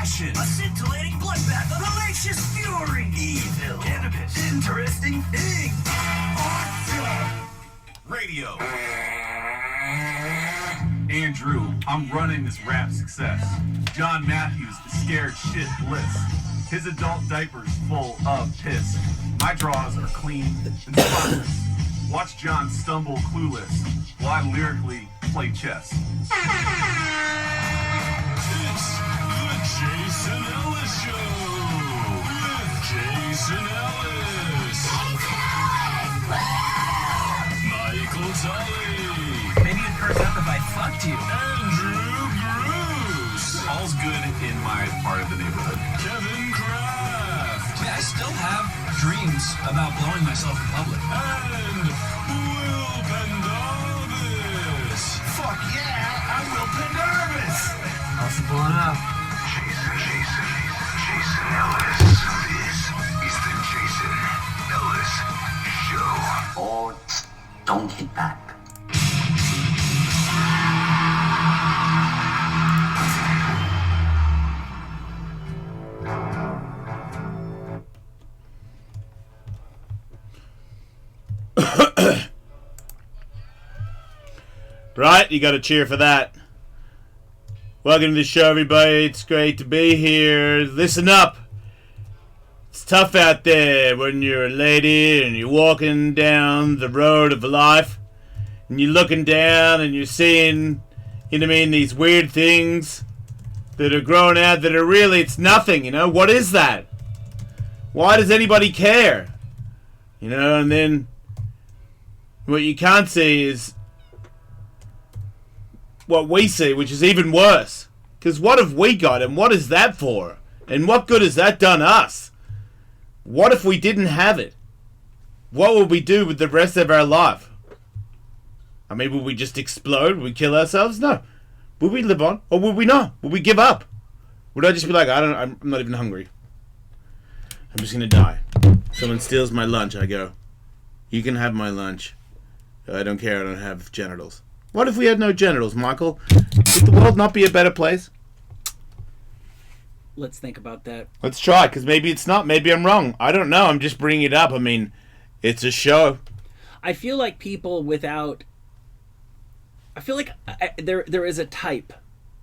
passion, a scintillating bloodbath of hellacious fury, evil, cannabis, interesting thing, awesome radio. Andrew, I'm running this rap success. John Matthews is scared shit bliss. His adult diaper's full of piss. My drawers are clean and spotless. Watch John stumble clueless while I lyrically play chess. It's the Jason Ellis Show with Jason Ellis. Michael Tully. Maybe you'd curse up if I fucked you. Andrew Bruce. All's good in my part of the neighborhood. Kevin Kraft. I still have dreams about blowing myself in public. And Will Pendarvis. Fuck yeah, I'm Will Pendarvis. How's it blowing up? Jason Ellis. This is the Jason Ellis Show. Or don't hit back. Right, you gotta cheer for that. Welcome to the show, everybody. It's great to be here. Listen up. It's tough out there when you're a lady and you're walking down the road of life and you're looking down and you're seeing, you know what I mean, these weird things that are growing out that are really, it's nothing, you know? What is that? Why does anybody care? You know, and then what you can't see is what we see, which is even worse. Because what have we got, and what is that for? And what good has that done us? What if we didn't have it? What would we do with the rest of our life? I mean, would we just explode? Would we kill ourselves? No. Would we live on? Or would we not? Would we give up? Would I just be like, I'm not even hungry. I'm just gonna die. Someone steals my lunch, I go, you can have my lunch. I don't care, I don't have genitals. What if we had no genitals, Michael? Would the world not be a better place? Let's think about that. Let's try, because maybe it's not. Maybe I'm wrong. I don't know. I'm just bringing it up. I mean, it's a show. I feel like people without... I feel like there is a type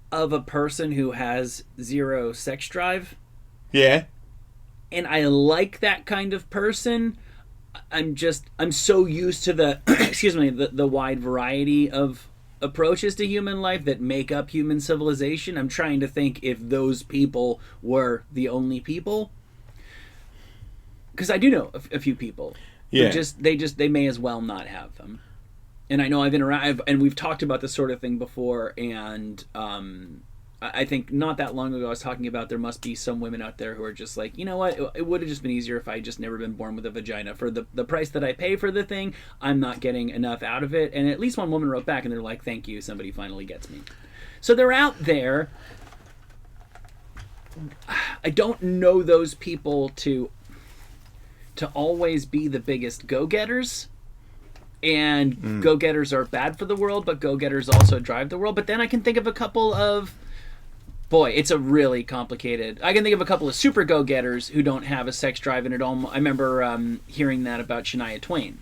of a person who has zero sex drive. Yeah. And I like that kind of person. I'm so used to the the wide variety of approaches to human life that make up human civilization. I'm trying to think if those people were the only people, because I do know a few people. Yeah. They may as well not have them. And I know and we've talked about this sort of thing before, and I think not that long ago I was talking about there must be some women out there who are just like, you know what, it would have just been easier if I had just never been born with a vagina. For the price that I pay for the thing, I'm not getting enough out of it. And at least one woman wrote back and they're like, thank you, somebody finally gets me. So they're out there. I don't know those people to always be the biggest go-getters. And go-getters are bad for the world, but go-getters also drive the world. But then I can think of a couple of... Boy, it's a really complicated... I can think of a couple of super go-getters who don't have a sex drive, and it all... I remember hearing that about Shania Twain.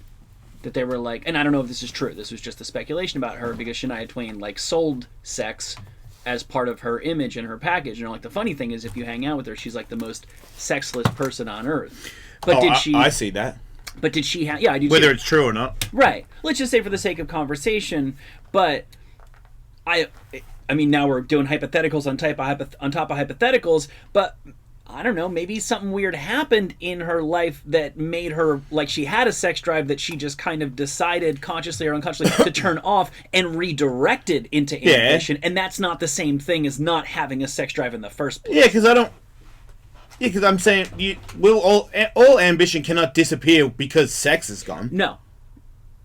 That they were like... And I don't know if this is true. This was just a speculation about her, because Shania Twain, like, sold sex as part of her image and her package. And, like, the funny thing is, if you hang out with her, she's, like, the most sexless person on earth. But did she... I see that. But did she have... Yeah, I do Whether too. it's true or not. Right. Let's just say for the sake of conversation, but I mean, now we're doing hypotheticals on top of hypotheticals, but I don't know, maybe something weird happened in her life that made her, like, she had a sex drive that she just kind of decided, consciously or unconsciously, to turn off and redirected into ambition, and that's not the same thing as not having a sex drive in the first place. Yeah, because I'm saying, all ambition cannot disappear because sex is gone.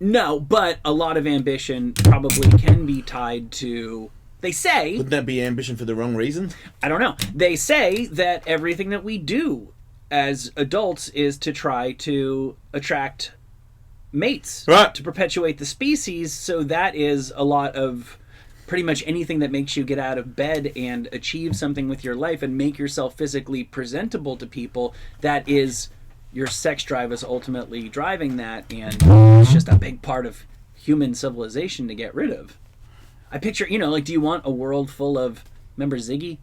No, but a lot of ambition probably can be tied to... They say... Wouldn't that be ambition for the wrong reason? I don't know. They say that everything that we do as adults is to try to attract mates. Right. To perpetuate the species, so that is a lot of pretty much anything that makes you get out of bed and achieve something with your life and make yourself physically presentable to people, that is your sex drive is ultimately driving that, and it's just a big part of human civilization to get rid of. I picture, like, do you want a world full of, remember Ziggy?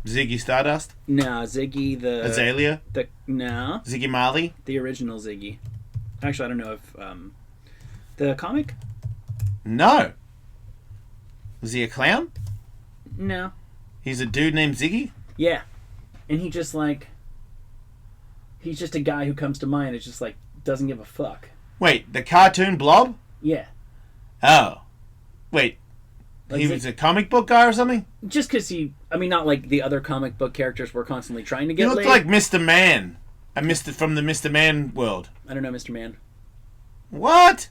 Ziggy Stardust? No, Ziggy the... Azalea? No. Ziggy Marley? The original Ziggy. Actually, I don't know if... the comic? No. Was he a clown? No. He's a dude named Ziggy? Yeah. And he just, like... He's just a guy who comes to mind. It's just, like, doesn't give a fuck. Wait, the cartoon Blob? Yeah. Oh. Wait. Like He was a comic book guy or something? Just because he... I mean, not like the other comic book characters were constantly trying to He get looked laid. like Mr. Man. From the Mr. Man world. I don't know, Mr. Man. What?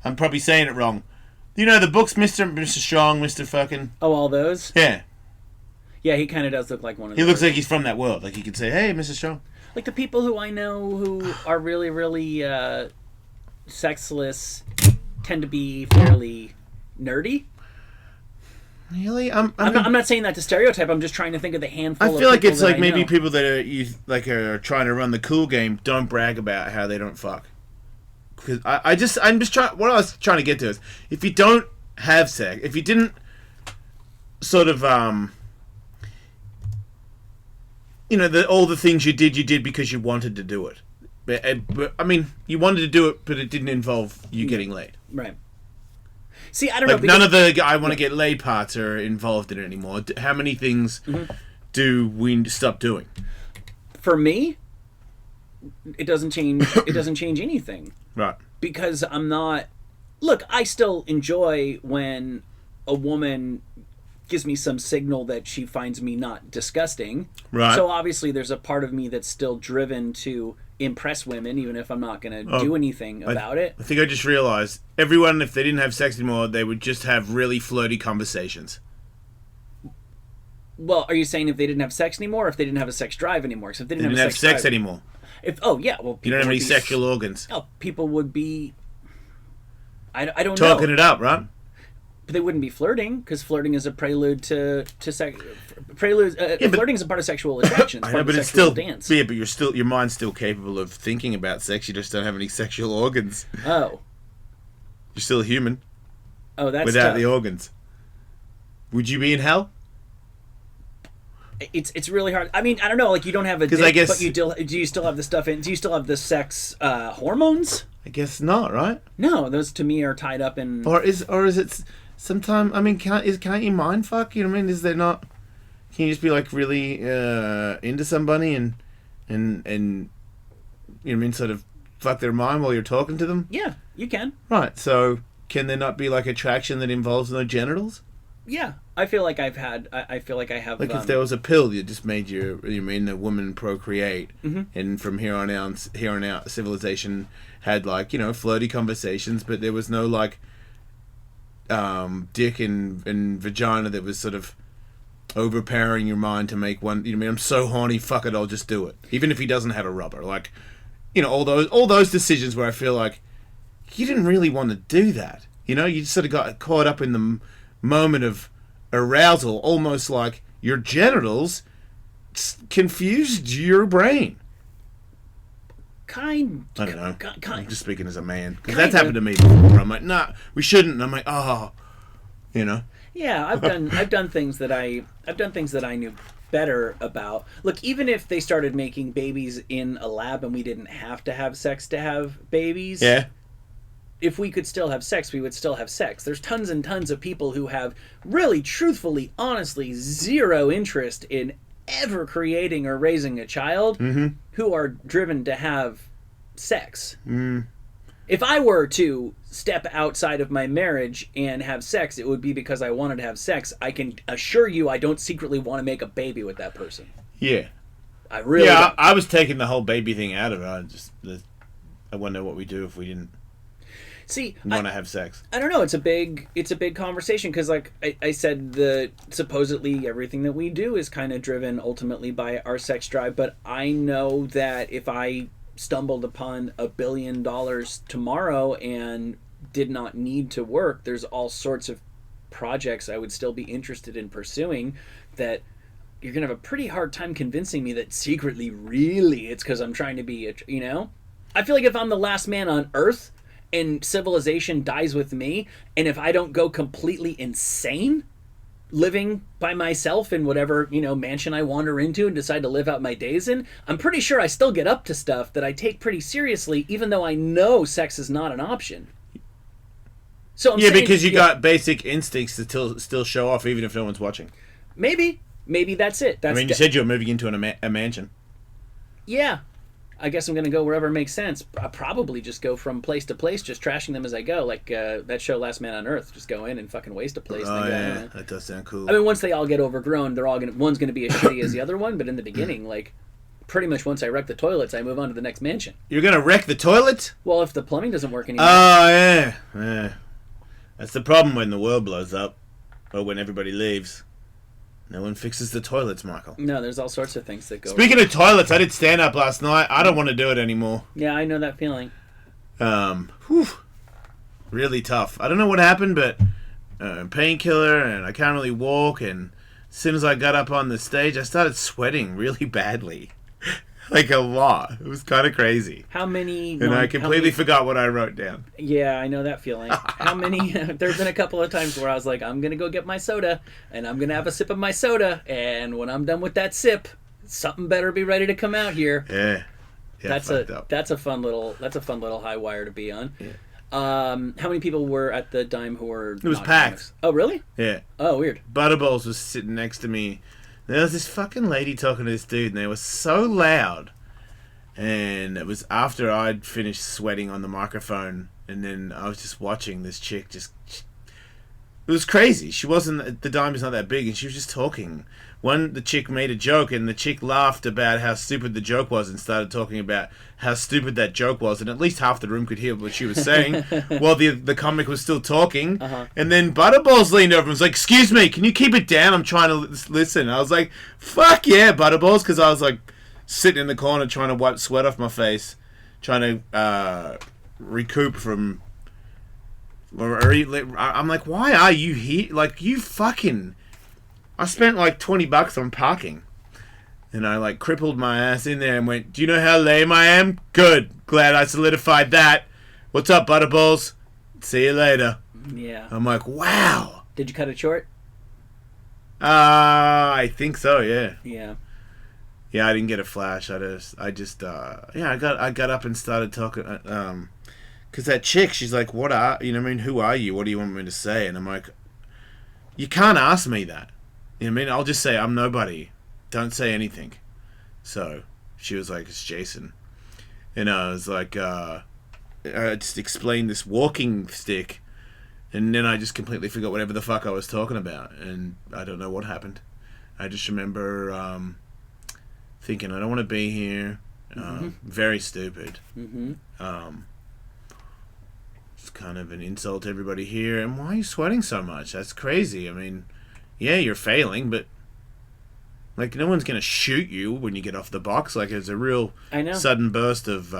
I'm probably saying it wrong. You know the books, Mr. Strong, Mr. fucking... Oh, all those? Yeah. Yeah, he kind of does look like one of He those. looks like he's from that world. Like he could say, hey, Mr. Strong. Like the people who I know who are really, really sexless tend to be fairly nerdy. Really? I'm not saying that to stereotype. I'm just trying to think of the handful of I feel like people it's that like I maybe know. people that are trying to run the cool game don't brag about how they don't fuck. Because I'm just trying. What I was trying to get to is if you don't have sex, if you didn't sort of all the things you did because you wanted to do it. But I mean, you wanted to do it, but it didn't involve you getting laid. Right. See, I don't Like know. none of the I want to get laid parts are involved in it anymore. How many things do we stop doing? For me, it doesn't change. It doesn't change anything. Right. Because I'm not... Look, I still enjoy when a woman gives me some signal that she finds me not disgusting. Right. So obviously there's a part of me that's still driven to impress women, even if I'm not going to do anything about it. I think I just realized everyone, if they didn't have sex anymore, they would just have really flirty conversations. Well, are you saying if they didn't have sex anymore, or if they didn't have a sex drive anymore? So if they They didn't, didn't have sex drive, anymore. Yeah, well, You don't have would any be- sexual organs. Oh, people would be... I don't Talking know. it up, right? But they wouldn't be flirting, because flirting is a prelude to sex. Flirting is a part of sexual attraction. It's I part know, of but the it's sexual still dance. yeah, but your mind's still capable of thinking about sex. You just don't have any sexual organs. Oh, You're still a human that's without tough. the organs. Would you be in hell? It's really hard. I mean, I don't know. Like, you don't have a 'Cause dick, I guess- but do you still have the stuff in? Do you still have the sex hormones? I guess not, right? No, those to me are tied up in. Or is it sometime? I mean, can't you mind fuck? You know what I mean? Is there not? Can you just be like really into somebody and you know what I mean? Sort of fuck their mind while you're talking to them. Yeah, you can. Right. So can there not be like attraction that involves no genitals? Yeah, I feel like I've had. I feel like I have. Like if there was a pill that just made you made a woman procreate, and from here on out, civilization had like flirty conversations, but there was no like dick and vagina that was sort of overpowering your mind to make one. You know what I mean? I'm so horny, fuck it, I'll just do it, even if he doesn't have a rubber. Like all those decisions where I feel like you didn't really want to do that. You just sort of got caught up in the moment of arousal, almost like your genitals confused your brain. I I don't know. I'm Kind. just speaking as a man, because Kinda. that's happened to me before. I'm like, nah, we shouldn't. And I'm like, oh, Yeah, I've done things that I knew better about. Look, even if they started making babies in a lab and we didn't have to have sex to have babies. yeah. If we could still have sex, we would still have sex. There's tons and tons of people who have really, truthfully, honestly, zero interest in ever creating or raising a child who are driven to have sex. If I were to step outside of my marriage and have sex, it would be because I wanted to have sex. I can assure you I don't secretly want to make a baby with that person. Yeah. I really Yeah, don't. I was taking the whole baby thing out of it. I wonder what we do if we didn't See, want to have sex. I don't know. It's a big conversation because, like I said, supposedly everything that we do is kind of driven ultimately by our sex drive. But I know that if I stumbled upon $1 billion tomorrow and did not need to work, there's all sorts of projects I would still be interested in pursuing, that you're gonna have a pretty hard time convincing me that secretly, really, it's because I'm trying to be, you know? I feel like if I'm the last man on Earth and civilization dies with me, and if I don't go completely insane living by myself in whatever, you know, mansion I wander into and decide to live out my days in, I'm pretty sure I still get up to stuff that I take pretty seriously, even though I know sex is not an option. So I'm saying, because you got basic instincts to still show off even if no one's watching. Maybe that's it. That's you said you were moving into a mansion. Yeah. I guess I'm going to go wherever makes sense. I'll probably just go from place to place, just trashing them as I go. Like that show Last Man on Earth. Just go in and fucking waste a place. Oh, yeah. That does sound cool. I mean, once they all get overgrown, they're all one's going to be as shitty as the other one. But in the beginning, like, pretty much once I wreck the toilets, I move on to the next mansion. You're going to wreck the toilet? Well, if the plumbing doesn't work anymore. Oh, yeah. That's the problem when the world blows up. Or when everybody leaves. No one fixes the toilets, Michael. No, there's all sorts of things that go Speaking of toilets, I did stand up last night. I don't want to do it anymore. Yeah, I know that feeling. Really tough. I don't know what happened, but painkiller, and I can't really walk, and as soon as I got up on the stage, I started sweating really badly. Like a lot. It was kind of crazy. How many... And I completely forgot what I wrote down. Yeah, I know that feeling. How many... There's been a couple of times where I was like, I'm going to go get my soda, and I'm going to have a sip of my soda, and when I'm done with that sip, something better be ready to come out here. Yeah. That's a fun little high wire to be on. Yeah. How many people were at the dime who were... It was packed. Oh, really? Yeah. Oh, weird. Butterballs was sitting next to me. There was this fucking lady talking to this dude, and they were so loud. And it was after I'd finished sweating on the microphone, and then I was just watching this chick just... It was crazy. She wasn't... The dime is not that big, and she was just talking. The chick made a joke, and the chick laughed about how stupid the joke was and started talking about how stupid that joke was, and at least half the room could hear what she was saying while the comic was still talking. And then Butterballs leaned over and was like, "Excuse me, can you keep it down? I'm trying to listen." I was like, "Fuck yeah, Butterballs," because I was like sitting in the corner trying to wipe sweat off my face, trying to recoup from... I'm like, why are you here? Like, you fucking... I spent like $20 on parking. And I like crippled my ass in there and went, "Do you know how lame I am? Good. Glad I solidified that. What's up, Butterballs? See you later." Yeah. I'm like, wow. Did you cut it short? I think so, yeah. Yeah. Yeah, I didn't get a flash. I got up and started talking, because that chick, she's like, who are you? What do you want me to say? And I'm like, you can't ask me that. You know what I mean? I'll just say, I'm nobody. Don't say anything. So she was like, "It's Jason." And I was like, I just explained this walking stick, and then I just completely forgot whatever the fuck I was talking about, and I don't know what happened. I just remember thinking, I don't want to be here. Very stupid. It's kind of an insult to everybody here. And why are you sweating so much? That's crazy. I mean, yeah, you're failing, but like, no one's gonna shoot you when you get off the box. Like, it's a real sudden burst of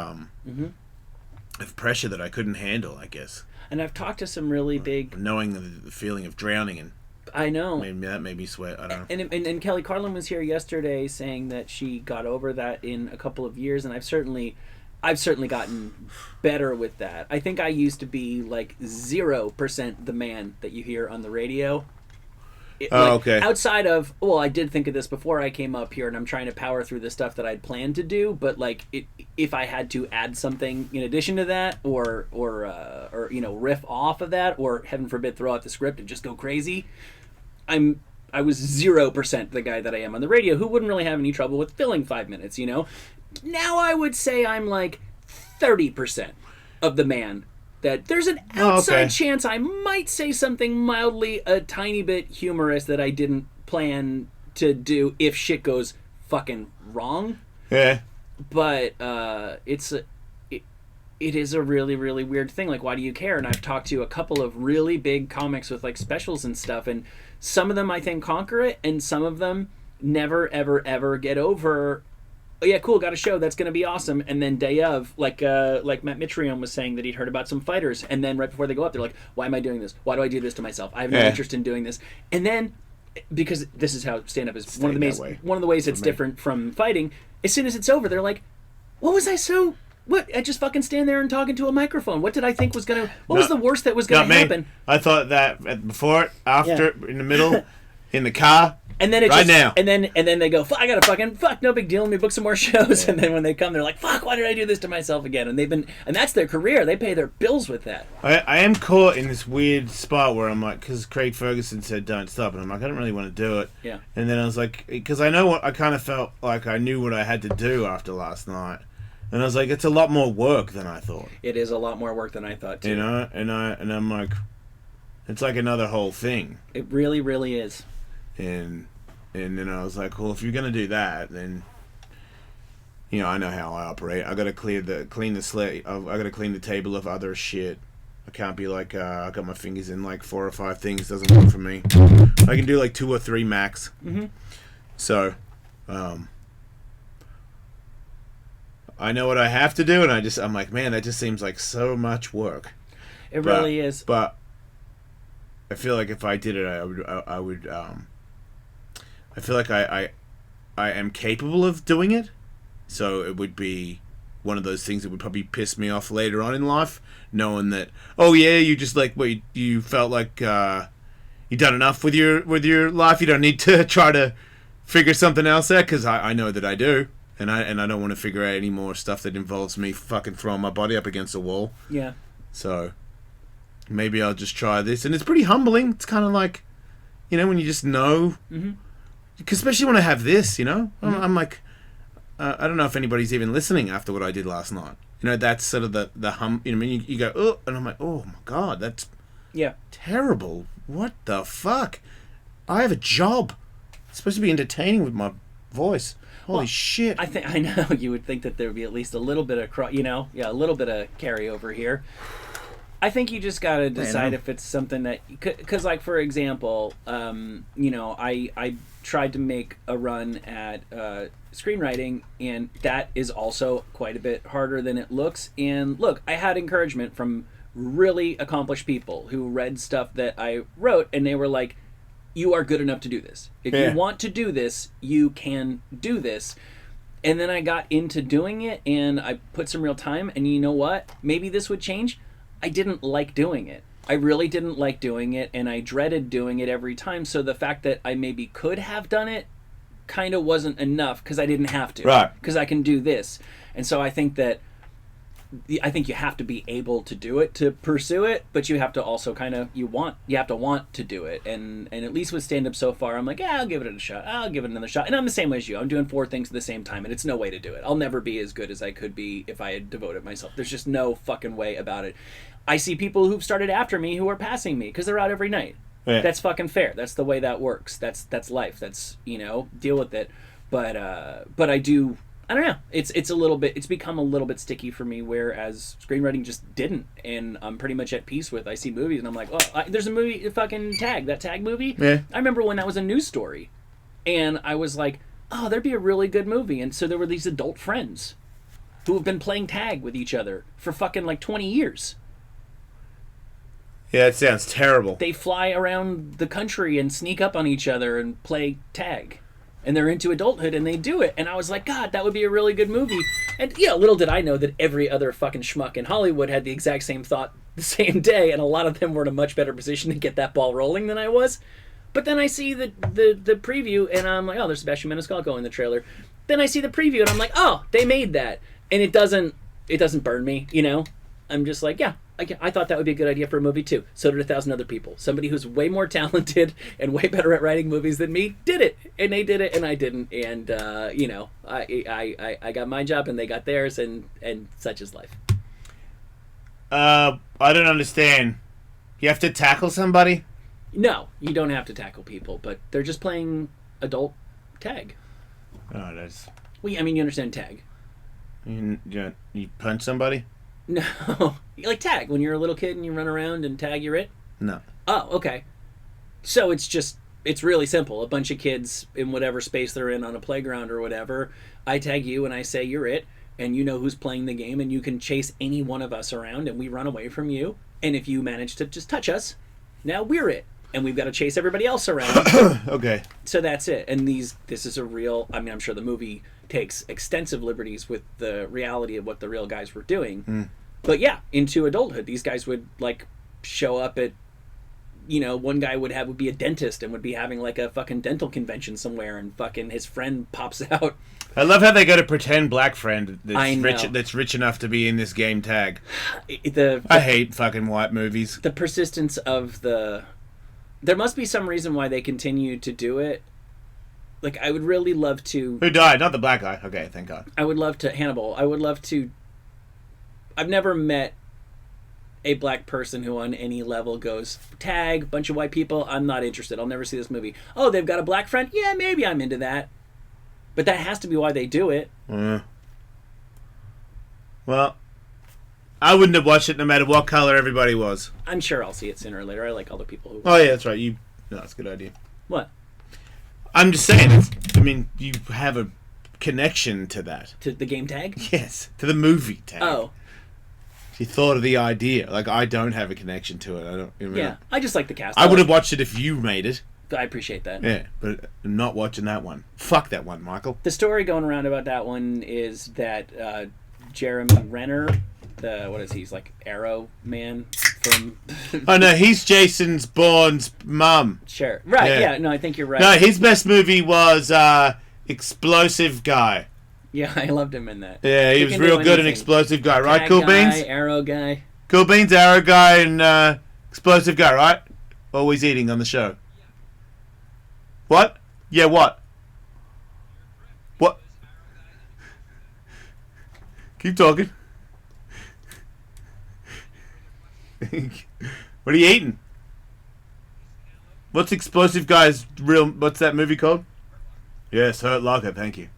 pressure that I couldn't handle, I guess. And I've talked to some really big... Knowing the feeling of drowning, and I know. Maybe that made me sweat. I don't know. And Kelly Carlin was here yesterday saying that she got over that in a couple of years, and I've certainly gotten better with that. I think I used to be like 0% the man that you hear on the radio. Okay. Outside of, I did think of this before I came up here, and I'm trying to power through the stuff that I'd planned to do. But like, if I had to add something in addition to that, or riff off of that, or heaven forbid throw out the script and just go crazy, I was 0% the guy that I am on the radio, who wouldn't really have any trouble with filling 5 minutes. Now I would say I'm like 30% of the man. That there's an outside chance I might say something mildly a tiny bit humorous that I didn't plan to do if shit goes fucking wrong. Yeah. But it is a really, really weird thing. Like, why do you care? And I've talked to a couple of really big comics with like specials and stuff, and some of them I think conquer it, and some of them never, ever, ever get over oh yeah, cool, got a show, that's going to be awesome. And then day of, like Matt Mitrione was saying that he'd heard about some fighters, and then right before they go up, they're like, why am I doing this? Why do I do this to myself? I have no interest in doing this. And then, because this is how stand-up is, one of the ways it's different from fighting, as soon as it's over, they're like, what was I so... What? I just fucking stand there and talk into a microphone. What did I think was going to... What was the worst that was going to happen? I thought that before, after, in the middle, in the car, and then it right just, now. And then they go, I got to fucking... Fuck, no big deal. Let me book some more shows. And then when they come, they're like, fuck, why did I do this to myself again? And they've been... And that's their career. They pay their bills with that. I am caught in this weird spot where I'm like... Because Craig Ferguson said don't stop. And I'm like, I don't really want to do it. Yeah. And then I was like... Because I know what... I kind of felt like I knew what I had to do after last night. And I was like, it's a lot more work than I thought. It is a lot more work than I thought, too. You know? And I'm like... It's like another whole thing. It really, really is. And then I was like, well, if you're going to do that, then... You know, I know how I operate. I got to clean the slate. I got to clean the table of other shit. I can't be like, I got my fingers in like 4 or 5 things. Doesn't work for me. I can do like 2 or 3 max. Mm-hmm. So... I know what I have to do, and I'm like, man, that just seems like so much work. It really is. But I feel like if I did it, I would. I feel like I am capable of doing it, so it would be one of those things that would probably piss me off later on in life, knowing that, oh yeah, you just like, wait, you felt like you done enough with your life. You don't need to try to figure something else out, because I know that I do. And I don't want to figure out any more stuff that involves me fucking throwing my body up against a wall. Yeah. So maybe I'll just try this. And it's pretty humbling. It's kind of like, you know, when you just know. Mm-hmm. Especially when I have this, you know. Mm-hmm. I'm like, I don't know if anybody's even listening after what I did last night. You know, that's sort of the hum. You know what I mean? You go, oh, and I'm like, oh my God, that's terrible. What the fuck? I have a job. It's supposed to be entertaining with my voice. Holy shit! I know you would think that there would be at least a little bit of a little bit of carryover here. I think you just gotta decide if it's something that, because like for example, I tried to make a run at screenwriting, and that is also quite a bit harder than it looks. And look, I had encouragement from really accomplished people who read stuff that I wrote, and they were like, you are good enough to do this. If you want to do this, you can do this. And then I got into doing it, and I put some real time, and you know what? Maybe this would change. I didn't like doing it. I really didn't like doing it, and I dreaded doing it every time. So the fact that I maybe could have done it kind of wasn't enough, because I didn't have to. Right. Because I can do this. And so I think you have to be able to do it to pursue it, but you have to also you have to want to do it. And at least with stand-up so far, I'm like, I'll give it a shot. I'll give it another shot. And I'm the same way as you. I'm doing 4 things at the same time, and it's no way to do it. I'll never be as good as I could be if I had devoted myself. There's just no fucking way about it. I see people who've started after me who are passing me because they're out every night. Yeah. That's fucking fair. That's the way that works. That's life. That's, deal with it. But I don't know. It's become a little bit sticky for me, whereas screenwriting just didn't, and I'm pretty much at peace with. I see movies and I'm like, there's a movie, fucking Tag, that Tag movie. Yeah. I remember when that was a news story, and I was like, oh, there'd be a really good movie. And so there were these adult friends who have been playing tag with each other for fucking like 20 years. Yeah, it sounds terrible. They fly around the country and sneak up on each other and play tag. And they're into adulthood, and they do it. And I was like, God, that would be a really good movie. And little did I know that every other fucking schmuck in Hollywood had the exact same thought the same day, and a lot of them were in a much better position to get that ball rolling than I was. But then I see the preview, and I'm like, oh, there's Sebastian Maniscalco in the trailer. Then I see the preview, and I'm like, oh, they made that. And it doesn't burn me, I'm just like, yeah, I thought that would be a good idea for a movie too. So did 1,000 other people. Somebody who's way more talented and way better at writing movies than me did it, and they did it, and I didn't. And I got my job, and they got theirs, and such is life. I don't understand. You have to tackle somebody? No, you don't have to tackle people, but they're just playing adult tag. Oh, that's. Well, I mean, you understand tag. You punch somebody? No. Like tag, when you're a little kid and you run around and tag, you're it? No. Oh, okay. So it's just it's really simple. A bunch of kids in whatever space they're in on a playground or whatever. I tag you and I say you're it, and you know who's playing the game, and you can chase any one of us around, and we run away from you. And if you manage to just touch us, now we're it, and we've got to chase everybody else around. Okay. So that's it. And this is a real. I mean, I'm sure the movie takes extensive liberties with the reality of what the real guys were doing. But yeah, into adulthood, these guys would like show up at, you know, one guy would be a dentist and would be having like a fucking dental convention somewhere, and fucking his friend pops out. I love how they got a pretend black friend I know. that's rich enough to be in this game tag. The I hate fucking white movies. the persistence of the. There must be some reason why they continue to do it. Like, I would really love to. Who died? Not the black guy. Okay, thank God. I would love to Hannibal. I would love to. I've never met a black person who on any level goes, tag, bunch of white people, I'm not interested. I'll never see this movie. Oh, they've got a black friend? Yeah, maybe I'm into that. But that has to be why they do it. Well, I wouldn't have watched it no matter what color everybody was. I'm sure I'll see it sooner or later. I like all the people who... Oh, yeah, that's right. No, that's a good idea. What? I'm just saying, you have a connection to that. To the game tag? Yes, to the movie tag. Oh. You thought of the idea. Like, I don't have a connection to it. I don't. You know, Yeah, I just like the cast. I would have watched it if you made it. I appreciate that. Yeah, but I'm not watching that one. Fuck that one, Michael. The story going around about that one is that Jeremy Renner, what is he? He's like Arrow Man from... Oh, no, he's Jason Bourne's mum. Sure. Right, Yeah. yeah. No, I think you're right. No, his best movie was Explosive Guy. Yeah, I loved him in that. Yeah, he was can do real good in anything. Explosive Guy, right? Tag Cool guy, Beans? Arrow guy. Cool Beans, Arrow Guy, and Explosive Guy, right? Always eating on the show. What? Yeah, what? What? Keep talking. What are you eating? What's Explosive Guy's real... What's that movie called? Yes, Hurt Locker, thank you.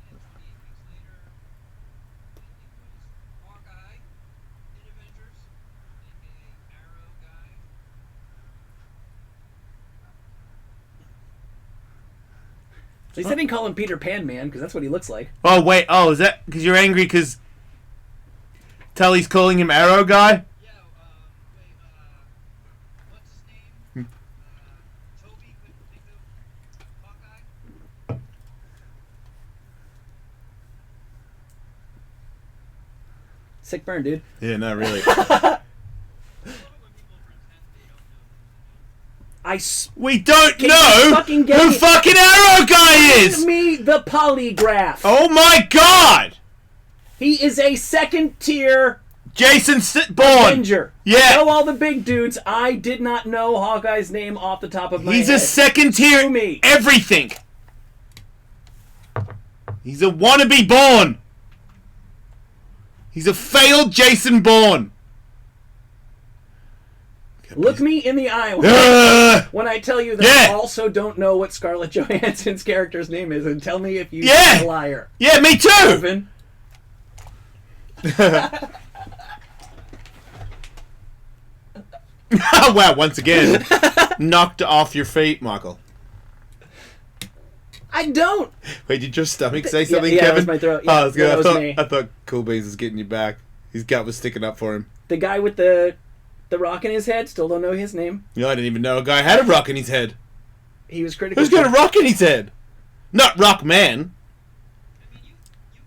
At least I didn't call him Peter Pan Man, because that's what he looks like. Oh, wait. Oh, is that because you're angry because Tully's calling him Arrow Guy? What's his name? Toby couldn't think of Hawkeye? Sick burn, dude. Yeah, no, really. We don't Can know you fucking get who me- fucking Arrow Guy is! Give me the polygraph. Oh my god! He is a second tier Jason Bourne! Avenger. Yeah. I know all the big dudes. I did not know Hawkeye's name off the top of my He's head. a second tier Sue me. everything! He's a wannabe Bourne! He's a failed Jason Bourne! Look me in the eye when I tell you that Yeah. I also don't know what Scarlett Johansson's character's name is, and tell me if you Yeah. are a liar. Yeah, me too! Alvin. Wow, once again, knocked off your feet, Michael. I don't. Wait, did your stomach say something, yeah, Kevin? it was my throat. Yeah, Oh, I was good. that was I thought, me. I thought Cool Beans was getting you back. His gut was sticking up for him. The guy with the rock in his head, still don't know his name. You know, I didn't even know a guy had a rock in his head. He was critical. Who's got a rock in his head? Not Rock Man. I mean, you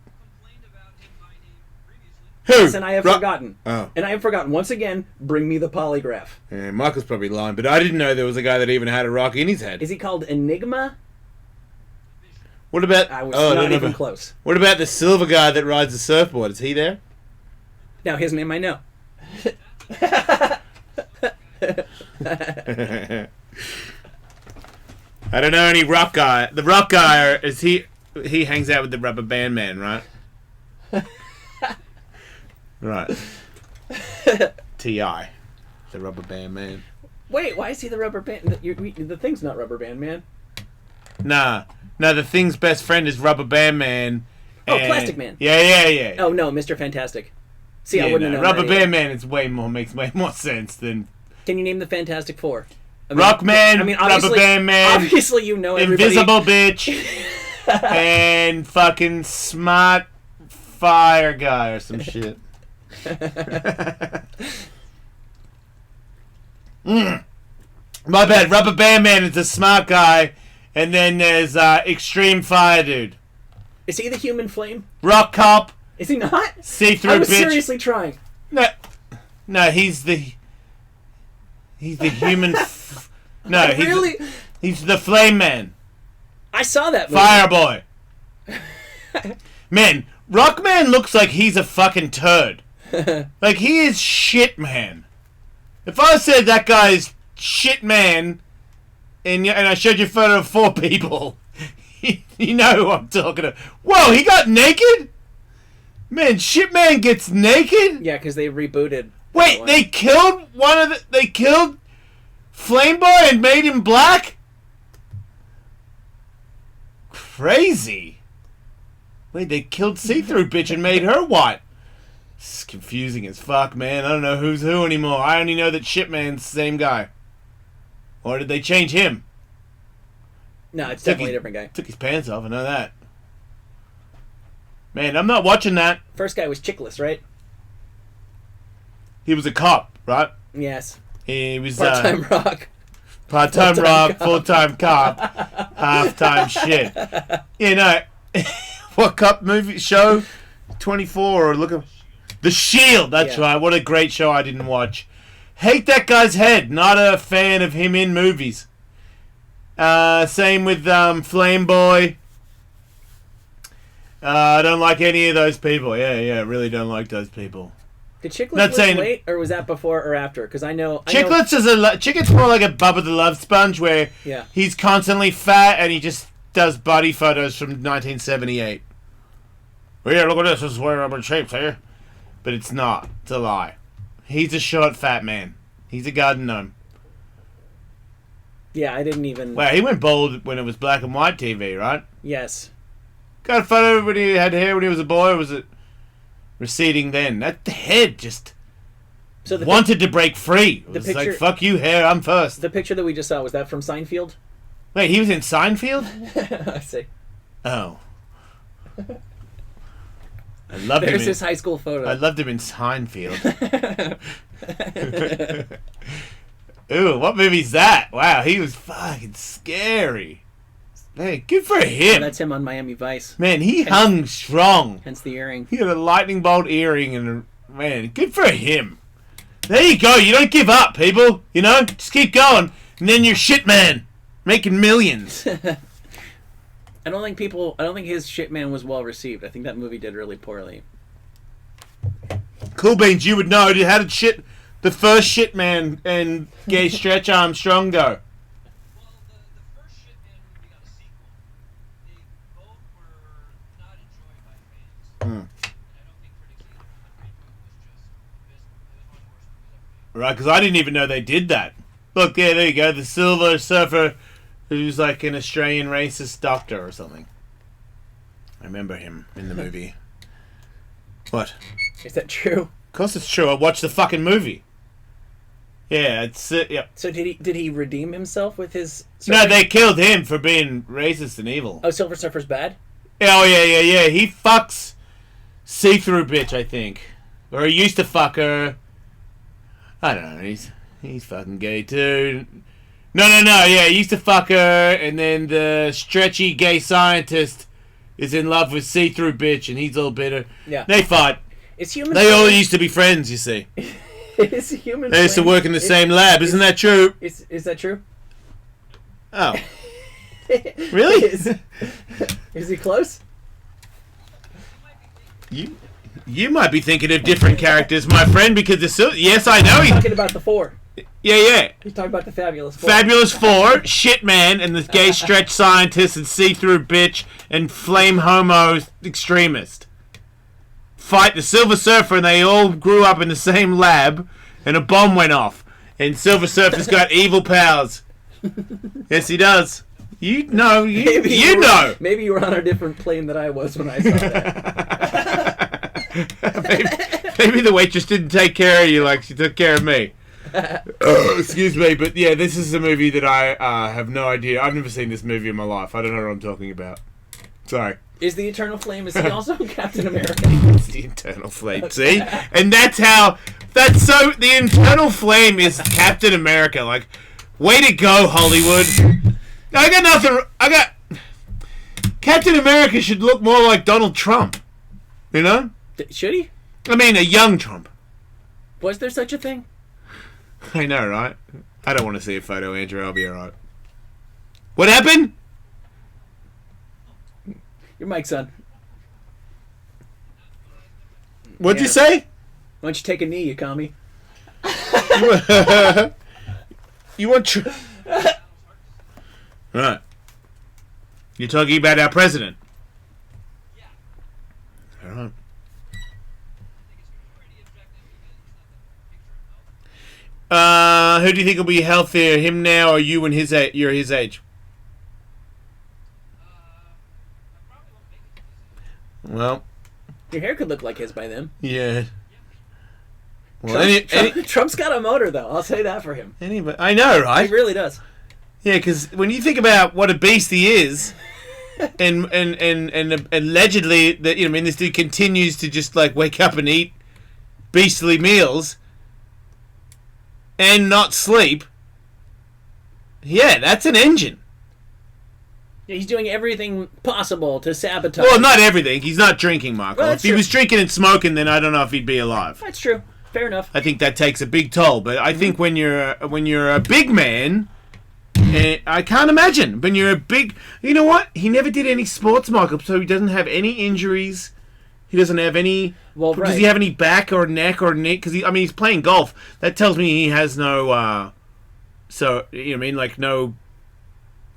complained about him by name previously. Who? Yes, and I have forgotten. Oh. And I have forgotten. Once again, bring me the polygraph. Yeah, Michael's probably lying, but I didn't know there was a guy that even had a rock in his head. Is he called Enigma? What about... I was no, not no, even but- close. What about the silver guy that rides the surfboard? Is he there? Now, his name I know. I don't know any rock guy. The rock guy, is he hangs out with the rubber band man, right? Right. T.I. The rubber band man. Wait, why is he the rubber band? The thing's not rubber band, man. Nah. No, the Thing's best friend is Rubber Band Man. Oh, and- Plastic Man. Yeah. Oh, no, Mr. Fantastic. See, I Yeah, wouldn't no, have known Rubber that Band Man is makes way more sense than... Can you name the Fantastic Four? Rockman, Rubber obviously- Band Man, Obviously, you know everybody. Invisible Bitch, and fucking Smart Fire Guy or some shit. My bad. Rubber Band Man is the smart guy, and then there's Extreme Fire Dude. Is he the human flame? Rock Cop, Is he not? See-Through I was Bitch. seriously trying. No, he's the human. No, he's Really? he's the Flame Man. I saw that movie. Fireboy. Man, Rockman looks like he's a fucking turd. Like, he is shit, man. If I said that guy's shit, man, and I showed you a photo of 4 people, you know who I'm talking about. Whoa, he got naked? Man, shit man gets naked? Yeah, because they rebooted. Wait, that they one. killed they killed Flameboy and made him black? Crazy. Wait, they killed See-Through Bitch and made her white. This is confusing as fuck, man. I don't know who's who anymore. I only know that Shitman's the same guy. Or did they change him? No, it's definitely a different guy. Took his pants off, I know that. Man, I'm not watching that. First guy was Chickless, right? He was a cop, right? Yes. He was Part-time rock. part-time full-time rock, cop. full-time cop, half-time shit. You know, what cop movie show? 24 or look at The Shield. That's Yeah. right. What a great show I didn't watch. Hate that guy's head. Not a fan of him in movies. Same with Flame Boy. I don't like any of those people. Yeah, really don't like those people. Did Chicklets Not lose saying- weight, or was that before or after? Because I know Chicklets is Chicklets more like a Bubba the Love Sponge, where Yeah. he's constantly fat and he just does body photos from 1978. Well, yeah, look at this. This is where I'm in shape here. But it's not. It's a lie. He's a short, fat man. He's a garden gnome. Yeah, I didn't even. Wow, he went bald when it was black and white TV, right? Yes. Got a photo when he had hair when he was a boy, or was it receding then? That head just So the wanted to break free. It was picture- like, fuck you, hair, I'm first. the picture that we just saw, was that from Seinfeld? Wait, he was in Seinfeld? I see. Oh. I loved him. There's In, his high school photo. I loved him in Seinfeld. Ooh, what movie's that? Wow, he was fucking scary. Man, good for him. That's him on Miami Vice. Man, he hung strong. Hence the earring. He had a lightning bolt earring and man, good for him. There you go. You don't give up, people. You know, just keep going, and then you're shit man, making millions. I don't think his shit man was well received. I think that movie did really poorly. Cool Beans, you would know. How did the first shit man and gay Stretch Armstrong go? Well, the first Shit Man movie got a sequel. They both were not enjoyed by fans. And I don't think critics either. The reboot was just abysmal. It was one of the worst movies ever made. Right, because I didn't even know they did that. Look, yeah, there you go. The Silver Surfer, who's like an Australian racist doctor or something. I remember him in the movie. What? Is that true? Of course it's true. I watched the fucking movie. Yeah, it's yep. So did he redeem himself with his? No, they killed him for being racist and evil. Oh, Silver Surfer's bad. Oh yeah. He fucks See-Through Bitch, I think, or he used to fuck her. I don't know. He's fucking gay too. No. Yeah, he used to fuck her, and then the stretchy gay scientist is in love with See-Through Bitch, and he's all bitter. Yeah. They fought. Is human? They all used to be friends, you see. Is human? They used to work in the same lab. Isn't that true? Is that true? Oh. Really? Is he close? You might be thinking of different characters, my friend, because yes, I know He's talking about the four. Yeah. He's talking about the Fabulous Four. Fabulous Four, Shit Man, and the gay stretch scientist and See-Through Bitch and flame homo extremist fight the Silver Surfer, and they all grew up in the same lab, and a bomb went off, and Silver Surfer's got evil powers. Yes, he does. You know. Maybe You know. Maybe you were on a different plane than I was when I saw that. Maybe the waitress didn't take care of you like she took care of me. Excuse me, but yeah, this is a movie that I have no idea. I've never seen this movie in my life. I don't know what I'm talking about. Sorry. Is the Eternal Flame, is he also Captain America? It's the Eternal Flame, see? And that's so, the Eternal Flame is Captain America. Like, way to go, Hollywood. Captain America should look more like Donald Trump. You know? Should he? I mean, a young Trump. Was there such a thing? I know, right? I don't want to see a photo, Andrew. I'll be alright. What happened? Your mic's on. What'd you Yeah. say? Why don't you take a knee, you commie? You want Right. You're talking about our president. Yeah. Alright. I think it's pretty objective because it's not the picture of health. Who do you think will be healthier, him now or you when you're his age? I probably won't make it to this age. Well, Your hair could look like his by then. yeah. Well, Trump's got a motor, though. I'll say that for him. anybody, I know, He right? really does. Yeah, because when you think about what a beast he is, and allegedly that I mean, this dude continues to just like wake up and eat beastly meals and not sleep. Yeah, that's an engine. He's doing everything possible to sabotage. Well, not everything. He's not drinking, Marco. Well, If that's he true. was drinking and smoking, then I don't know if he'd be alive. That's true. Fair enough. I think that takes a big toll. But I think when you're a big man, I can't imagine. When you're a big, you know what? He never did any sports, Michael, so he doesn't have any injuries. He doesn't have any. Well, Does right. he have any back or neck or knee? Because he's playing golf. That tells me he has no. So you know what I mean, like no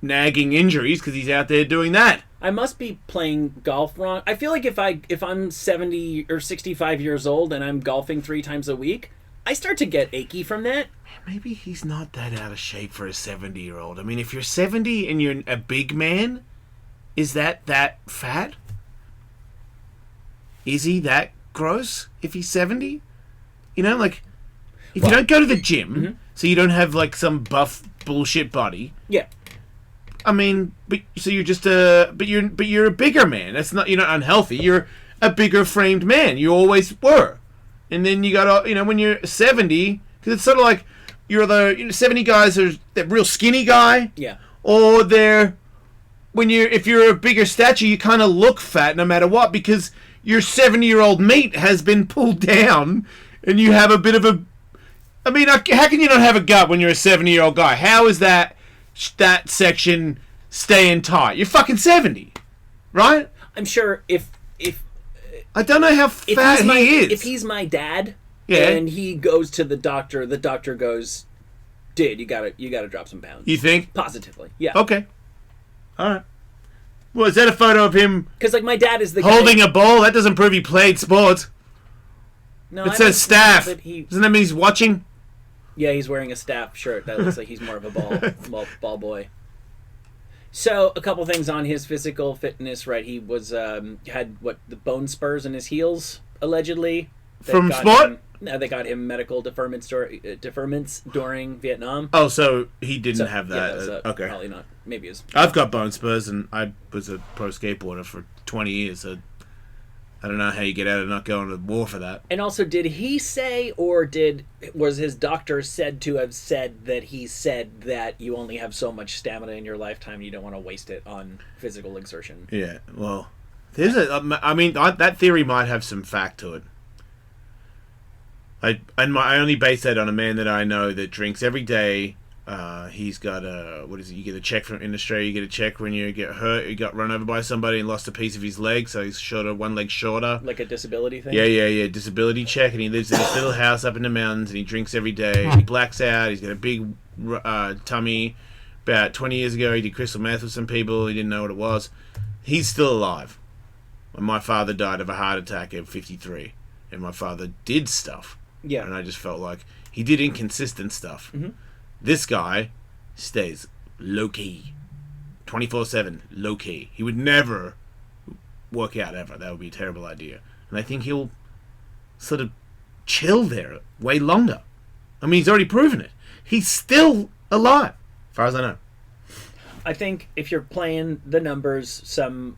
nagging injuries because he's out there doing that. I must be playing golf wrong. I feel like if I'm 70 or 65 years old and I'm golfing 3 times a week, I start to get achy from that. Maybe he's not that out of shape for a 70-year-old. I mean, if you're 70 and you're a big man, is that fat? Is he that gross if he's 70? You know, like, if you don't go to the gym, so you don't have, like, some buff bullshit body, Yeah. I mean, but so you're just but you're a bigger man. That's not, you're not unhealthy. You're a bigger framed man. You always were. And then you got, when you're 70, because it's sort of like you're the 70 guys are that real skinny guy, Yeah. or if you're a bigger stature, you kind of look fat no matter what because your 70-year-old meat has been pulled down, and you have a bit of a. I mean, how can you not have a gut when you're a 70-year-old guy? How is that section staying tight? You're fucking 70, right? I'm sure if I don't know how fat he is. If he's my dad, Yeah. and he goes to the doctor goes, "Dude, you gotta drop some pounds." You think? Positively, yeah. Okay. All right. Well, is that a photo of him Because like my dad is the holding guy, a ball? That doesn't prove he played sports. No, It I says don't staff. think that Doesn't that mean he's watching? Yeah, he's wearing a staff shirt. That looks like he's more of a ball boy. So, a couple things on his physical fitness, right? He was had the bone spurs in his heels allegedly. That From got sport? No, they got him medical deferments during Vietnam. Oh, so he didn't So, have yeah, that. was, Okay. Probably not. Maybe his. I've got bone spurs, and I was a pro skateboarder for 20 years, so I don't know how you get out of not going to war for that. And also, did he say, or was his doctor said to have said that he said that you only have so much stamina in your lifetime, you don't want to waste it on physical exertion? Yeah, well, that theory might have some fact to it. I only base that on a man that I know that drinks every day. He's got what is it? You get a check from in Australia. You get a check when you get hurt. You got run over by somebody and lost a piece of his leg, so he's one leg shorter. Like a disability thing? Yeah. Disability check, and he lives in this little house up in the mountains, and he drinks every day. He blacks out. He's got a big tummy. About 20 years ago, he did crystal meth with some people. He didn't know what it was. He's still alive. And my father died of a heart attack at 53, and my father did stuff. Yeah. And I just felt like he did inconsistent stuff. Mhm. This guy stays low-key. 24/7, low-key. He would never work out ever. That would be a terrible idea. And I think he'll sort of chill there way longer. I mean, he's already proven it. He's still alive, as far as I know. I think if you're playing the numbers, some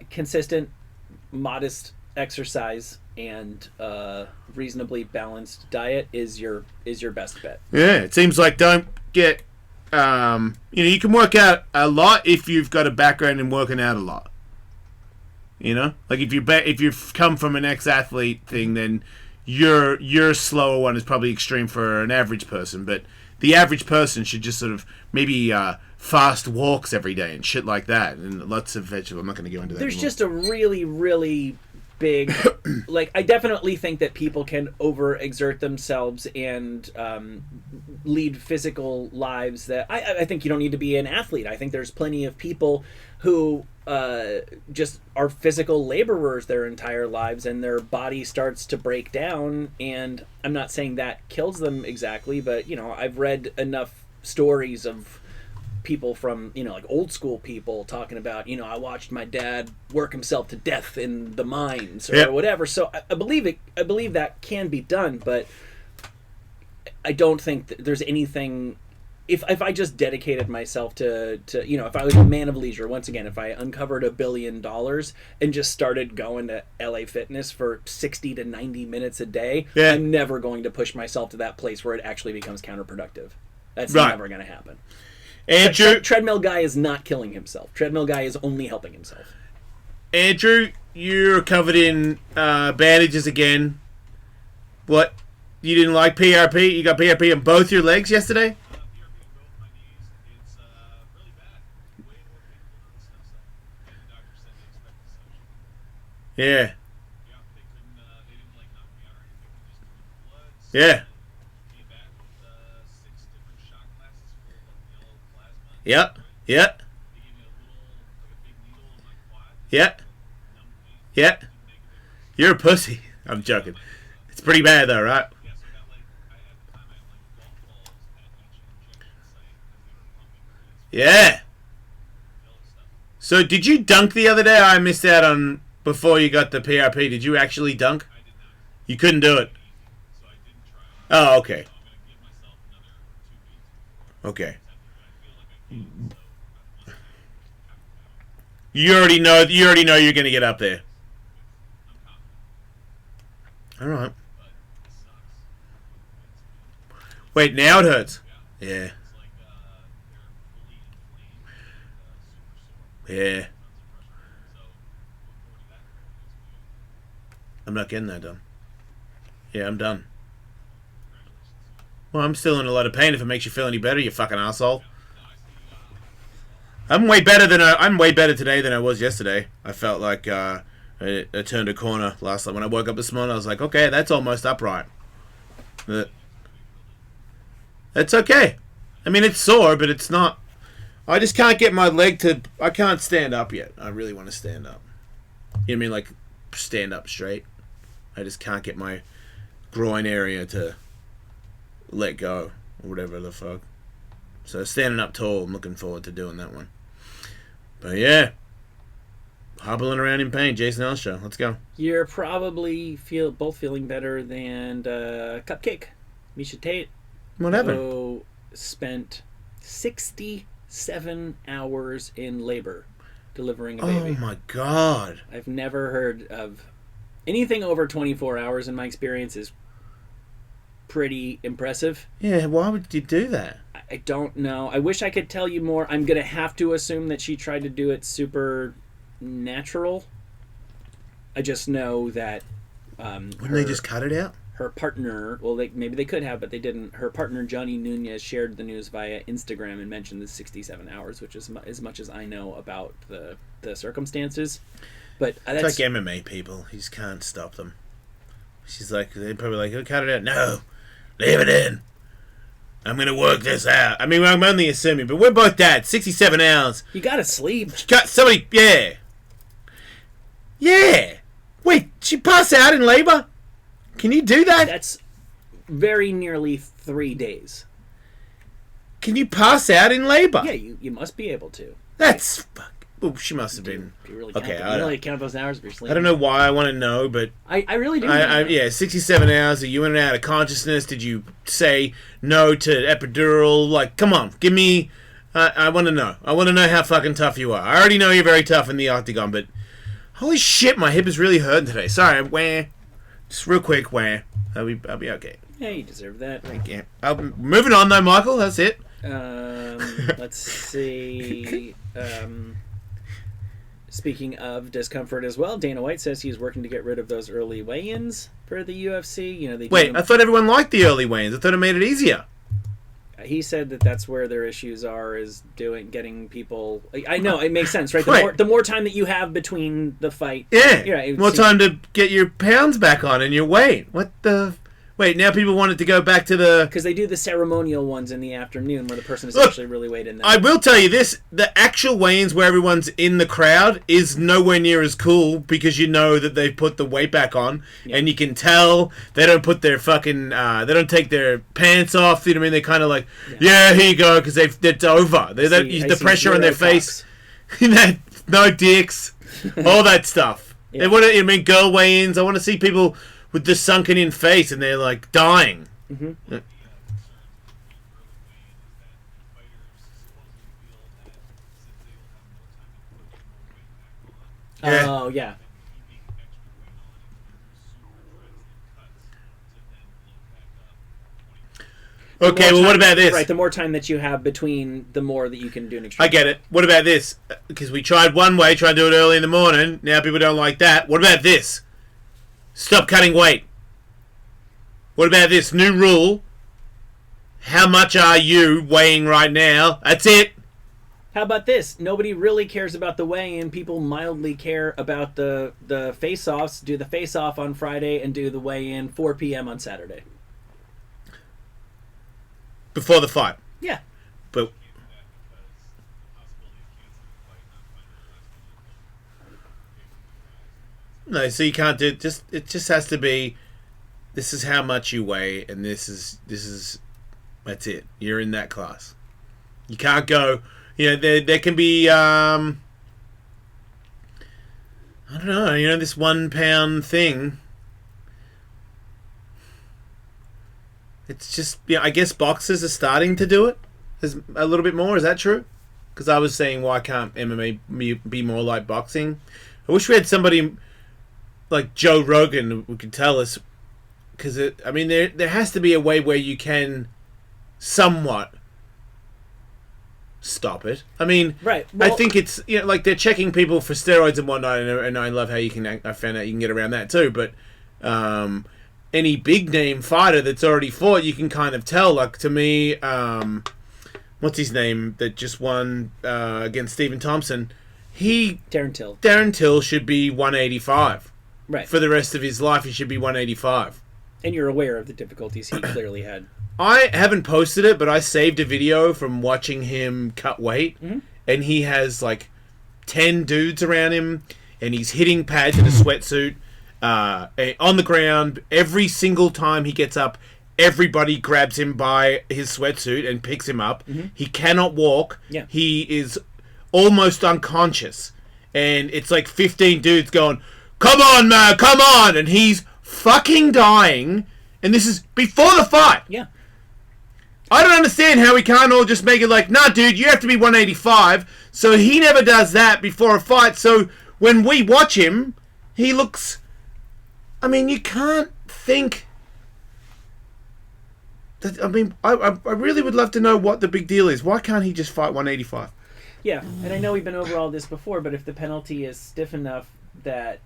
consistent, modest exercise and reasonably balanced diet is your best bet. Yeah, it seems like don't get... you can work out a lot if you've got a background in working out a lot. You know? Like, if you've come from an ex-athlete thing, then your slower one is probably extreme for an average person, but the average person should just sort of maybe fast walks every day and shit like that, and lots of vegetables. I'm not going to go into that There's anymore. just a really, really big... like, I definitely think that people can overexert themselves and lead physical lives that... I think you don't need to be an athlete. I think there's plenty of people who just are physical laborers their entire lives, and their body starts to break down, and I'm not saying that kills them exactly, but, I've read enough stories of people from, like old school people talking about, I watched my dad work himself to death in the mines or whatever. So I believe it. I believe that can be done, but I don't think that there's anything. If I just dedicated myself to if I was a man of leisure, once again, if I uncovered $1 billion and just started going to LA Fitness for 60 to 90 minutes a day, I'm never going to push myself to that place where it actually becomes counterproductive. That's never going to happen. Andrew, Treadmill guy is not killing himself. Treadmill guy is only helping himself. Andrew, you're covered in bandages again. What? You didn't like PRP? You got PRP on both your legs yesterday? Yeah. Yeah. Yep. Yep. Yep. Yep. You're a pussy. I'm joking. It's pretty bad though, right? Yeah. So did you dunk the other day? I missed out on before you got the PRP. Did you actually dunk? You couldn't do it. Oh, okay. Okay. You already know you're going to get up there. All right. Wait, now it hurts. Yeah. Yeah. I'm not getting that done. Yeah, I'm done. Well, I'm still in a lot of pain. If it makes you feel any better, you fucking asshole. I'm way better today than I was yesterday. I felt like I turned a corner last night. When I woke up this morning, I was like, okay, that's almost upright. That's okay. I mean, it's sore, but it's not. I just can't get my leg to... I can't stand up yet. I really want to stand up. You know what I mean? Like, stand up straight. I just can't get my groin area to let go, or whatever the fuck. So standing up tall, I'm looking forward to doing that one. But yeah, hobbling around in pain. Jason Ellis Show. Let's go. You're probably both feeling better than Cupcake. Misha Tate. Whatever. Who spent 67 hours in labor delivering a baby. Oh my god. I've never heard of anything over 24 hours in my experience is pretty impressive. Yeah, why would you do that? I don't know. I wish I could tell you more. I'm going to have to assume that she tried to do it super natural. I just know that... Wouldn't they just cut it out? Her partner... Well, maybe they could have, but they didn't. Her partner, Johnny Nunez, shared the news via Instagram and mentioned the 67 hours, which is as much as I know about the circumstances. But it's like MMA people. You just can't stop them. She's like... They're probably like, oh, cut it out. No! Leave it in! I'm going to work this out. I mean, I'm only assuming, but we're both dads. 67 hours. You got to sleep. Somebody, yeah. Yeah. Wait, she passed out in labor? Can you do that? That's very nearly 3 days. Can you pass out in labor? Yeah, you must be able to. That's Well, she must have been. If you really Okay, count, you really count those hours if you're sleeping. I don't know why I want to know, but I really do. yeah, 67 hours. Are you in and out of consciousness? Did you say no to epidural? Like, come on, give me. I want to know. I want to know how fucking tough you are. I already know you're very tough in the octagon, but holy shit, my hip is really hurting today. Sorry, wah. Just real quick, wah. I'll be okay. Yeah, you deserve that. Thank you. Moving on though, Michael. That's it. Let's see. Speaking of discomfort as well, Dana White says he's working to get rid of those early weigh-ins for the UFC. You know, they Wait, I thought everyone liked the early weigh-ins. I thought it made it easier. He said that that's where their issues are, is getting people. I know it makes sense, right? Right. The more time that you have between the fight, Yeah, more time to get your pounds back on and your weight. What the? Wait, now people wanted to go back to the... Because they do the ceremonial ones in the afternoon where the person is Look, actually really weighed in. I will tell you this, the actual weigh-ins where everyone's in the crowd is nowhere near as cool because you know that they've put the weight back on and you can tell they don't put their fucking, they don't take their pants off, you know what I mean? They're kind of like, yeah, here you go, because it's over. The pressure on their face, no dicks, all that stuff. They want to, I mean, girl weigh-ins, I want to see people with the sunken in face and they're like dying. Mm-hmm. Yeah. Oh, yeah. Okay, well, what about this? Right, the more time that you have between, the more that you can do an extreme. I get it. What about this? Because we tried one way, tried to do it early in the morning. Now people don't like that. What about this? Stop cutting weight. What about this new rule? How much are you weighing right now? That's it. How about this? Nobody really cares about the weigh-in. People mildly care about the face-offs. Do the face-off on Friday and do the weigh-in 4 p.m. on Saturday. Before the fight. Yeah. But no, so you can't do it. It just has to be. This is how much you weigh, and this is that's it. You're in that class. You can't go. You know, there can be. I don't know. You know, this 1 pound thing. It's just, I guess boxers are starting to do it a little bit more. Is that true? Because I was saying, why can't MMA be more like boxing? I wish we had somebody like Joe Rogan who could tell us. Because I mean, there has to be a way where you can somewhat stop it. I mean, right. Well, I think it's like they're checking people for steroids and whatnot, and I love how I found out you can get around that too. But any big name fighter that's already fought, you can kind of tell. Like to me, what's his name that just won against Stephen Thompson? Darren Till should be 185. Right. For the rest of his life, he should be 185. And you're aware of the difficulties he clearly had. I haven't posted it, but I saved a video from watching him cut weight, and he has like 10 dudes around him, and he's hitting pads in a sweatsuit on the ground. Every single time he gets up, everybody grabs him by his sweatsuit and picks him up. He cannot walk. Yeah. He is almost unconscious, and it's like 15 dudes going, "Come on, man, come on!" and he's fucking dying. And this is before the fight. Yeah. I don't understand how we can't all just make it like, nah, dude, you have to be 185. So he never does that before a fight. So when we watch him, he looks... I mean, you can't think... I mean, I really would love to know what the big deal is. Why can't he just fight 185? Yeah, and I know we've been over all this before, but if the penalty is stiff enough that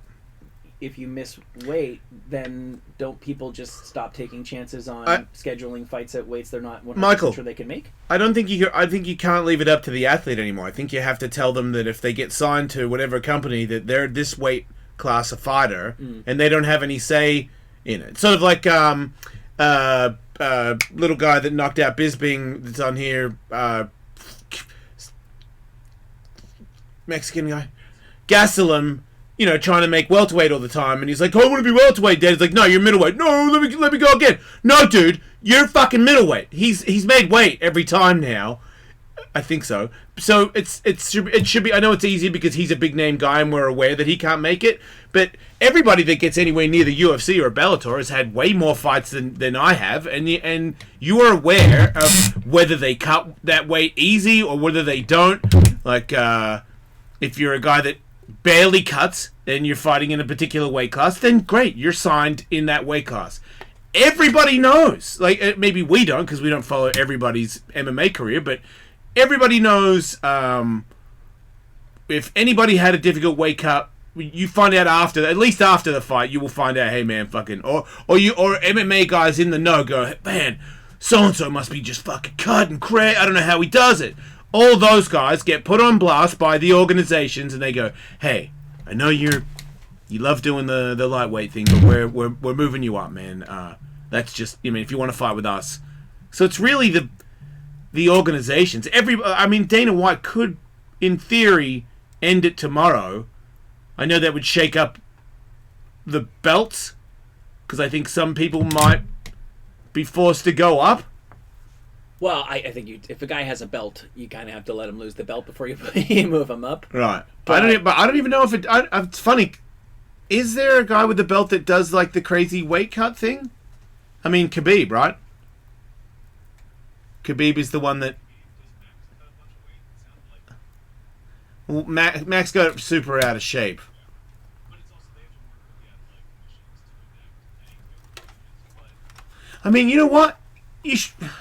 if you miss weight, then don't people just stop taking chances on scheduling fights at weights they're not 100% sure they can make? I think you can't leave it up to the athlete anymore. I think you have to tell them that if they get signed to whatever company that they're this weight class a fighter and they don't have any say in it. Sort of like little guy that knocked out Bisping that's on here, Mexican guy, Gastelum. Trying to make welterweight all the time, and he's like, "Oh, I want to be welterweight, Dad." He's like, "No, you're middleweight." "No, let me go again." "No, dude, you're fucking middleweight." He's made weight every time now. I think so. So it should be. I know it's easy because he's a big name guy and we're aware that he can't make it. But everybody that gets anywhere near the UFC or Bellator has had way more fights than I have, and you are aware of whether they cut that weight easy or whether they don't. Like if you're a guy that barely cuts and you're fighting in a particular weight class, then great, you're signed in that weight class. Everybody knows. Like maybe we don't because we don't follow everybody's MMA career, but everybody knows if anybody had a difficult weight cut, you find out at least after the fight, you will find out, hey man, fucking, or MMA guys in the know go, man, so-and-so must be just fucking cut and crazy, I don't know how he does it. All those guys get put on blast by the organizations and they go, hey, I know you love doing the lightweight thing, but we're moving you up, man. That's just, if you want to fight with us. So it's really the organizations. Dana White could, in theory, end it tomorrow. I know that would shake up the belts, because I think some people might be forced to go up. Well, I think if a guy has a belt, you kind of have to let him lose the belt before you move him up. Right. But I don't even know if it... it's funny. Is there a guy with a belt that does, like, the crazy weight cut thing? I mean, Khabib, right? Khabib is the one that... Well, Max got super out of shape. I mean, you know what?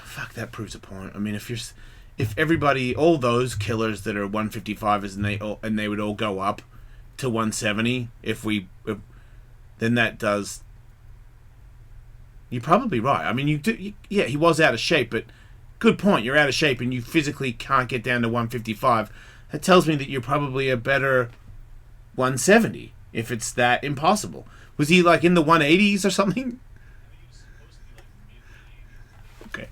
Fuck, that proves a point. I mean, if everybody, all those killers that are 155ers and they would all go up to 170, then that does... You're probably right. I mean, yeah, he was out of shape, but good point. You're out of shape and you physically can't get down to 155. That tells me that you're probably a better 170 if it's that impossible. Was he like in the 180s or something? Okay.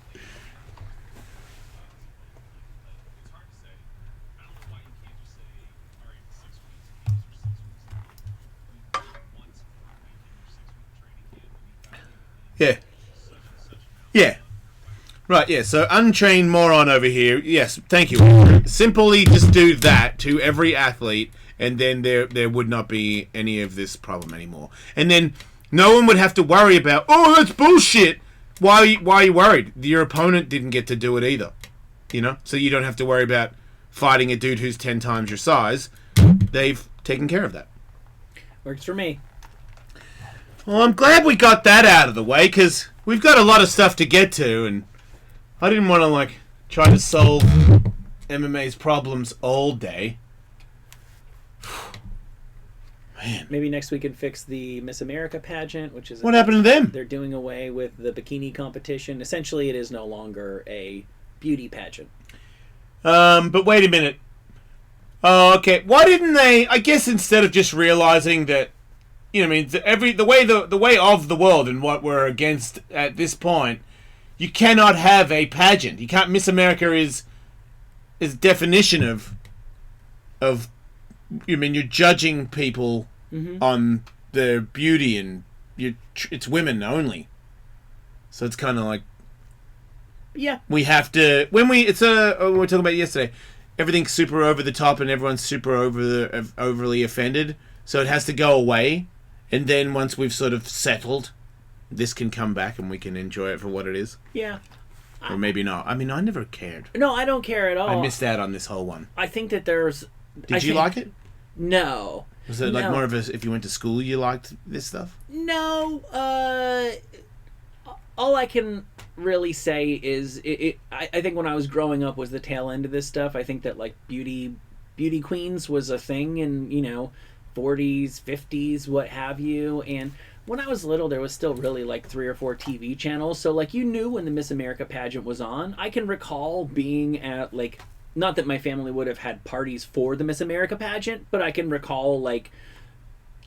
Yeah. Yeah. Right, yeah, so untrained moron over here. Yes, thank you. Simply just do that to every athlete, and then there would not be any of this problem anymore. And then no one would have to worry about, oh, that's bullshit. Why are you worried? Your opponent didn't get to do it either. So you don't have to worry about fighting a dude who's 10 times your size. They've taken care of that. Works for me. Well, I'm glad we got that out of the way, because we've got a lot of stuff to get to, and I didn't want to, try to solve MMA's problems all day. Man. Maybe next we can fix the Miss America pageant, which is... What happened to them? They're doing away with the bikini competition. Essentially, it is no longer a beauty pageant. But wait a minute. Oh, okay. Why didn't they... I guess instead of just realizing that, the way of the world and what we're against at this point, you cannot have a pageant. You can't... Miss America is definition of you're judging people on their beauty, and it's women only. So it's kind of like, yeah, we have to we were talking about yesterday. Everything's super over the top, and everyone's super overly offended. So it has to go away, and then once we've sort of settled, this can come back, and we can enjoy it for what it is. Yeah. Or maybe not. I mean, I never cared. No, I don't care at all. I missed out on this whole one. I think that there's... Did you like it? No. Was it like more of a, if you went to school, you liked this stuff? No. All I can really say is I think when I was growing up was the tail end of this stuff. I think that beauty queens was a thing in 40s, 50s, what have you, and when I was little, there was still really 3 or 4 TV channels. So you knew when the Miss America pageant was on. I can recall being at not that my family would have had parties for the Miss America pageant, but I can recall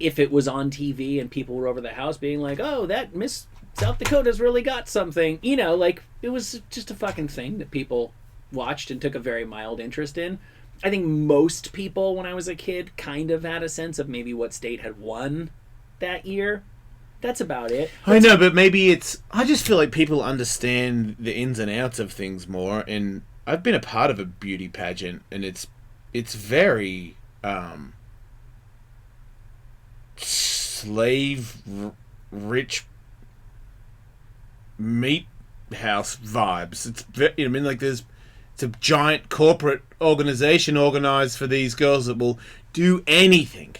if it was on TV and people were over the house being like, oh, that Miss South Dakota's really got something. It was just a fucking thing that people watched and took a very mild interest in. I think most people when I was a kid kind of had a sense of maybe what state had won that year. That's about it. I know, but maybe I just feel like people understand the ins and outs of things more, and I've been a part of a beauty pageant, and it's very slave rich meat house vibes. It's a giant corporate organization organized for these girls that will do anything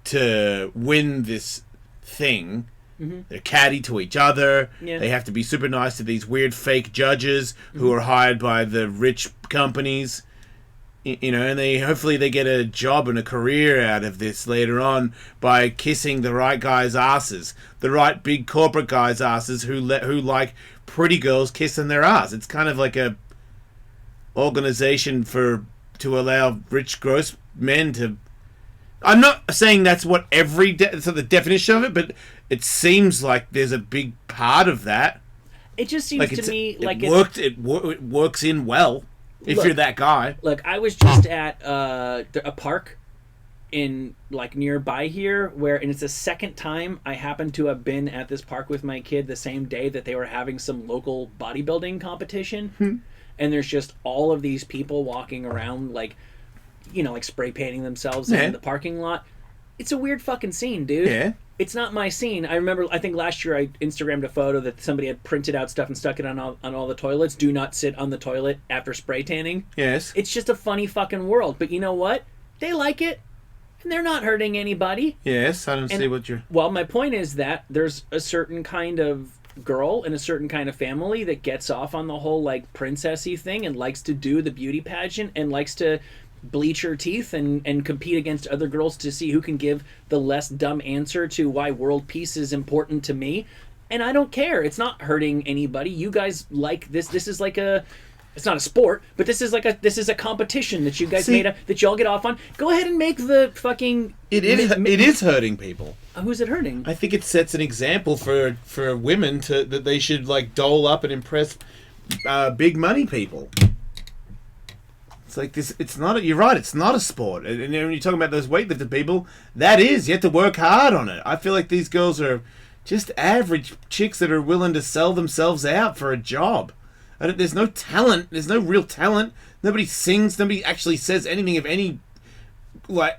to win this thing. They're catty to each other. Yeah. They have to be super nice to these weird fake judges who are hired by the rich companies. And hopefully they get a job and a career out of this later on by kissing the right guys' asses, the right big corporate guys' asses who like pretty girls kissing their ass. It's kind of like a organization to allow rich gross men to. I'm not saying that's what so the definition of it, but it seems like there's a big part of that. It just seems to me like it works in well. If you're that guy. Look, I was just at a park in nearby here and it's the second time I happened to have been at this park with my kid the same day that they were having some local bodybuilding competition. And there's just all of these people walking around like spray painting themselves in the parking lot. It's a weird fucking scene, dude. Yeah. It's not my scene. I think last year I Instagrammed a photo that somebody had printed out stuff and stuck it on all the toilets. Do not sit on the toilet after spray tanning. Yes. It's just a funny fucking world. But you know what? They like it. And they're not hurting anybody. Yes, I don't see what you're... Well, my point is that there's a certain kind of girl and a certain kind of family that gets off on the whole princessy thing and likes to do the beauty pageant and likes to bleach her teeth and compete against other girls to see who can give the less dumb answer to why world peace is important to me. And I don't care. It's not hurting anybody. You guys like this. This is like it's not a sport, but this is a competition that you guys made up that y'all get off on. Go ahead and make the fucking... It is hurting people. Who's it hurting? I think it sets an example for women that they should dole up and impress big money people. It's like this. It's not. You're right. It's not a sport. And when you're talking about those weightlifted people, that is. You have to work hard on it. I feel like these girls are just average chicks that are willing to sell themselves out for a job. There's no talent. There's no real talent. Nobody sings. Nobody actually says anything of any. They're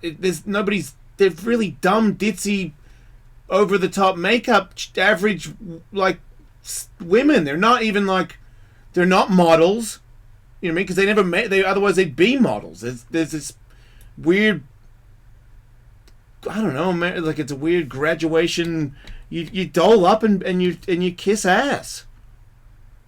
really dumb, ditzy, over the top makeup. Average women. They're not even they're not models. You know what I mean? Because they never made. Otherwise they'd be models. There's this weird. I don't know, man. It's a weird graduation. You dole up and you kiss ass.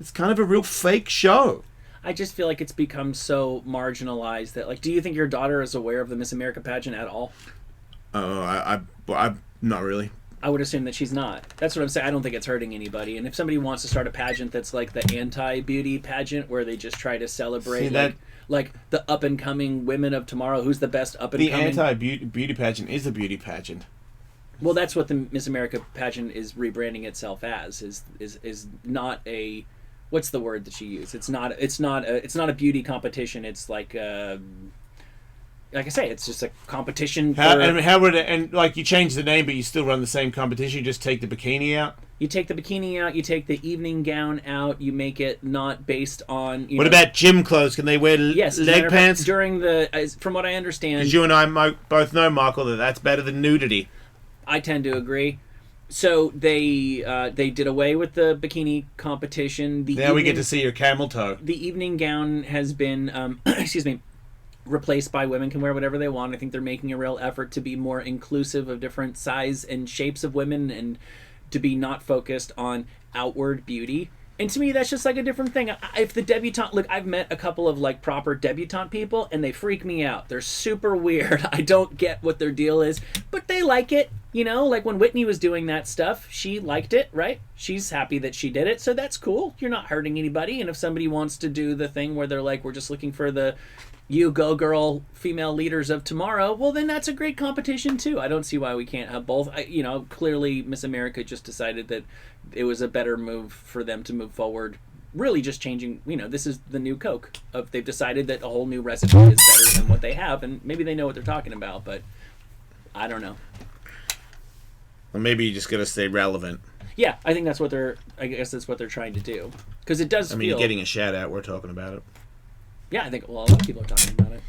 It's kind of a real fake show. I just feel like it's become so marginalized that do you think your daughter is aware of the Miss America pageant at all? Oh, I'm not really. I would assume that she's not. That's what I'm saying. I don't think it's hurting anybody. And if somebody wants to start a pageant that's the anti-beauty pageant where they just try to celebrate the up-and-coming women of tomorrow, who's the best up-and-coming... The anti-beauty pageant is a beauty pageant. Well, that's what the Miss America pageant is rebranding itself as. Is not a... What's the word that she used? It's not a beauty competition. It's like I say, it's just a competition. How would it, you change the name, but you still run the same competition? You just take the bikini out. You take the bikini out. You take the evening gown out. You make it not based on. What about gym clothes? Can they wear leg pants during from what I understand? Because you and I both know, Michael, that's better than nudity. I tend to agree. So they did away with the bikini competition. Now we get to see your camel toe. The evening gown has been, replaced by women can wear whatever they want. I think they're making a real effort to be more inclusive of different size and shapes of women and to be not focused on outward beauty. And to me, that's just a different thing. If the debutante... Look, I've met a couple of, proper debutante people, and they freak me out. They're super weird. I don't get what their deal is, but they like it. When Whitney was doing that stuff, she liked it, right? She's happy that she did it, so that's cool. You're not hurting anybody. And if somebody wants to do the thing where they're we're just looking for the you go girl female leaders of tomorrow, well, then that's a great competition, too. I don't see why we can't have both. Clearly Miss America just decided that it was a better move for them to move forward. Really just changing, this is the new Coke. They've decided that a whole new recipe is better than what they have, and maybe they know what they're talking about, but I don't know. Well, maybe you just got to stay relevant. Yeah, I think that's what they're trying to do. Because it does feel... you're getting a shout out. We're talking about it. Yeah, I think a lot of people are talking about it.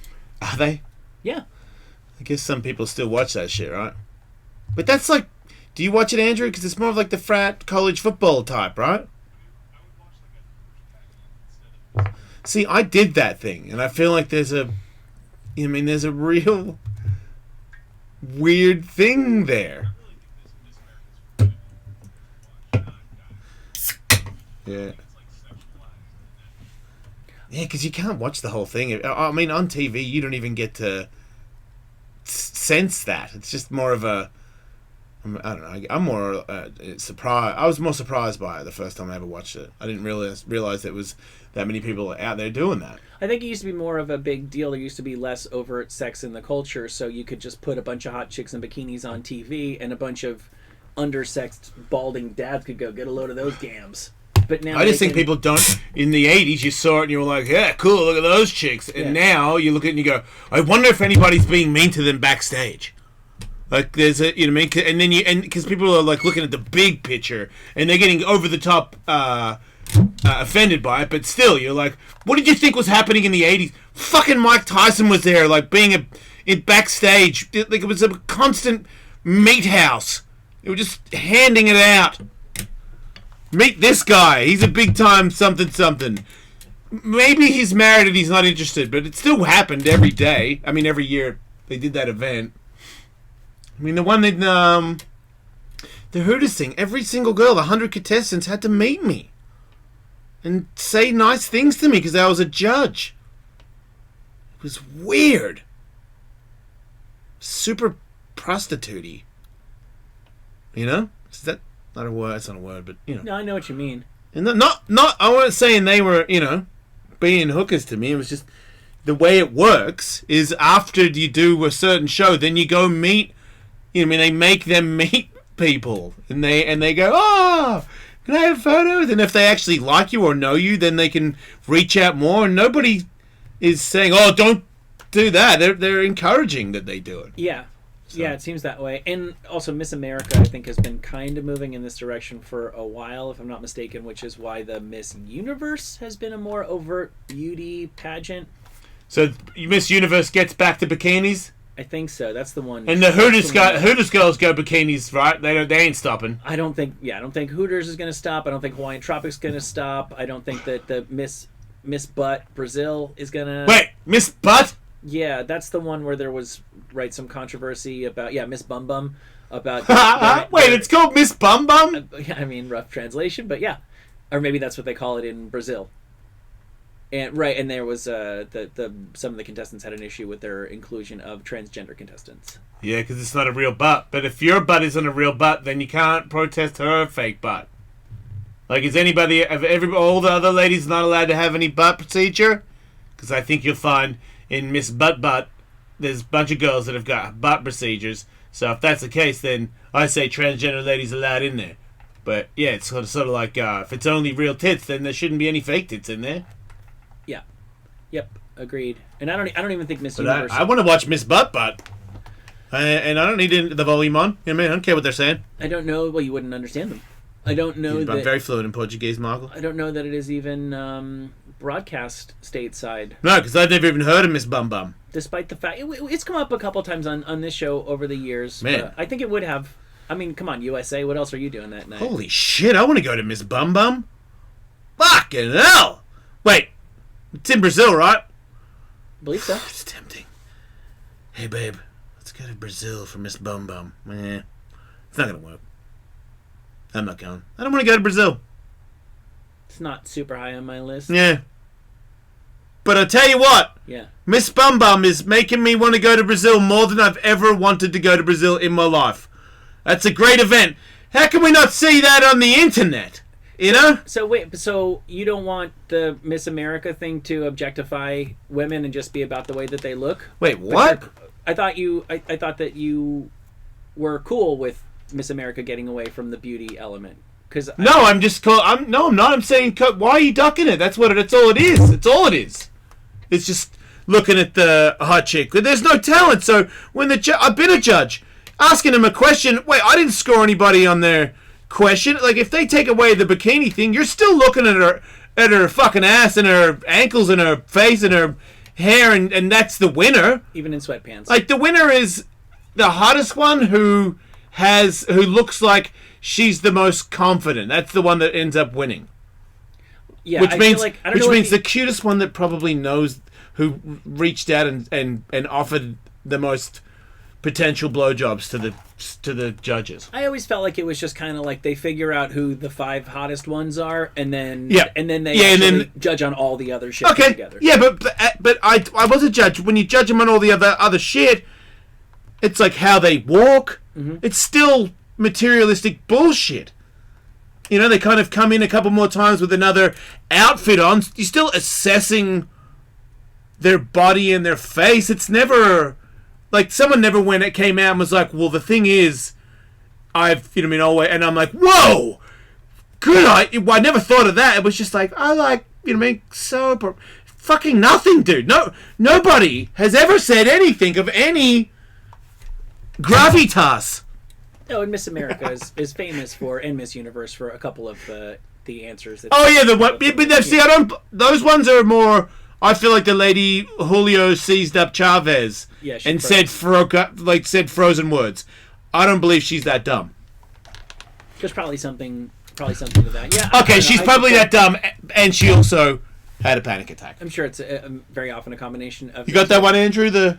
Are they? Yeah. I guess some people still watch that shit, right? But that's like, do you watch it, Andrew? Because it's more of like the frat college football type, right? See, I did that thing, and I feel like there's a real weird thing there. Yeah. Yeah, because you can't watch the whole thing. I mean, on TV, you don't even get to sense that. It's just more of a... I don't know. I'm more surprised. I was more surprised by it the first time I ever watched it. I didn't realize there was that many people out there doing that. I think it used to be more of a big deal. There used to be less overt sex in the culture, so you could just put a bunch of hot chicks in bikinis on TV, and a bunch of undersexed, balding dads could go get a load of those gams. But now I just think people don't. In the 80s, you saw it and you were like, yeah, cool, look at those chicks. And now you look at it and you go, I wonder if anybody's being mean to them backstage. Like, there's a, you know what I mean? And because people are like looking at the big picture and they're getting over the top offended by it. But still, you're like, what did you think was happening in the 80s? Fucking Mike Tyson was there, like being in backstage. Like, it was a constant meat house. They were just handing it out. Meet this guy. He's a big time something. Maybe he's married and he's not interested, but it still happened every day. I mean, every year they did that event. I mean, the one that, the Hooters thing, every single girl, the 100 contestants had to meet me and say nice things to me because I was a judge. It was weird. Super prostitute-y. You know? Is that not a word? It's not a word, but, you know. No, I know what you mean. And not I wasn't saying they were, you know, being hookers to me. It was just the way it works is after you do a certain show, then you go meet, you know, I mean, they make them meet people, and they go, oh, can I have photos? And if they actually like you or know you, then they can reach out more. And nobody is saying, oh, don't do that. They're encouraging that they do it. Yeah. So. Yeah, it seems that way. And also Miss America, I think, has been kind of moving in this direction for a while, if I'm not mistaken, which is why the Miss Universe has been a more overt beauty pageant. So Miss Universe gets back to bikinis? I think so. That's the one. And the Hooters girls go bikinis, right? They ain't stopping. I don't think Hooters is going to stop. I don't think Hawaiian Tropics going to stop. I don't think that the Miss Butt Brazil is going to... Wait, Miss Butt? Yeah, that's the one where there was some controversy about Miss Bum Bum about wait, it's called Miss Bum Bum? I mean, rough translation, but yeah, or maybe that's what they call it in Brazil. And and there was some of the contestants had an issue with their inclusion of transgender contestants. Yeah, because it's not a real butt. But if your butt isn't a real butt, then you can't protest her fake butt. Like, is all the other ladies not allowed to have any butt procedure? Because I think you'll find in Miss Butt, there's a bunch of girls that have got butt procedures. So if that's the case, then I say transgender ladies allowed in there. But yeah, it's sort of like if it's only real tits, then there shouldn't be any fake tits in there. Yeah. Yep. Agreed. And I don't even think Miss Universe. I want to watch Miss Butt. And I don't need the volume on. You know what I mean? I don't care what they're saying. I don't know. Well, you wouldn't understand them. I don't know that... I'm very fluent in Portuguese, Michael. I don't know that it is even broadcast stateside. No, because I've never even heard of Miss Bum Bum. Despite the fact... It's come up a couple times on this show over the years. Man. I think it would have... I mean, come on, USA. What else are you doing that night? Holy shit, I want to go to Miss Bum Bum. Fucking hell. Wait, it's in Brazil, right? I believe so. It's tempting. Hey, babe, let's go to Brazil for Miss Bum Bum. It's not going to work. I'm not going. I don't want to go to Brazil. It's not super high on my list. Yeah. But I'll tell you what. Yeah. Miss Bum Bum is making me want to go to Brazil more than I've ever wanted to go to Brazil in my life. That's a great event. How can we not see that on the internet? You know? So wait, so you don't want the Miss America thing to objectify women and just be about the way that they look? Wait, what? I thought that you were cool with Miss America getting away from the beauty element. I'm not. I'm saying, why are you ducking it? That's all it is. It's all it is. It's just looking at the hot chick. There's no talent. So when I've been a judge, asking them a question. Wait, I didn't score anybody on their question. Like, if they take away the bikini thing, you're still looking at at her fucking ass and her ankles and her face and her hair, and that's the winner. Even in sweatpants. Like, the winner is the hottest one who looks like she's the most confident. That's the one that ends up winning. Yeah, Which I means feel like, I don't know what the cutest one that probably knows who reached out and offered the most potential blowjobs to the judges. I always felt like it was just kind of like they figure out who the 5 hottest ones are, and then Yeah. and then they Yeah, and actually then- judge on all the other shit Okay, together. yeah, but I was a judge. When you judge them on all the other shit, it's like how they walk. Mm-hmm. It's still materialistic bullshit. You know, they kind of come in a couple more times with another outfit on. You're still assessing their body and their face. It's never like someone never when it came out and was like, well, the thing is, always, and I'm like, whoa, good. I never thought of that. It was just like, I like, fucking nothing, dude. Nobody has ever said anything of any gravitas. No, and Miss America is famous for, and Miss Universe for a couple of the answers. That Oh yeah, the one. But see, I don't. Those ones are more. I feel like the lady Julio seized up Chavez Yeah, she and froze. said frozen words. I don't believe she's that dumb. There's probably something to that. Yeah. I Okay, don't know, she's I probably think that dumb, and she also had a panic attack. I'm sure it's very often a combination of. You got that one, Andrew?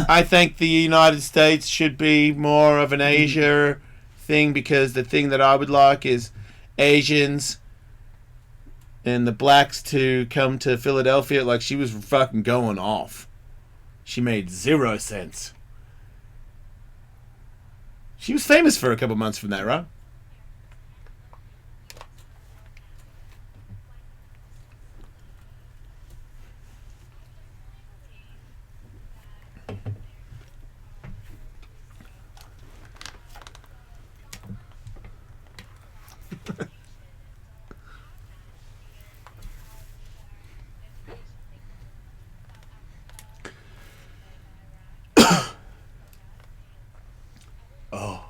I think the United States should be more of an Asia thing, because the thing that I would like is Asians and the blacks to come to Philadelphia. Like, she was fucking going off. She made 0 sense. She was famous for a couple months from that, right? Oh.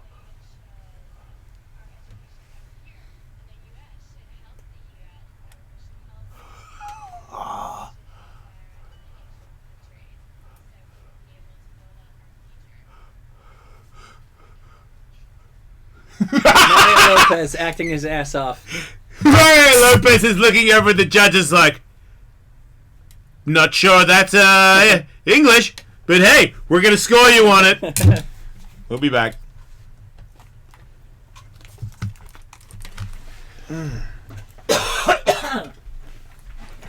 Mario Lopez acting his ass off. Mario Lopez is looking over at the judges like, not sure that's English, but hey, we're going to score you on it. We'll be back.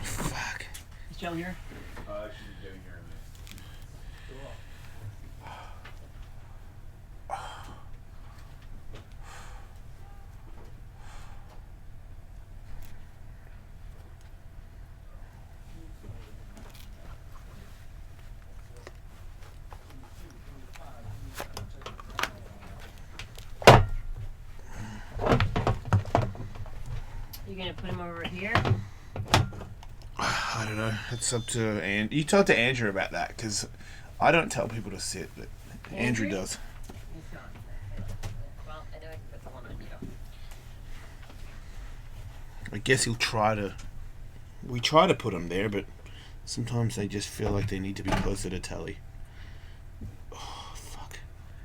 Fuck. Is Joe here? You gonna put him over here? I don't know. It's up to Andrew. You talk to Andrew about that, because I don't tell people to sit, but Andrew does. He's gone. Well, I know I can put the one on you. I guess he'll try to. We try to put him there, but sometimes they just feel like they need to be closer to Telly. Oh, fuck.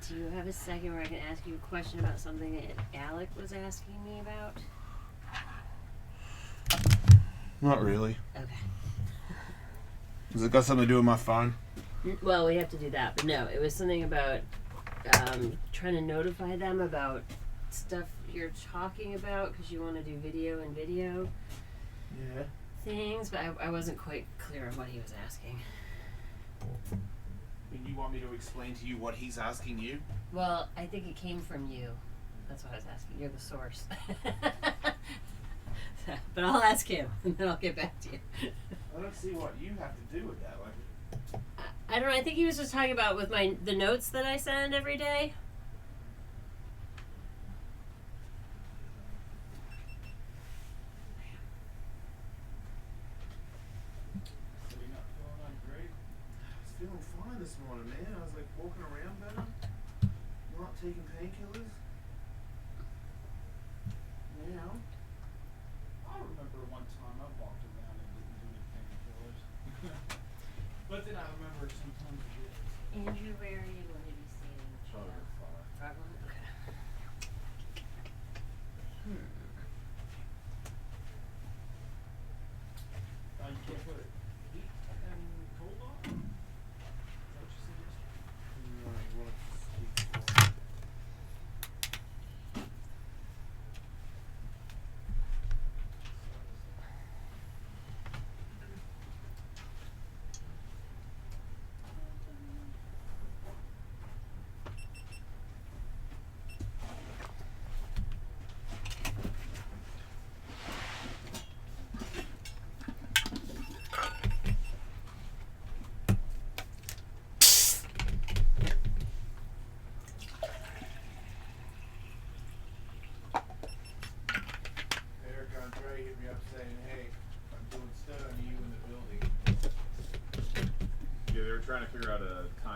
Do you have a second where I can ask you a question about something that Alec was asking me about? Not really. Okay. Has it got something to do with my phone? Well, we have to do that, but no, it was something about trying to notify them about stuff you're talking about because you want to do video Yeah. things, but I wasn't quite clear on what he was asking. And you want me to explain to you what he's asking you? Well, I think it came from you. That's what I was asking. You're the source. But I'll ask him, and then I'll get back to you. I don't see what you have to do with that. Like, I don't know. I think he was just talking about with the notes that I send every day. so you're not feeling like great? I was feeling fine this morning, man. I was like walking around better. Not taking painkillers. Now. I remember one time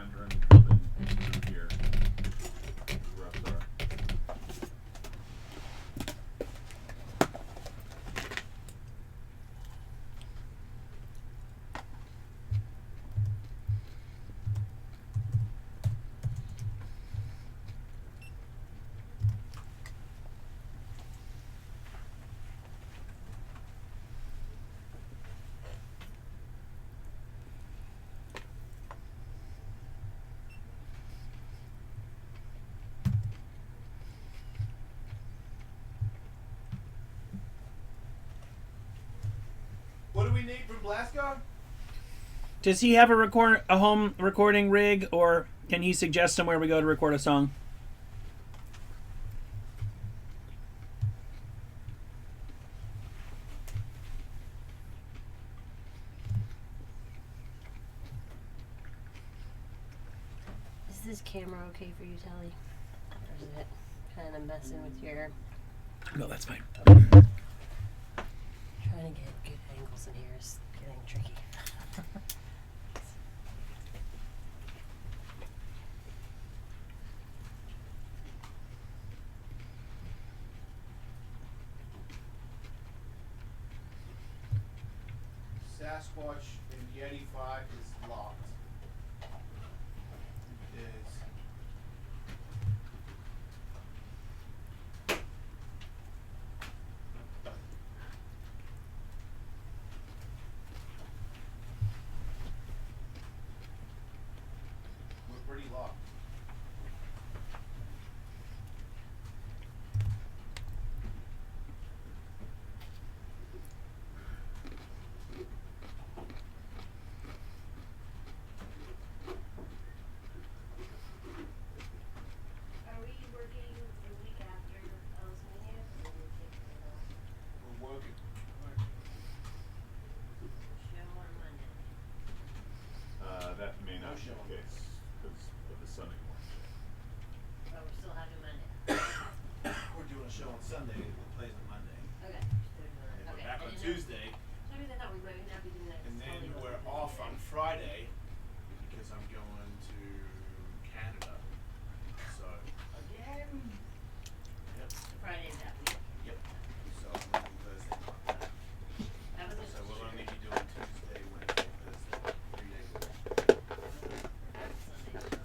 find her and coming through here. Rough are. What do we need from Blasco? Does he have a home recording rig, or can he suggest somewhere we go to record a song? Is this camera okay for you, Telly? Or is it kind of messing with your... No, that's fine. Trying to get good angles in here is getting tricky. Sasquatch in Yeti 5 is locked. It is. We're pretty locked. Are we working the week after Ellis Mania? Or are we taking it off? We're working. Show on Monday. That may not be show. the case because of the Sunday morning. Oh, we're still having Monday. We're doing a show on Sunday. It plays on Monday. Okay. And Okay. we're back I on didn't know. Tuesday. For some reason I thought we might not be doing that. And then Totally we're wasn't off Tuesday. on Friday because I'm going to Canada. So again. Yep. Friday of that week. Yep. So I'm going Thursday. That was So we'll only be doing Tuesday, Wednesday, Thursday, 3 days. Sunday show. Totally wasn't.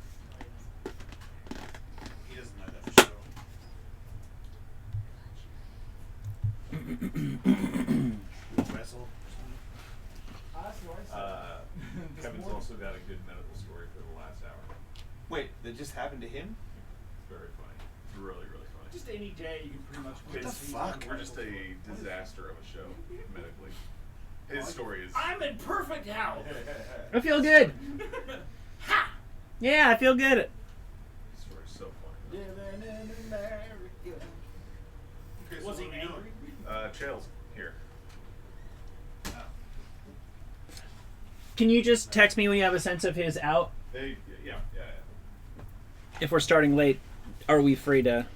He doesn't know that for sure. Wrestle. Kevin's also got a good medical story for the last hour. Wait, that just happened to him? It's very funny. It's really, really funny. Just any day you can pretty much. What the fuck? We're just a disaster of a show, medically. His story is. I'm in perfect health. I feel good. Yeah, I feel good. His story is so funny. Living in America. Okay, so Was he what are we doing? angry? Chael's here. Can you just text me when you have a sense of his out? Yeah. If we're starting late, are we free to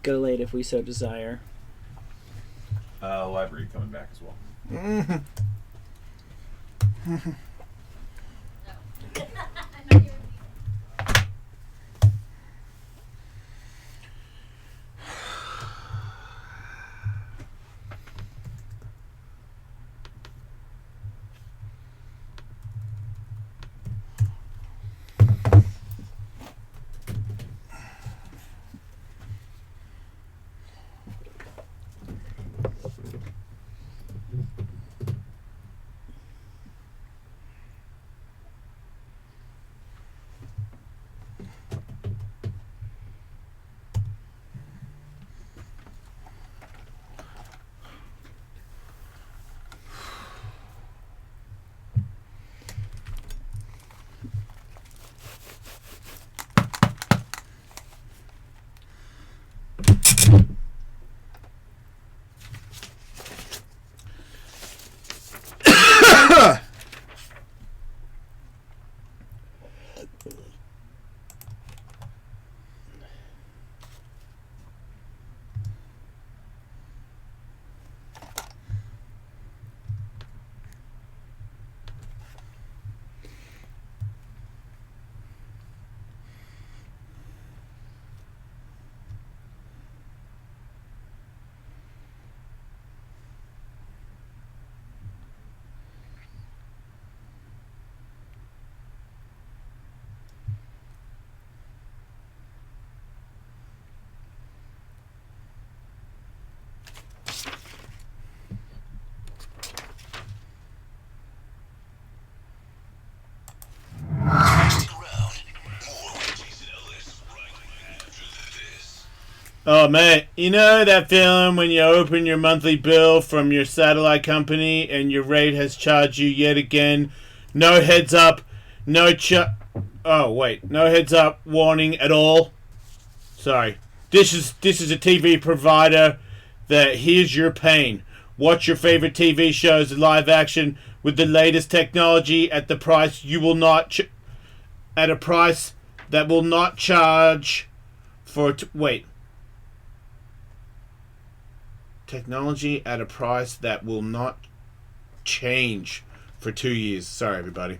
go late if we so desire? Library coming back as well. Oh, man, you know that feeling when you open your monthly bill from your satellite company and your rate has charged you yet again? No heads up, no heads up warning at all? Sorry. This is a TV provider that hears your pain. Watch your favorite TV shows in live action with the latest technology at the price you will not at a price that will not charge for technology at a price that will not change for 2 years. Sorry, everybody.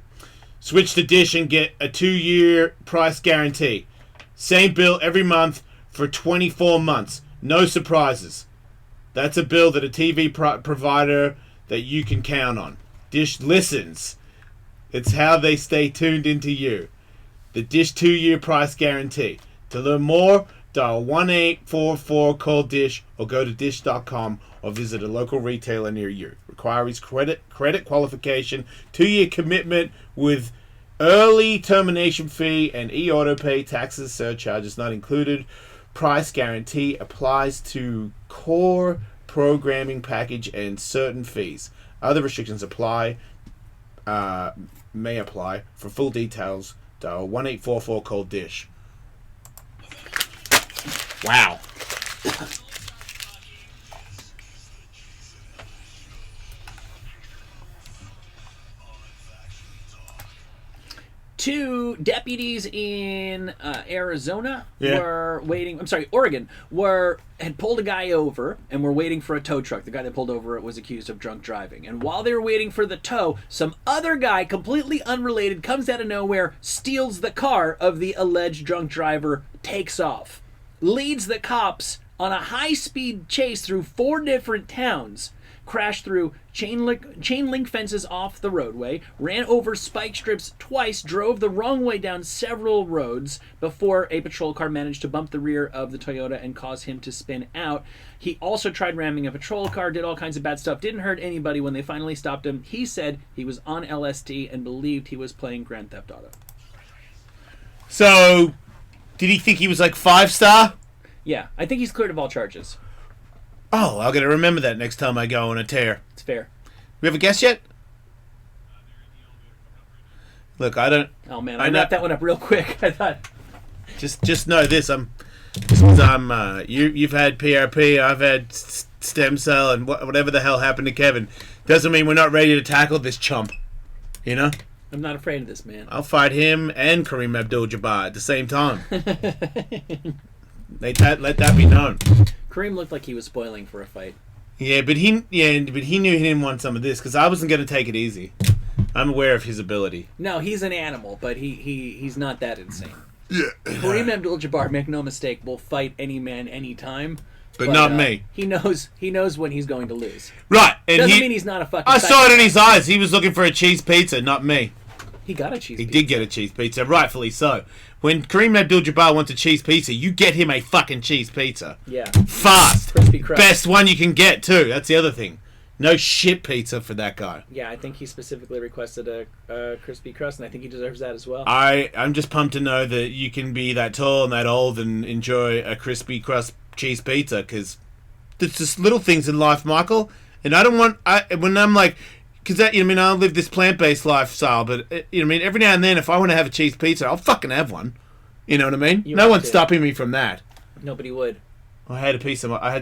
Switch to Dish and get a 2-year price guarantee. Same bill every month for 24 months. No surprises. That's a bill that a TV provider that you can count on. Dish listens. It's how they stay tuned into you. The Dish 2-year price guarantee. To learn more, dial 1-844-CALL-DISH or go to dish.com or visit a local retailer near you. Requires credit qualification, 2-year commitment with early termination fee and e-auto pay, taxes, surcharges not included. Price guarantee applies to core programming package and certain fees. Other restrictions may apply. For full details, dial 1-844-CALL-DISH. Wow. Two deputies in Arizona Yeah. were waiting. Oregon had pulled a guy over and were waiting for a tow truck. The guy that pulled over was accused of drunk driving. And while they were waiting for the tow, some other guy, completely unrelated, comes out of nowhere, steals the car of the alleged drunk driver, takes off, leads the cops on a high-speed chase through 4 different towns. Crashed through chain link fences off the roadway, ran over spike strips twice, drove the wrong way down several roads before a patrol car managed to bump the rear of the Toyota and cause him to spin out. He also tried ramming a patrol car, did all kinds of bad stuff, didn't hurt anybody. When they finally stopped him, he said he was on LSD and believed he was playing Grand Theft Auto. So, did he think he was like 5-star? Yeah, I think he's cleared of all charges. Oh, I'll gotta remember that next time I go on a tear. It's fair. We have a guest yet? Look, I don't. Oh man, I wrapped that one up real quick. I thought. Just know this. You've had PRP. I've had stem cell, and whatever the hell happened to Kevin doesn't mean we're not ready to tackle this chump. You know. I'm not afraid of this man. I'll fight him and Kareem Abdul-Jabbar at the same time. Let that be known. Kareem looked like he was spoiling for a fight. Yeah, but he knew he didn't want some of this because I wasn't going to take it easy. I'm aware of his ability. No, he's an animal, but he's not that insane. Yeah. Kareem Abdul-Jabbar, make no mistake, will fight any man anytime. But not me. He knows when he's going to lose. Right, and doesn't mean he's not a fucking. I saw it in his eyes. He was looking for a cheese pizza, not me. He got a cheese pizza. He did get a cheese pizza, rightfully so. When Kareem Abdul-Jabbar wants a cheese pizza, you get him a fucking cheese pizza. Yeah. Fast. Crispy crust. Best one you can get, too. That's the other thing. No shit pizza for that guy. Yeah, I think he specifically requested a crispy crust, and I think he deserves that as well. I'm just pumped to know that you can be that tall and that old and enjoy a crispy crust cheese pizza, because there's just little things in life, Michael. And I don't want... when I'm like... Because I live this plant-based lifestyle, but every now and then, if I want to have a cheese pizza, I'll fucking have one. You know what I mean? No one's stopping me from that. Nobody would. I had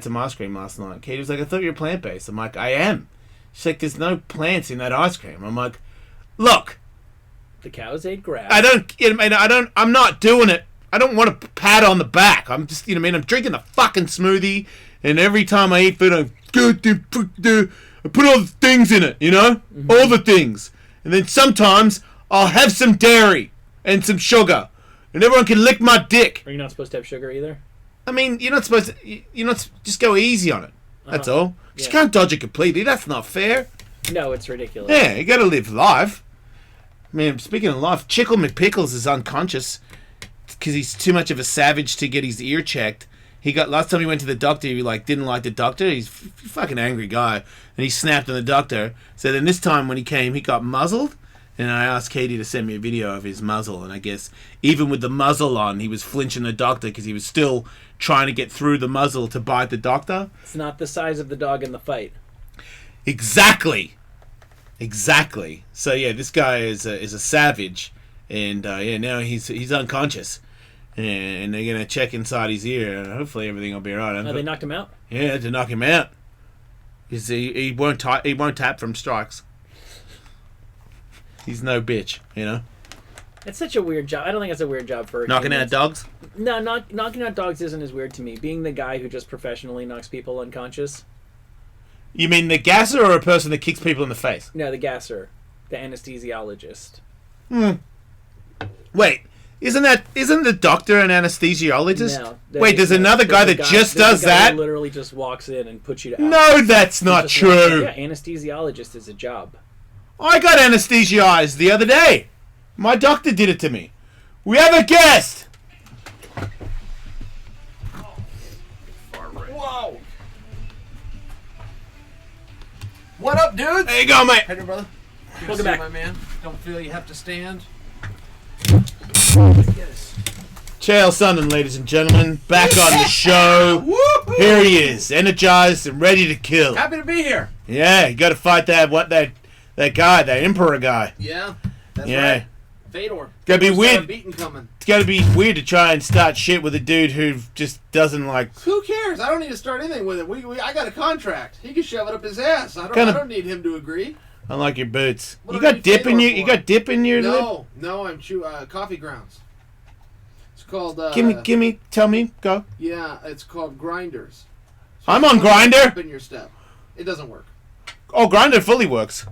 some ice cream last night. Katie was like, "I thought you were plant-based." I'm like, "I am." She's like, "There's no plants in that ice cream." I'm like, "Look, the cows ate grass. I'm not doing it. I don't want a pat on the back. I'm just, I'm drinking the fucking smoothie, and every time I eat food, I put all the things in it, Mm-hmm. all the things. And then sometimes I'll have some dairy and some sugar, and everyone can lick my dick. Are you not supposed to have sugar either? You're not supposed to. Just go easy on it. That's all. Yeah. You can't dodge it completely. That's not fair. No, it's ridiculous. Yeah, you got to live life. Speaking of life, Chickle McPickles is unconscious because he's too much of a savage to get his ear checked. Last time he went to the doctor, he didn't like the doctor. He's a fucking angry guy, and he snapped on the doctor. So then this time when he came, he got muzzled, And I asked Katie to send me a video of his muzzle, and I guess even with the muzzle on, he was flinching the doctor because he was still trying to get through the muzzle to bite the doctor. It's not the size of the dog in the fight. Exactly. So yeah, this guy is a savage, and now he's unconscious, and they're gonna check inside his ear, and hopefully everything will be alright. Oh, they knocked him out? Yeah, to knock him out. He won't tap from strikes. He's no bitch, you know. It's such a weird job. I don't think it's a weird job for Knocking humans. out dogs? No, knocking out dogs isn't as weird to me. Being the guy who just professionally knocks people unconscious. You mean the gasser or a person that kicks people in the face? No, the gasser, the anesthesiologist. Wait, isn't the doctor an anesthesiologist? No. Wait, there's another guy that just does that? Who literally just walks in and puts you to. No, that's not true. Yeah, anesthesiologist is a job. I got anesthetized the other day. My doctor did it to me. We have a guest. Whoa! What up, dudes? There you go, mate. Hey there, brother. Good Welcome to see back. you, my man. Don't feel you have to stand. Chael Sonnen, ladies and gentlemen, back on the show. Here he is, energized and ready to kill. Happy to be here. Yeah, you got to fight that guy, that emperor guy. Yeah, that's Yeah. right. Fedor. Gotta be There's not a weird. beating coming. It's got to be weird to try and start shit with a dude who just doesn't like. Who cares? I don't need to start anything with it. I got a contract. He can shove it up his ass. I don't need him to agree. I like your boots. What You do I got need dip in Fedor your. for? You got dip in your lip. No, I'm coffee grounds. It's called. Give me. Tell me. Go. Yeah, it's called grinders. I'm you on put a Grindr. step in your step. It doesn't work. Oh, Grindr fully works.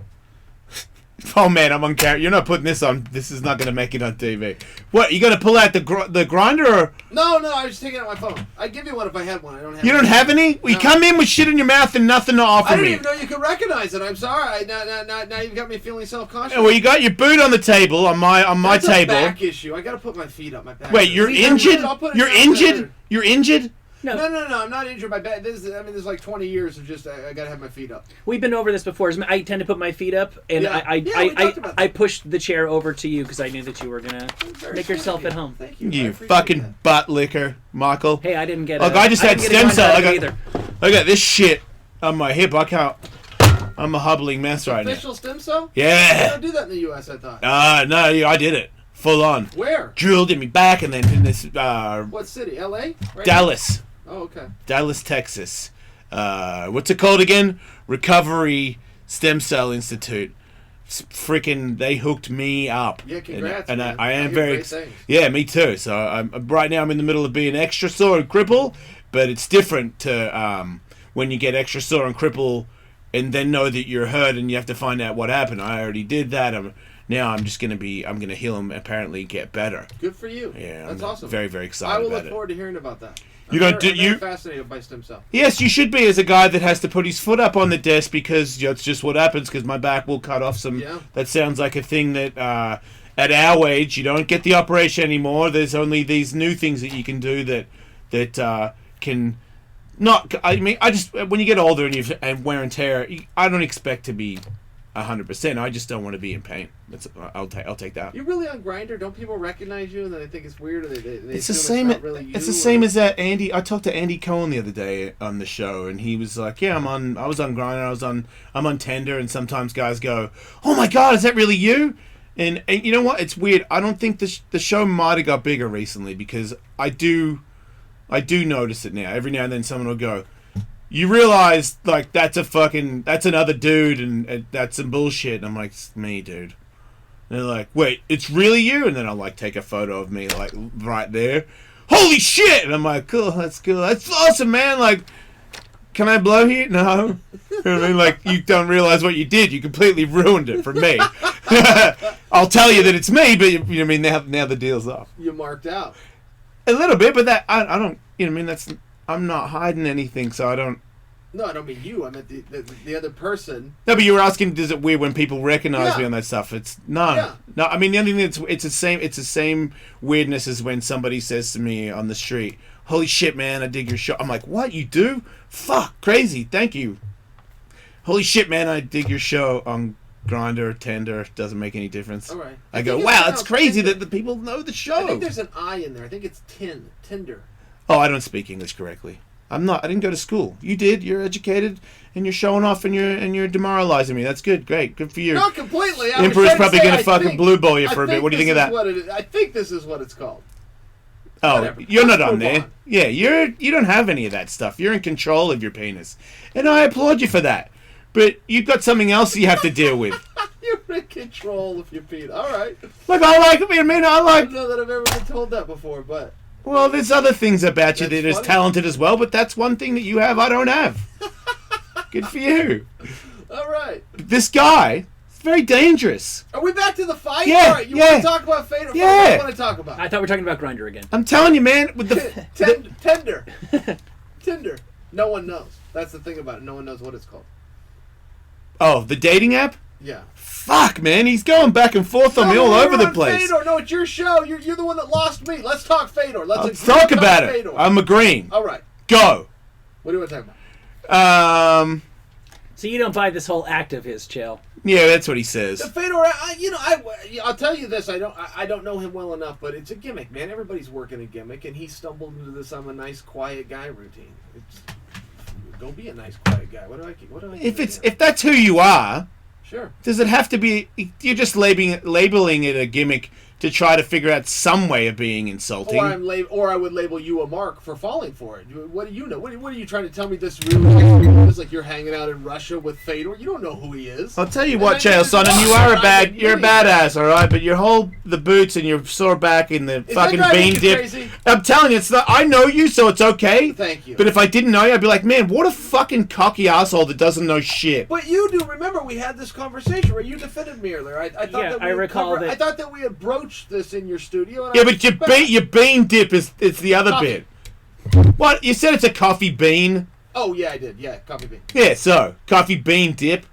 Oh man, I'm on camera. You're not putting this on. This is not going to make it on TV. What? You going to pull out the grinder, or No, I was just taking out my phone. I'd give you one if I had one. I don't have. you don't have any? Well, you No. come in with shit in your mouth and nothing to offer I didn't me. even know you could recognize it. I'm sorry. Now you've got me feeling self-conscious. Yeah, well, you got your boot on the table on my That's table. a back issue. I got to put my feet up. My back. Wait, you're See, injured? I'll put it You're down injured? there. You're injured? No, I'm not injured. My back. There's like 20 years of just I gotta have my feet up. We've been over this before. I tend to put my feet up, and Yeah. We talked about I that. pushed the chair over to you because I knew that you were gonna Very make sweet yourself of you. at home. Thank you. I You appreciate fucking that. butt licker, Michael. Hey, I didn't get. Look, I just had didn't get stem a cell. I gun got, either. I got this shit on my hip. I can't. I'm a hobbling mess right now. Official stem cell? They Yeah. don't do that in the U.S. I thought. No, yeah, I did it. Full on. Where? Drilled in me back and then in this What city? L.A. Right Dallas. now? Oh, okay. Dallas, Texas. What's it called again? Recovery Stem Cell Institute. Freaking, they hooked me up. Yeah, congrats, And man. I I am hear very. great things. Yeah, me too. So right now I'm in the middle of being extra sore and cripple, but it's different to when you get extra sore and cripple, and then know that you're hurt and you have to find out what happened. I already did that. I'm gonna heal him. Apparently, get better. Good for you. Yeah, That's I'm awesome. very, very excited I will about look it. forward to hearing about that. You don't I'm do- very you- fascinated by stem cell. Yes, you should be as a guy that has to put his foot up on the desk because that's just what happens because my back will cut off some. Yeah. That sounds like a thing that at our age you don't get the operation anymore. There's only these new things that you can do that can not. I mean, I just when you get older and wear and tear, I don't expect to be 100%. I just don't want to be in pain. I'll take that. You're really on Grindr. Don't people recognize you and then they think it's weird? Or they It's the assume same. It's not really you, It's the or- same as that Andy. I talked to Andy Cohen the other day on the show, and he was like, "Yeah, I was on Grindr. I'm on Tinder, and sometimes guys go, oh my god, is that really you?' And you know what? It's weird. I don't think the show might have got bigger recently because I do notice it now. Every now and then, someone will go, you realize like that's another dude, and that's some bullshit. And I'm like, it's me, dude. And they're like, wait, it's really you? And then I'll like take a photo of me like right there. Holy shit! And I'm like, cool, that's awesome, man. Like, can I blow here? No. You know what I mean? Like, you don't realize what you did. You completely ruined it for me. I'll tell you that it's me, but you know what I mean? Now the deal's off. You marked out. A little bit, but that I don't. You know what I mean? I'm not hiding anything, so I don't. No, I don't mean you. I meant the other person. No, but you were asking, is it weird when people recognize Yeah. me on that stuff? It's no, Yeah. no. I mean, the only thing it's the same. It's the same weirdness as when somebody says to me on the street, "Holy shit, man, I dig your show." I'm like, "What? You do? Fuck, crazy. Thank you." Holy shit, man, I dig your show on Grinder, Tender, doesn't make any difference. All right. I go, think wow, it's it's crazy Tinder. that the people know the I show. think there's an I in there. I think it's Tinder. Oh, I don't speak English correctly. I didn't go to school. You did. You're educated, and you're showing off, and you're demoralizing me. That's good. Great. Good for you. Not completely. I was Emperor's trying probably say, gonna I fucking think- blue ball you I for a bit. think What do you think of this that? is what it is. I think this is what it's called. Oh, Whatever. you're not Let's on move there. on. Yeah, you don't have any of that stuff. You're in control of your penis, and I applaud you for that. But you've got something else you have to deal with. You're in control of your penis. All right. Look, I like it. I mean, I I like. don't know that I've ever been told that before, but Well, there's other things about you That's that is funny. talented as well, but that's one thing that you have I don't have. Good for you. all right. This guy is very dangerous. Are we back to the fight? Yeah, All right. You yeah. want to talk about Fedor? Yeah. What do you want to talk about? I thought we were talking about Grinder again. I'm telling you, man, with the Tender. Tinder. No one knows. That's the thing about it. No one knows what it's called. oh, the dating app? Yeah. Fuck, man, he's going back and forth on me all we over were the on place. Fedor. No, it's your show. You're the one that lost me. Let's talk Fedor. Let's agree talk to about it. Fedor. I'm agreeing. All right. Go. What do you want to talk about? So you don't buy this whole act of his, Chael. Yeah, that's what he says. The Fedor, I'll tell you this. I don't know him well enough, but it's a gimmick, man. Everybody's working a gimmick, and he stumbled into this "I'm a nice, quiet guy" routine. Go be a nice, quiet guy. What do I? If that's who you are, sure. does it have to be? You're just labeling it a gimmick to try to figure out some way of being insulting. Or I would label you a mark for falling for it. What do you know? What are you trying to tell me? This really is like you're hanging out in Russia with Fedor. You don't know who he is. I'll tell you And what, then Chael just Sonnen, you walk are around you're a and idiot. badass, all right. But your the boots and your sore back and the that fucking driving bean you dip. crazy? I'm telling you, it's not. I know you, so it's okay. Thank you. But if I didn't know you, I'd be like, man, what a fucking cocky asshole that doesn't know shit. But you do remember we had this conversation where you defended me earlier. I thought Yeah, that we I had recall covered- that- I thought that we had broached this in your studio. And Yeah, I but your bean dip is the other Coffee. bit. What you said? It's a coffee bean. Oh yeah, I did. Yeah, coffee bean. Yeah, so coffee bean dip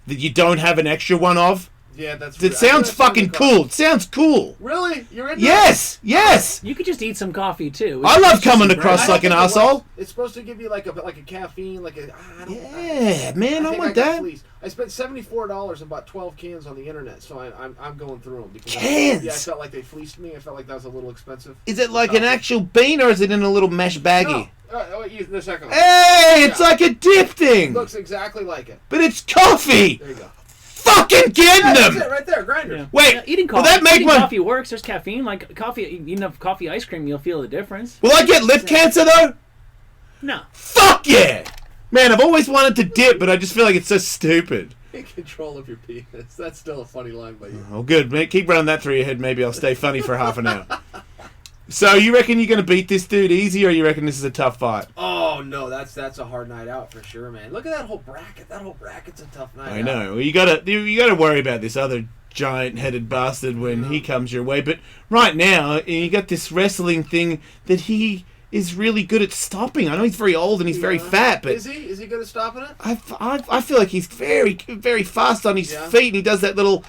that you don't have an extra one of. Yeah, that's. It sounds fucking cool. It sounds cool. Really? You're into Yes, yes. You could just eat some coffee too. I love It's just coming some across bread. like an asshole. It's supposed to give you like a caffeine, like a. Yeah, man, I think want got that. fleeced. I spent $74 and bought 12 cans on the internet, so I'm going through them because Cans? I felt like they fleeced me. I felt like that was a little expensive. Is it like an actual bean or is it in a little mesh baggie? No, use this second. Hey, it's like a dip thing, Looks exactly like it. but it's coffee. There you go. Fucking getting Yeah, that's them. it right there, grinders. Yeah. Wait, Yeah, eating will coffee. that make eating my? coffee works. There's caffeine. Like coffee, eating enough coffee ice cream, you'll feel the difference. Will I get lip cancer though? No. Fuck yeah, man! I've always wanted to dip, but I just feel like it's so stupid. In control of your penis. That's still a funny line by you. Oh, good. Man, keep running that through your head. Maybe I'll stay funny for half an hour. So you reckon you're gonna beat this dude easy, or you reckon this is a tough fight? Oh no, that's a hard night out for sure, man. Look at that whole bracket. That whole bracket's a tough night. I know. Well, you gotta worry about this other giant-headed bastard when he comes your way. But right now, you got this wrestling thing that he is really good at stopping. I know he's very old and he's very fat, but Is he? Is he good at stopping it? I feel like he's very, very fast on his Yeah. feet, and he does that little,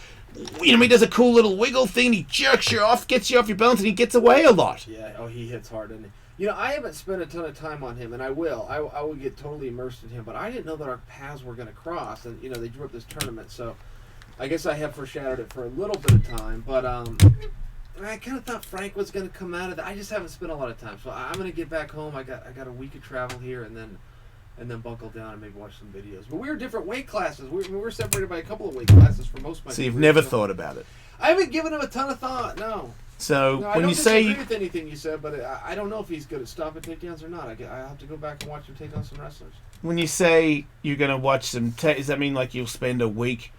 he does a cool little wiggle thing. He jerks you off, gets you off your balance, and he gets away a lot. Yeah. Oh, he hits hard, doesn't he? I haven't spent a ton of time on him, and I will. I will get totally immersed in him, but I didn't know that our paths were going to cross, and they drew up this tournament, so I guess I have foreshadowed it for a little bit of time, but I kind of thought Frank was going to come out of that. I just haven't spent a lot of time, so I'm going to get back home. I got a week of travel here, and then buckle down and maybe watch some videos. But we were different weight classes. We were separated by a couple of weight classes for most of my So you've career, never thought about it. I haven't given him a ton of thought. No. So No, I when don't you say disagree with anything you said, but I don't know if he's good at stopping takedowns or not. I have to go back and watch him take on some wrestlers. when you say you're gonna watch some, does that mean like you'll spend a week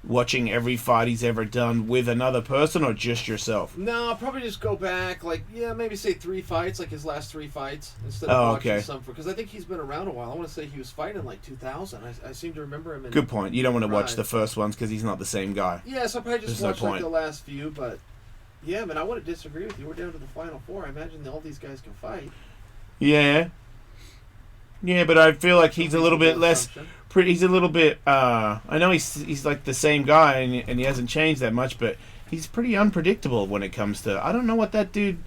watching every fight he's ever done with another person, or just yourself? No, I'll probably just go back, maybe say 3 fights, like his last 3 fights, instead of Oh, watching okay. some. Because I think he's been around a while. I want to say he was fighting like 2000. I seem to remember him in. Good point. You don't want to watch Right. the first ones because he's not the same guy. Yeah, so I'll probably just There's no watch like point. the last few, but yeah, man, I wouldn't disagree with you. We're down to the final 4. I imagine all these guys can fight. Yeah. Yeah, but I feel like he's a little bit less. He's a little bit. I know he's like the same guy, and he hasn't changed that much, but he's pretty unpredictable when it comes to. I don't know what that dude.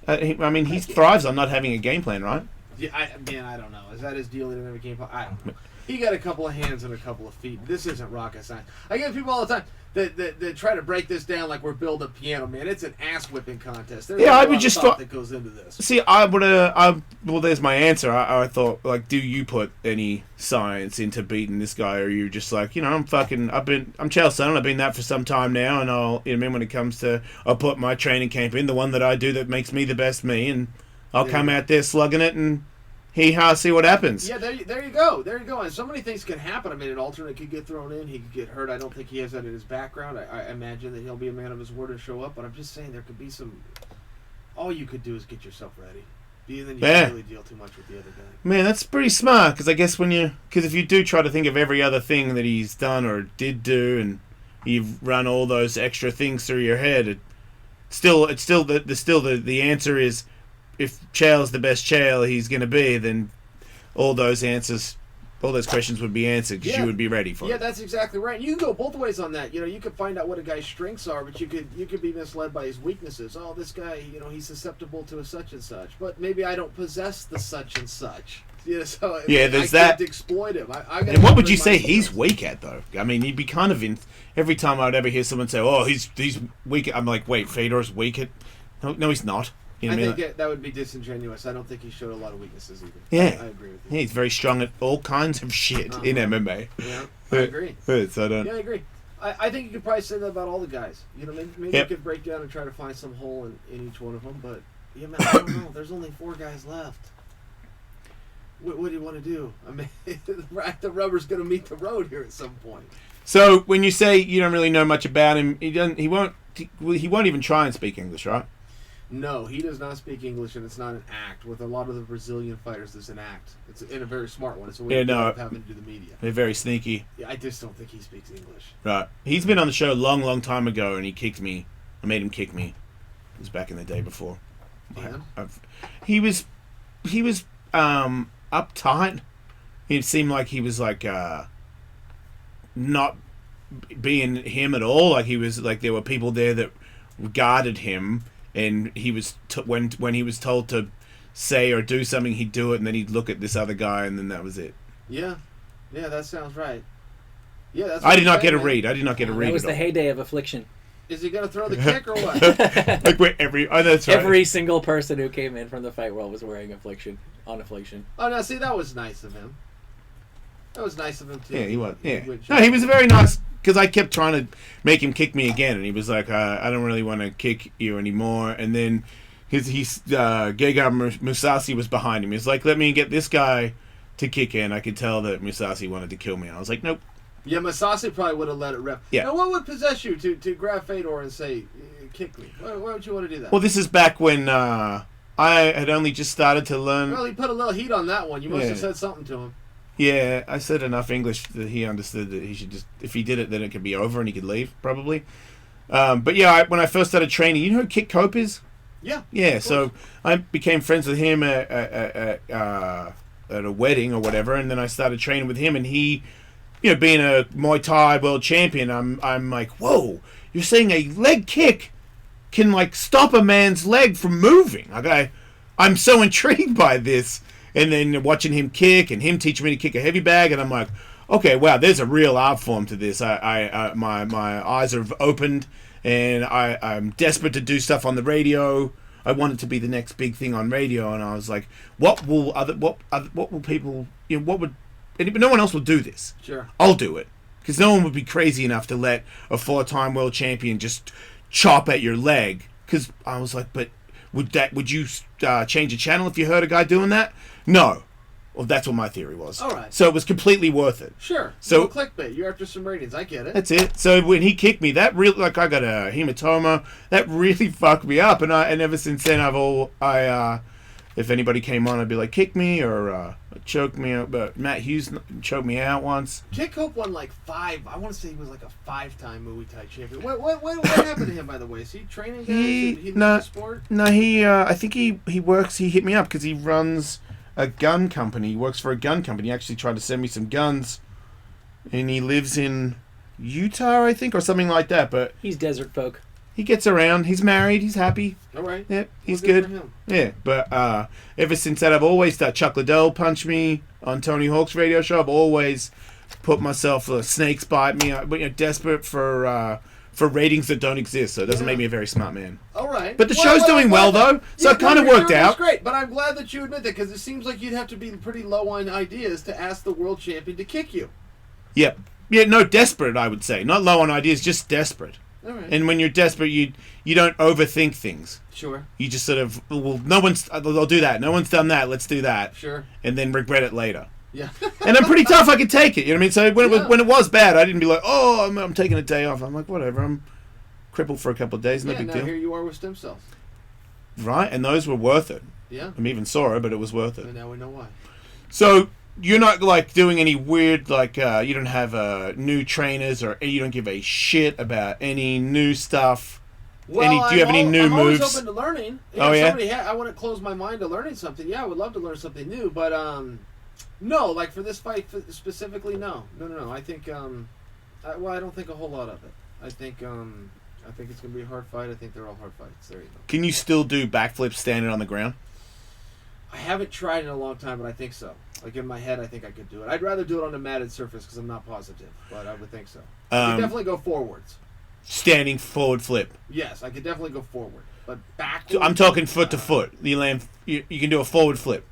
He thrives on not having a game plan, right? Yeah, I don't know. Is that his deal? He never came. I don't know. He got a couple of hands and a couple of feet. This isn't rocket science. I get people all the time that try to break this down like we're building a piano. Man, it's an ass whipping contest. There's Yeah, a I lot would of just thought thought- that goes into this. See, I would well, there's my answer. I thought, like, do you put any science into beating this guy, or are you just like, I'm Chael Sonnen, I've been that for some time now, and when it comes to, I'll put my training camp in, the one that I do that makes me the best me, and I'll come out there slugging it and see what happens. Yeah, there you go. There you go. And so many things can happen. I mean, an alternate could get thrown in. He could get hurt. I don't think he has that in his background. I imagine that he'll be a man of his word and show up. But I'm just saying there could be some... All you could do is get yourself ready. And then you can't really deal too much with the other guy. Man, that's pretty smart, because I guess because if you do try to think of every other thing that he's done or did do, and you've run all those extra things through your head, the answer is, if Chael's the best Chael he's going to be, then all those questions would be answered because you would be ready for it. Yeah, that's exactly right. And you can go both ways on that. You could find out what a guy's strengths are, but you could be misled by his weaknesses. Oh, this guy, he's susceptible to a such and such, but maybe I don't possess the such and such. So there's I that. can't exploit him. And what would you say he's weak at, though? I mean, he'd be kind of every time I'd ever hear someone say, "Oh, he's weak," I'm like, "Wait, Fedor's weak at?" No, he's not. I think that would be disingenuous. I don't think he showed a lot of weaknesses either. Yeah, I agree with you. Yeah, he's very strong at all kinds of shit in MMA. Yeah, I agree. So I don't. Yeah, I agree. I think you could probably say that about all the guys. Maybe you could break down and try to find some hole in each one of them. But yeah, man, I don't know. There's only 4 guys left. What do you want to do? I mean, the rubber's going to meet the road here at some point. So when you say you don't really know much about him, he won't even try and speak English, right? No, he does not speak English, and it's not an act. With a lot of the Brazilian fighters, it's an act. It's a very smart one. It's a way of having to do the media. They're very sneaky. Yeah, I just don't think he speaks English. Right. He's been on the show a long, long time ago, and he kicked me. I made him kick me. It was back in the day before. And? He was uptight. It seemed like he was like not being him at all. Like he was like there were people there that regarded him. And he was when he was told to say or do something, he'd do it, and then he'd look at this other guy, and then that was it. Yeah, that sounds right. Yeah, that's. I did not get a read. That was the heyday of Affliction. Is he gonna throw the kick or what? Like that's right. Every single person who came in from the fight world was wearing Affliction. Oh no! See, that was nice of him. That was nice of him too. Yeah, he was. Yeah. No, he was a very nice. Because I kept trying to make him kick me again, and he was like, "I don't really want to kick you anymore." And then Gegard Mousasi was behind him. He was like, "Let me get this guy to kick in." I could tell that Mousasi wanted to kill me, and I was like, "Nope." Yeah, Mousasi probably would have let it rip. Yeah. Now, what would possess you to grab Fedor and say, "Kick me"? Why would you want to do that? Well, this is back when I had only just started to learn. Well, he put a little heat on that one. You must have said something to him. Yeah, I said enough English that he understood that he should just, if he did it, then it could be over and he could leave, probably. But yeah, when I first started training, you know who Kit Cope is? Yeah. Yeah, so I became friends with him at a wedding or whatever, and then I started training with him, and he, being a Muay Thai world champion, I'm like, whoa, you're saying a leg kick can, like, stop a man's leg from moving? Like, I'm so intrigued by this. And then watching him kick and him teaching me to kick a heavy bag, and I'm like, okay, wow, there's a real art form to this. My eyes are opened, and I'm desperate to do stuff on the radio. I wanted to be the next big thing on radio, and I was like, what will people, no one else will do this. Sure. I'll do it, because no one would be crazy enough to let a 4-time world champion just chop at your leg. Because I was like, but would you change a channel if you heard a guy doing that? No. Well, that's what my theory was. All right. So it was completely worth it. Sure. So clickbait. You're after some ratings. I get it. That's it. So when he kicked me, that really, like, I got a hematoma. That really fucked me up, and ever since then if anybody came on, I'd be like, kick me or choke me. But Matt Hughes choked me out once. Kit Cope won like 5. I want to say he was like a 5-time Muay Thai champion. What happened to him, by the way? Is he training guys? He no, the sport? No, I think he works. He hit me up because he runs a gun company. He works for a gun company. He actually tried to send me some guns, and he lives in Utah, I think, or something like that. But he's desert folk. He gets around. He's married. He's happy. All right. Yeah, he's Well, good. for him. Yeah, but ever since that, I've always done. Chuck Liddell punched me on Tony Hawk's radio show. I've always put myself. Snakes bite me. I'm desperate for ratings that don't exist. So it doesn't make me a very smart man. All right. But the show's doing well though, so it kind of worked out. That's great, but I'm glad that you admit that because it seems like you'd have to be pretty low on ideas to ask the world champion to kick you. Yep. Yeah. No, desperate. I would say not low on ideas, just desperate. All right. And when you're desperate, you don't overthink things. Sure. You just sort of, well, no one's. I'll do that. No one's done that. Let's do that. Sure. And then regret it later. Yeah. And I'm pretty tough. I could take it. You know what I mean? So when it was bad, I didn't be like, oh, I'm taking a day off. I'm like, whatever. I'm crippled for a couple of days. No big now deal. Here you are with stem cells. Right? And those were worth it. Yeah. I'm even sorry, but it was worth it. And now we know why. So you're not like doing any weird like you don't have new trainers or you don't give a shit about any new stuff. Well, do you have any new I'm moves? always open to learning. Oh, yeah? I wouldn't close my mind to learning something. Yeah, I would love to learn something new, but no, like for this fight specifically, no. I think I don't think a whole lot of it. I think it's gonna be a hard fight. I think they're all hard fights. There you go. Can you still do backflips standing on the ground? I haven't tried in a long time, but I think so. Like in my head, I think I could do it. I'd rather do it on a matted surface because I'm not positive, but I would think so. I could definitely go forwards. Standing forward flip. Yes, I could definitely go forward, but back. I'm talking foot to foot. You land. You can do a forward flip,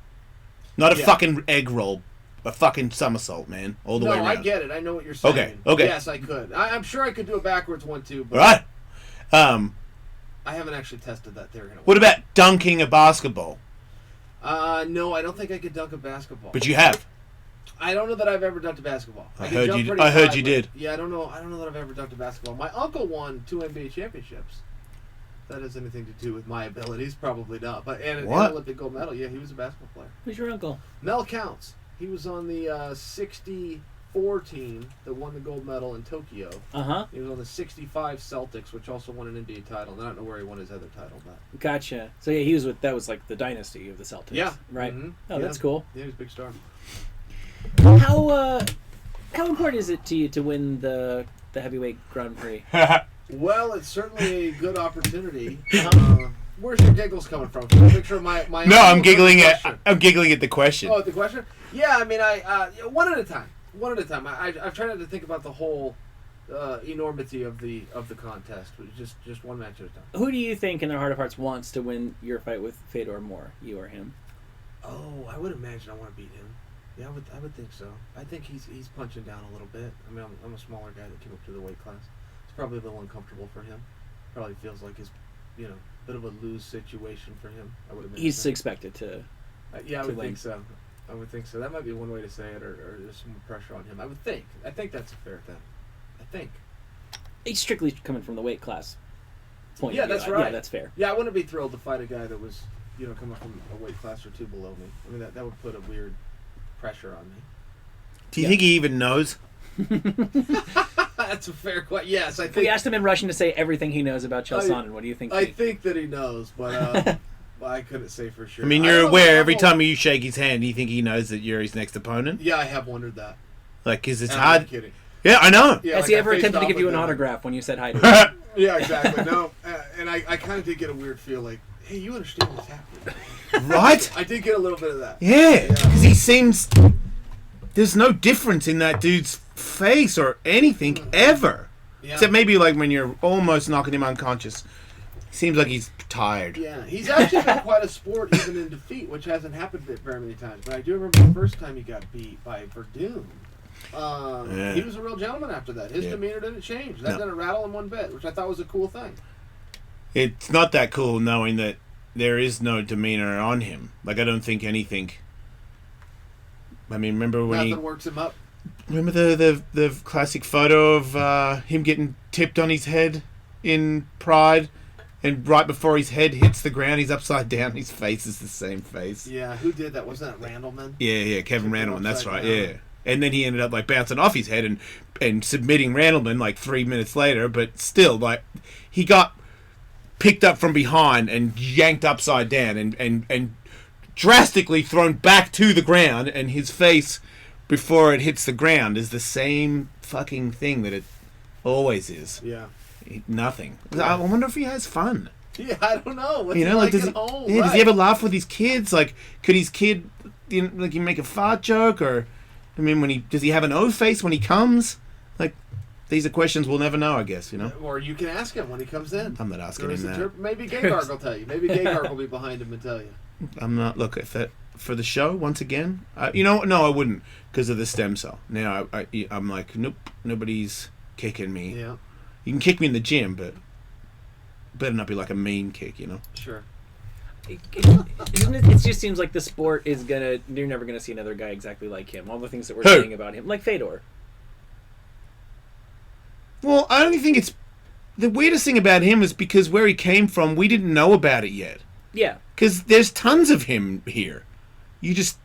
not a fucking egg roll, a fucking somersault, man, all the way around. No, I get it. I know what you're saying. Okay. Yes, I could. I'm sure I could do a backwards one too. But All right. I haven't actually tested that theory. What about dunking a basketball? No, I don't think I could dunk a basketball. But you have. I don't know that I've ever dunked a basketball. I could heard jump you. pretty I heard high, you but- did. Yeah, I don't know that I've ever dunked a basketball. My uncle won 2 NBA championships. If that has anything to do with my abilities? Probably not. But and an Olympic gold medal. Yeah, he was a basketball player. Who's your uncle? Mel Counts. He was on the 64 team that won the gold medal in Tokyo. Uh-huh. He was on the 65 Celtics, which also won an NBA title. And I don't know where he won his other title, but Gotcha. So yeah, he was that was like the dynasty of the Celtics. yeah, Right. Mhm. Oh, Yeah. that's cool. Yeah, he was a big star. How important is it to you to win the heavyweight Grand Prix? Well, it's certainly a good opportunity. Where's your giggles coming from? Can I picture my No, I'm giggling at. question? I'm giggling at the question. Oh, the question? Yeah, I mean, I one at a time. One at a time. I've tried not to think about the whole enormity of the contest. Just one match at a time. Who do you think, in their heart of hearts, wants to win your fight with Fedor more, you or him? Oh, I would imagine I want to beat him. Yeah, I would think so. I think he's punching down a little bit. I mean, I'm a smaller guy that came up to the weight class. It's probably a little uncomfortable for him. Probably feels like it's, bit of a lose situation for him. I would imagine. He's expected to. Yeah, I would win. think so. I would think so. That might be one way to say it, or there's some pressure on him. I would think. I think that's a fair thing. I think. He's strictly coming from the weight class point Yeah, of view. that's right. Yeah, that's fair. Yeah, I wouldn't be thrilled to fight a guy that was, coming from a weight class or two below me. I mean, that would put a weird pressure on me. Do you think he even knows? That's a fair question. Yes, I think. We asked him in Russian to say everything he knows about Chael Sonnen. What do you think? I think that he knows, but I couldn't say for sure. I mean, you're aware every time you shake his hand, you think he knows that you're his next opponent? Yeah, I have wondered that. Like, because it's I'm hard. not kidding. Yeah, I know. Yeah, Has like he I ever faced attempted to off give you with an him. autograph when you said hi to him? Yeah, exactly. No, and I kind of did get a weird feel like, hey, you understand what's happening. Right? I did get a little bit of that. Yeah, because he seems. There's no difference in that dude's face or anything ever. Yeah. Except maybe like when you're almost knocking him unconscious. Seems like he's tired. Yeah, he's actually been quite a sport even in defeat, which hasn't happened very many times. But I do remember the first time he got beat by Verdun. He was a real gentleman after that. His demeanor didn't change. That didn't rattle him one bit, which I thought was a cool thing. It's not that cool knowing that there is no demeanor on him. Like, I don't think anything. I mean, remember when Nothing works him up. Remember the classic photo of him getting tipped on his head in Pride, and right before his head hits the ground, he's upside down. His face is the same face. Yeah, who did that? Wasn't that Randleman? Yeah, Kevin Randleman. That's right. down. Yeah, and then he ended up like bouncing off his head and submitting Randleman like 3 minutes later. But still, like, he got picked up from behind and yanked upside down and drastically thrown back to the ground, and his face before it hits the ground is the same fucking thing that it always is. Yeah. Nothing. I wonder if he has fun. Yeah, I don't know. What's You know, he like like does at home? does he ever laugh with his kids? Like, could his kid, like, he make a fart joke, or I mean, does he have an O face when he comes? Like, these are questions we'll never know, I guess. You know. Or you can ask him when he comes in. I'm not asking him that. Maybe Gagarg will tell you. Maybe Gagarg will be behind him and tell you. I'm not. Look, if that for the show once again. No, I wouldn't because of the stem cell. Now I'm like, nope, nobody's kicking me. Yeah. You can kick me in the gym, but better not be like a mean kick, you know. Sure. It just seems like the sport is you're never gonna see another guy exactly like him. All the things that we're saying about him, like Fedor. Well, I don't think it's the weirdest thing about him is because where he came from, we didn't know about it yet. Yeah. Because there's tons of him here. It's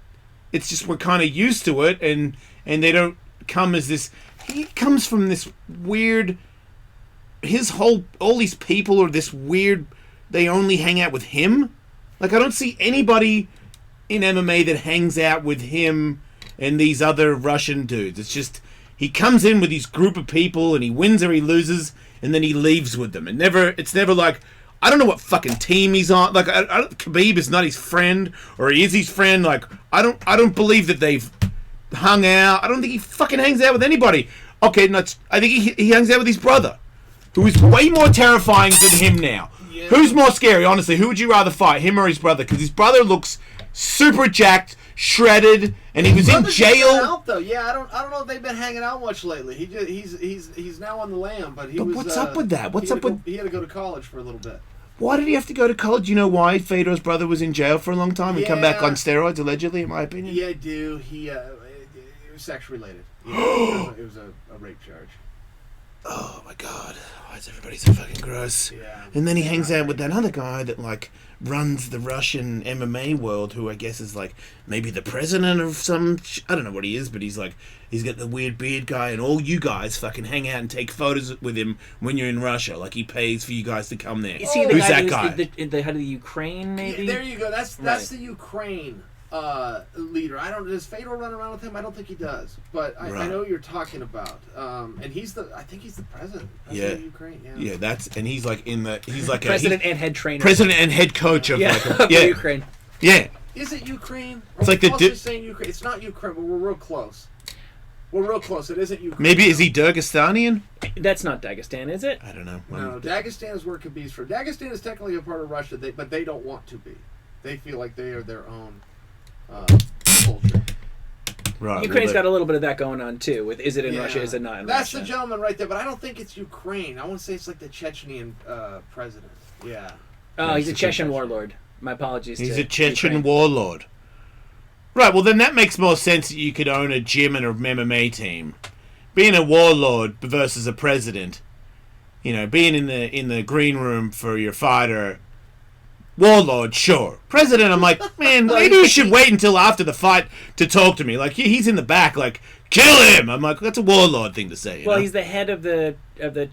just we're kind of used to it, and they don't come as this. He comes from this weird. All these people are this weird. They only hang out with him. Like, I don't see anybody in MMA that hangs out with him and these other Russian dudes. It's just he comes in with his group of people and he wins or he loses, and then he leaves with them. And it's never like, I don't know what fucking team he's on. Like, Khabib is not his friend, or he is his friend. Like, I don't believe that they've hung out. I don't think he fucking hangs out with anybody. Okay, I think he hangs out with his brother, who is way more terrifying than him now. Yeah. Who's more scary, honestly? Who would you rather fight, him or his brother? Because his brother looks super jacked, shredded, and he was in jail. Out, though. Yeah, I don't know if they've been hanging out much lately. He's now on the lam, but what's up with that? He had to go to college for a little bit. Why did he have to go to college? You know why Fedor's brother was in jail for a long time and come back on steroids, allegedly, in my opinion? Yeah, I do. It was sex related. Yeah, it was a rape charge. Oh my god, why is everybody so fucking gross? Yeah. And then he hangs out with that other guy that, like, runs the Russian MMA world, who I guess is, like, maybe the president of some... I don't know what he is, but he's, like, he's got the weird beard guy, and all you guys fucking hang out and take photos with him when you're in Russia. Like, he pays for you guys to come there. Is he the guy who's the head of the Ukraine, maybe? Yeah, there you go. That's the Ukraine leader. Does Fedor run around with him? I don't think he does, but I know what you're talking about. And I think he's the president of Ukraine. Yeah, and he's like president and head trainer, president and head coach of Ukraine. Yeah. Is it Ukraine? It's like saying Ukraine. It's not Ukraine, but we're real close. We're real close. It isn't Ukraine. Maybe is he Dagestanian? That's not Dagestan, is it? I don't know. No, Dagestan is where Khabib's from. Dagestan is technically a part of Russia, but they don't want to be. They feel like they are their own culture. Right. Ukraine's got a little bit of that going on too. With is it in Russia? Is it not in Russia? That's the gentleman right there, but I don't think it's Ukraine. I want to say it's like the Chechenian president. Yeah. Oh, he's a Chechen warlord. My apologies. He's a Chechen warlord. Right. Well, then that makes more sense that you could own a gym and an MMA team. Being a warlord versus a president, being in the green room for your fighter. Warlord, sure. President, I'm like, man, maybe you should wait until after the fight to talk to me. Like, he's in the back, like, kill him! I'm like, that's a warlord thing to say. Well, he's the head of the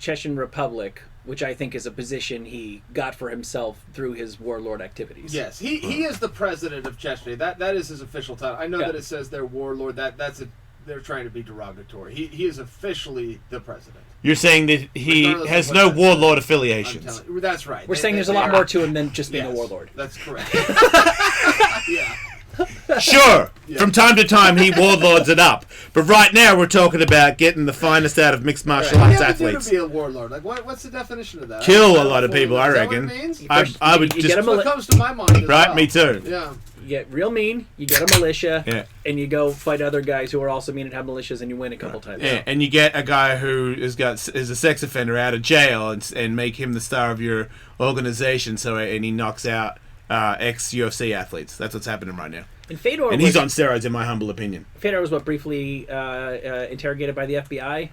Chechen Republic, which I think is a position he got for himself through his warlord activities. Yes, he is the president of Chechnya. That is his official title. I know that it says they're warlord. They're trying to be derogatory. He is officially the president. You're saying that he has no warlord affiliations. That's right. We're saying there's a lot more to him than just being a warlord. That's correct. Yeah. Sure. Yeah. From time to time, he warlords it up. But right now, we're talking about getting the finest out of mixed martial arts athletes. To be a warlord. Like, what's the definition of that? Kill a lot of people, I reckon. What it means? I would just. That's what comes to my mind. Right, me too. Yeah. You get real mean, you get a militia, and you go fight other guys who are also mean and have militias, and you win a couple times. Yeah, and you get a guy who is a sex offender out of jail and make him the star of your organization. And he knocks out ex-UFC athletes. That's what's happening right now. And Fedor he's on steroids, in my humble opinion. Fedor was briefly interrogated by the FBI.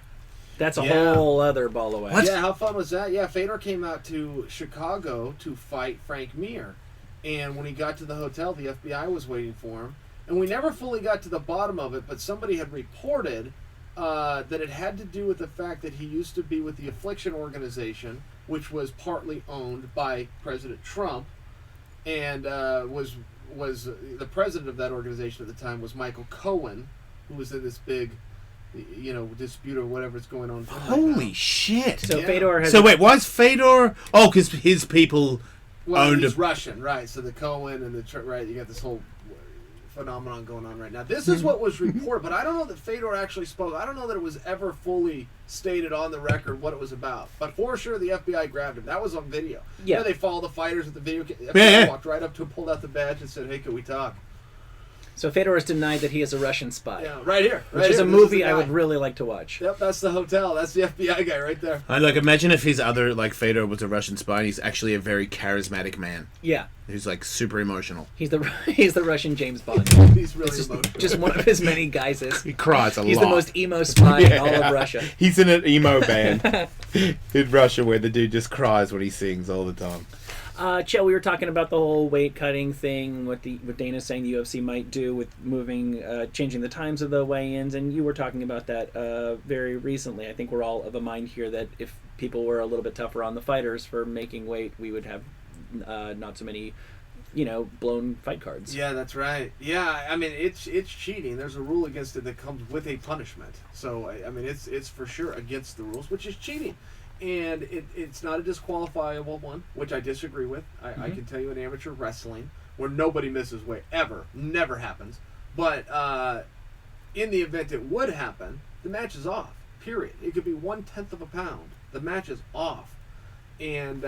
That's a whole other ball of wax. What? Yeah, how fun was that? Yeah, Fedor came out to Chicago to fight Frank Mir. And when he got to the hotel, the FBI was waiting for him. And we never fully got to the bottom of it, but somebody had reported that it had to do with the fact that he used to be with the Affliction organization, which was partly owned by President Trump, and was the president of that organization at the time was Michael Cohen, who was in this big dispute or whatever's going on. Holy shit! So Yeah. Fedor has. So wait, why is Fedor? Oh, because his people Well, owned he's a. Russian, right? So the Cohen and right, you got this whole phenomenon going on right now. This is what was reported, but I don't know that Fedor actually spoke. I don't know that it was ever fully stated on the record what it was about. But for sure, the FBI grabbed him. That was on video. Yeah. They follow the fighters with the video. FBI Yeah. walked right up to him, pulled out the badge, and said, "Hey, can we talk?" So Fedor has denied that he is a Russian spy. Yeah, right here. Which is a This movie the I guy. would really like to watch. Yep, that's the hotel. That's the FBI guy right there. I like imagine if his other Fedor was a Russian spy and he's actually a very charismatic man Yeah. who's super emotional. He's the Russian James Bond. He's really emotional. Just one of his many guises. He cries a He's lot. the most emo spy in all of Russia. He's in an emo band in Russia where the dude just cries when he sings all the time. Chael, we were talking about the whole weight cutting thing, what Dana's saying the UFC might do with changing the times of the weigh-ins, and you were talking about that very recently. I think we're all of a mind here that if people were a little bit tougher on the fighters for making weight, we would have not so many, blown fight cards. Yeah, that's right. Yeah, I mean it's cheating. There's a rule against it that comes with a punishment. So I mean it's for sure against the rules, which is cheating. And it's not a disqualifiable one, which I disagree with. I can tell you in amateur wrestling, where nobody misses weight, ever. Never happens. But in the event it would happen, the match is off, period. It could be 1/10 of a pound. The match is off. And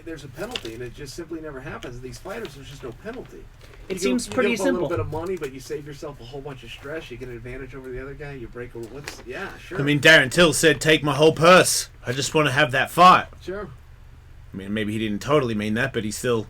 there's a penalty, and it just simply never happens. These fighters, there's just no penalty. It seems you pretty give up simple. a little bit of money, but you save yourself a whole bunch of stress. You get an advantage over the other guy. You break a yeah, sure. I mean, Darren Till said, "Take my whole purse. I just want to have that fight." Sure. I mean, maybe he didn't totally mean that, but he still.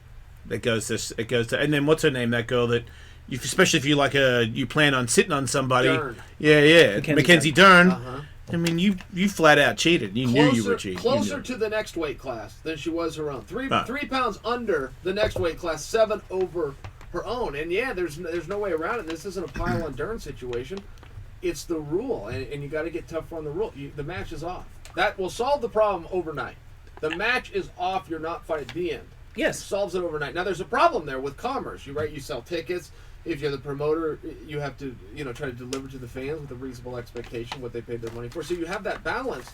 It goes to. And then what's her name? That girl that, especially if you plan on sitting on somebody. Dern. Yeah. Mackenzie Dern. Uh-huh. I mean, you flat out cheated. You knew you were cheating. Closer to the next weight class than she was her own. 3 Ah. 3 pounds under the next weight class, 7 over her own. And yeah, there's no way around it. This isn't a pile on Dern situation. It's the rule, and you got to get tougher on the rule. The match is off. That will solve the problem overnight. The match is off. You're not fighting. The end. Yes. Solves it overnight. Now there's a problem there with commerce. You sell tickets. If you're the promoter, you have to try to deliver to the fans with a reasonable expectation what they paid their money for. So you have that balance.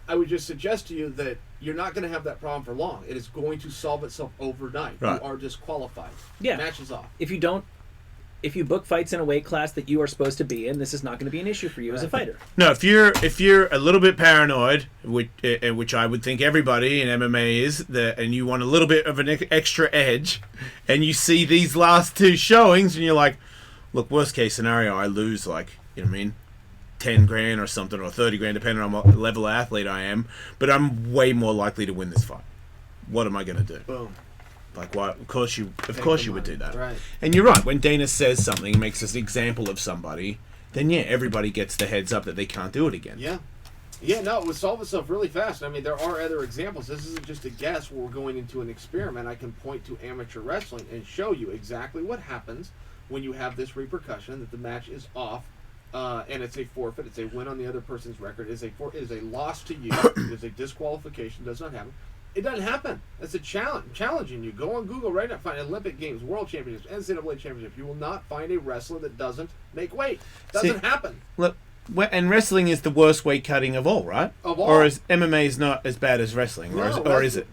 I would just suggest to you that you're not going to have that problem for long. It is going to solve itself overnight. Right. You are disqualified. Yeah. Match is off. If you book fights in a weight class that you are supposed to be in, this is not going to be an issue for you as a fighter. No, if you're a little bit paranoid, which I would think everybody in MMA is, and you want a little bit of an extra edge, and you see these last two showings, and you're like, look, worst case scenario, I lose 10 grand or something, or 30 grand, depending on what level of athlete I am, but I'm way more likely to win this fight. What am I going to do? Boom. Why? Of course you would do that. Right. And you're right. When Dana says something, makes us an example of somebody, then yeah, everybody gets the heads up that they can't do it again. Yeah. Yeah, no, it would solve itself really fast. I mean, there are other examples. This isn't just a guess where we're going into an experiment. I can point to amateur wrestling and show you exactly what happens when you have this repercussion that the match is off, and it's a forfeit. It's a win on the other person's record. It is a loss to you. It is a disqualification. It does not happen. It doesn't happen. It's a challenging you. Go on Google right now. Find Olympic Games, World Championships, NCAA Championship. You will not find a wrestler that doesn't make weight. Doesn't happen. Look, and wrestling is the worst weight cutting of all, right? Of all. Or is MMA is not as bad as wrestling, or is it?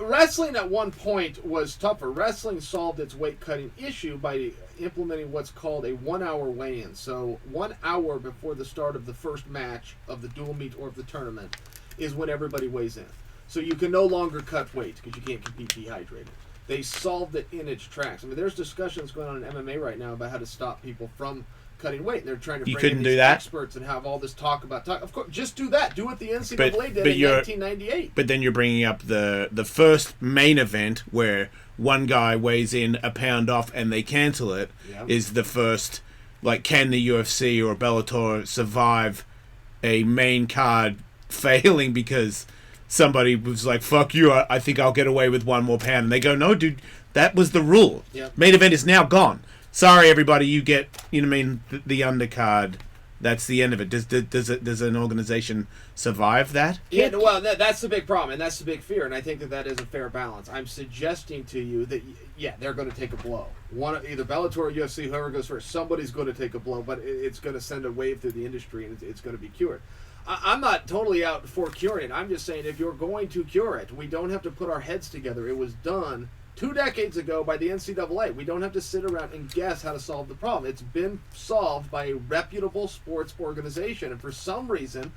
Wrestling at one point was tougher. Wrestling solved its weight cutting issue by implementing what's called a 1 hour weigh-in. So 1 hour before the start of the first match of the dual meet or of the tournament is when everybody weighs in. So you can no longer cut weight because you can't compete dehydrated. They solved it in its tracks. I mean, there's discussions going on in MMA right now about how to stop people from cutting weight. And they're trying to bring in these experts and have all this talk about Of course, just do that. Do what the NCAA did in 1998. But then you're bringing up the first main event where one guy weighs in a pound off and they cancel it. Yeah. Is the first, can the UFC or Bellator survive a main card failing because somebody was like, fuck you, I think I'll get away with 1 more pound. And they go, no, dude, that was the rule. Yep. Main event is now gone. Sorry, everybody, you get, the undercard That's the end of it. Does an organization survive that? Yeah, well, that's the big problem, and that's the big fear, and I think that is a fair balance. I'm suggesting to you that, yeah, they're going to take a blow. Either Bellator or UFC, whoever goes first, somebody's going to take a blow, but it's going to send a wave through the industry, and it's going to be cured. I'm not totally out for curing it. I'm just saying if you're going to cure it, we don't have to put our heads together. It was done 2 decades ago by the NCAA. We don't have to sit around and guess how to solve the problem. It's been solved by a reputable sports organization. And for some reason,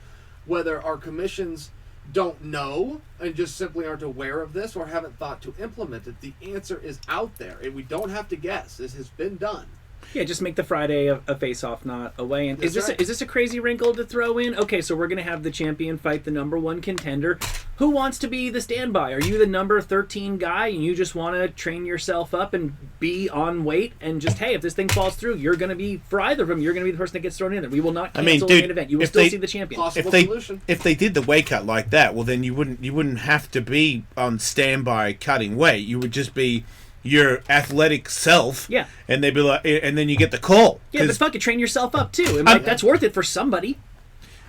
whether our commissions don't know and just simply aren't aware of this or haven't thought to implement it, the answer is out there. And we don't have to guess. This has been done. Yeah, just make the Friday a face-off, not a weigh-in. Is this a crazy wrinkle to throw in? Okay, so we're going to have the champion fight the number 1 contender. Who wants to be the standby? Are you the number 13 guy and you just want to train yourself up and be on weight and just, hey, if this thing falls through, you're going to be, for either of them, you're going to be the person that gets thrown in there. We will not cancel the main event. You will still see the champion. If they did the weight cut like that, well, then you wouldn't have to be on standby cutting weight. You would just be your athletic self, and they'd be like, and then you get the call. Yeah, but fuck it, train yourself up too, and that's worth it for somebody.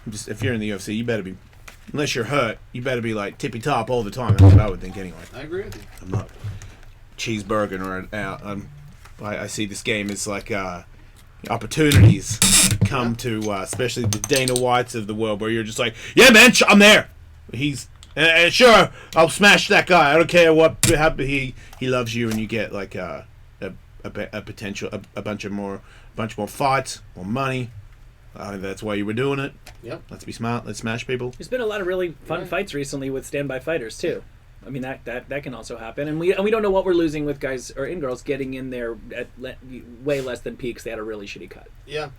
If you're in the UFC, you better be, unless you're hurt, you better be like tippy top all the time. That's what I would think anyway. I agree with you. I'm not cheeseburger or I see this game as like opportunities come to, especially the Dana Whites of the world, where you're just like, yeah, man, I'm there. He's. Sure, I'll smash that guy. I don't care what he loves you, and you get like a potential a bunch more fights, more money. I think that's why you were doing it. Yep. Let's be smart. Let's smash people. There's been a lot of really fun fights recently with standby fighters too. I mean that can also happen, and we don't know what we're losing with guys or in girls getting in there at way less than peaks. They had a really shitty cut. Yeah.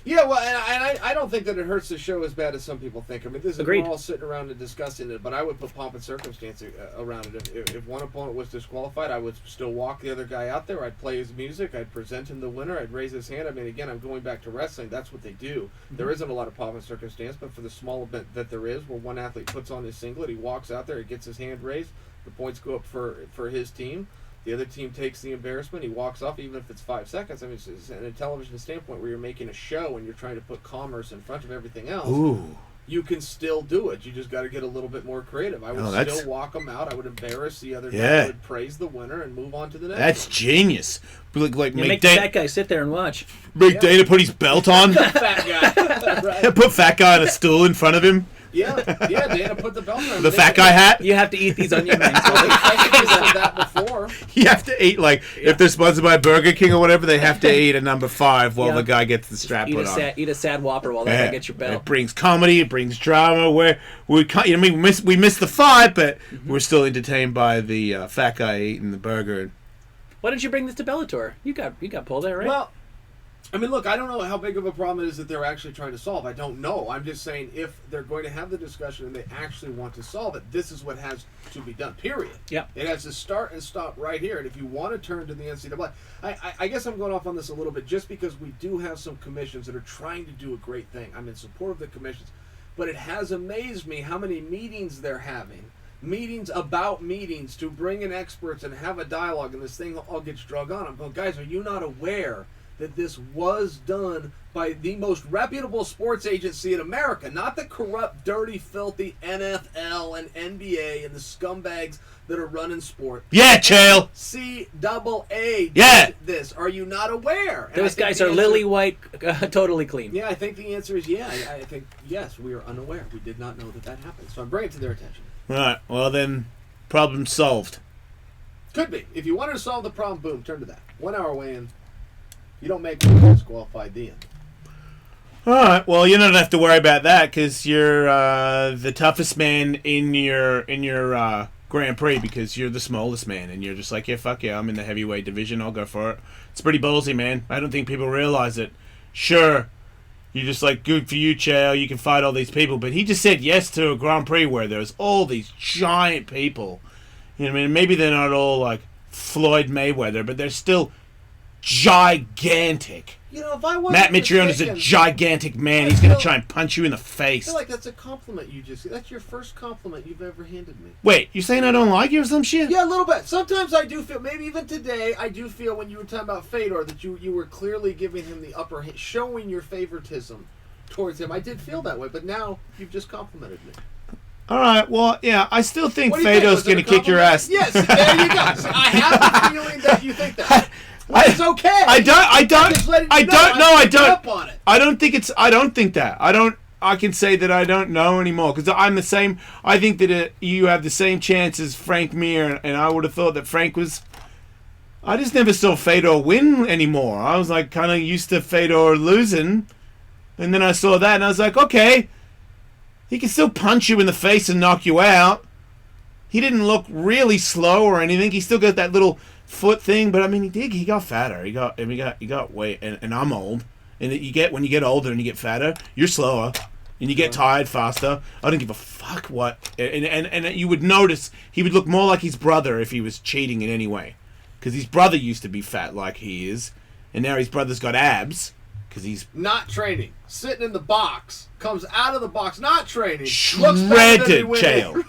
Yeah, well, and I don't think that it hurts the show as bad as some people think. I mean, this is we're all sitting around and discussing it, but I would put pomp and circumstance around it. If one opponent was disqualified, I would still walk the other guy out there. I'd play his music. I'd present him the winner. I'd raise his hand. I mean, again, I'm going back to wrestling. That's what they do. Mm-hmm. There isn't a lot of pomp and circumstance, but for the small event that there is, where one athlete puts on his singlet, he walks out there, he gets his hand raised, the points go up for his team. The other team takes the embarrassment. He walks off, even if it's 5 seconds. I mean, it's in a television standpoint where you're making a show and you're trying to put commerce in front of everything else. Ooh. You can still do it. You just got to get a little bit more creative. I would still walk them out. I would embarrass the other guy. I would praise the winner and move on to the next. That's genius. Make that guy sit there and watch. Make Dana put his belt on. Fat guy. Right. Put fat guy on a stool in front of him. Yeah, Dana put the belt on. The fat guy hat. You have to eat these onion rings. I said that before. You have to eat, like, if they're sponsored by Burger King or whatever, they have to eat a number 5 while the guy gets the strap put on. Eat a sad Whopper while that guy gets your belt. It brings comedy, it brings drama. We missed the fight, but we're still entertained by the fat guy eating the burger. Why didn't you bring this to Bellator? You got pulled there, right? Well, I mean, look, I don't know how big of a problem it is that they're actually trying to solve. I don't know. I'm just saying if they're going to have the discussion and they actually want to solve it, this is what has to be done, period. Yeah. It has to start and stop right here. And if you want to turn to the NCAA, I guess I'm going off on this a little bit just because we do have some commissions that are trying to do a great thing. I'm in support of the commissions. But it has amazed me how many meetings they're having. Meetings about meetings to bring in experts and have a dialogue, and this thing all gets drug on. I'm going, guys, are you not aware that this was done by the most reputable sports agency in America, not the corrupt, dirty, filthy NFL and NBA and the scumbags that are running sport? Yeah, Chael. CAA did this. Are you not aware? And those guys are lily white, totally clean. Yeah, I think the answer is yeah. I think, yes, we are unaware. We did not know that happened. So I'm bringing it to their attention. All right, well then, problem solved. Could be. If you wanted to solve the problem, boom, turn to that. 1 hour weigh-in. You don't make one disqualified, the end. All right. Well, you don't have to worry about that because you're the toughest man in your Grand Prix because you're the smallest man, and you're just like, yeah, fuck yeah, I'm in the heavyweight division. I'll go for it. It's pretty ballsy, man. I don't think people realize it. Sure, you're just like, good for you, Chael. You can fight all these people, but he just said yes to a Grand Prix where there's all these giant people. You know what I mean? Maybe they're not all like Floyd Mayweather, but they're still gigantic. You know, if I wasn't Matt Mitrione is a mistaken, gigantic man. He's going to try and punch you in the I face. feel like that's a compliment you just... That's your first compliment you've ever handed me. Wait, you saying I don't like you or some shit? Yeah, a little bit. Sometimes I do feel, maybe even today, I do feel when you were talking about Fedor that you were clearly giving him the upper hand, showing your favoritism towards him. I did feel that way, but now you've just complimented me. All right, well, yeah, I still think What do you think? Fedor's Was it going a to kick your compliment? ass. Yes, there you go. So I have the feeling that you think that. Well, it's okay. I don't think that. I can say that I don't know anymore because I'm the same. I think that you have the same chance as Frank Mir, and I would have thought that Frank was. I just never saw Fedor win anymore. I was like kind of used to Fedor losing, and then I saw that, and I was like, okay, he can still punch you in the face and knock you out. He didn't look really slow or anything. He still got that little foot thing, but I mean, he got fatter. He got weight, and I'm old. And when you get older and you get fatter, you're slower, and you get tired faster. I don't give a fuck what. And you would notice he would look more like his brother if he was cheating in any way, because his brother used to be fat like he is, and now his brother's got abs because he's not training, sitting in the box, comes out of the box, not training, shredded, Chael.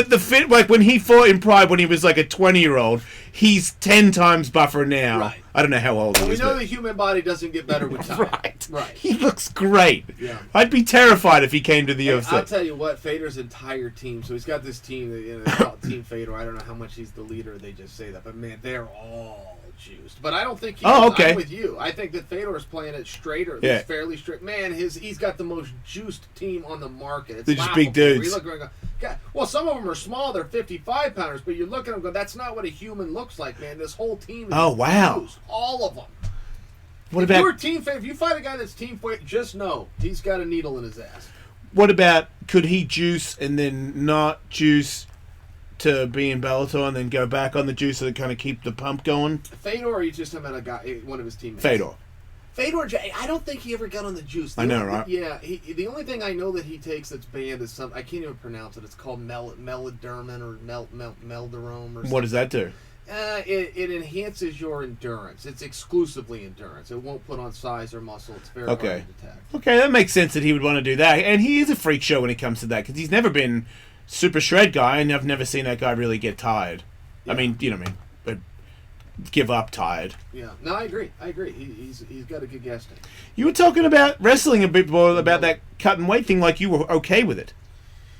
The fit, like when he fought in Pride when he was like a 20-year-old, he's 10 times buffer now. Right. I don't know how old he is. We know the human body doesn't get better with time. Right. He looks great. Yeah. I'd be terrified if he came to the UFC. I'll tell you what, Fedor's entire team, so he's got this team, they call it Team Fedor. I don't know how much he's the leader, they just say that, but man, they're all juiced. But I don't think okay. I'm with you. I think that Fedor's playing it straighter. At least fairly straight. Man, he's got the most juiced team on the market. It's they're just big dudes. You look around and go, God, well, some of them are small. They're 55-pounders, but you look at them and go, that's not what a human looks like, man. This whole team is juiced. All of them. If you fight a guy that's team fight, just know he's got a needle in his ass. What about, could he juice and then not juice to be in Bellator and then go back on the juice to kind of keep the pump going? Fedor, or you just about a guy, one of his teammates? Fedor, I don't think he ever got on the juice. I know, right? Yeah, the only thing I know that he takes that's banned is I can't even pronounce it. It's called Melodermin or Melderome or something. What does that do? It enhances your endurance. It's exclusively endurance. It won't put on size or muscle. It's very hard to detect. Okay, that makes sense that he would want to do that. And he is a freak show when it comes to that because he's never been super shred guy, and I've never seen that guy really get tired. Yeah. I mean, you know what I mean? But give up tired. Yeah. No, I agree. He's got a good gas tank. You were talking about wrestling a bit more about that cut and weight thing, like you were okay with it.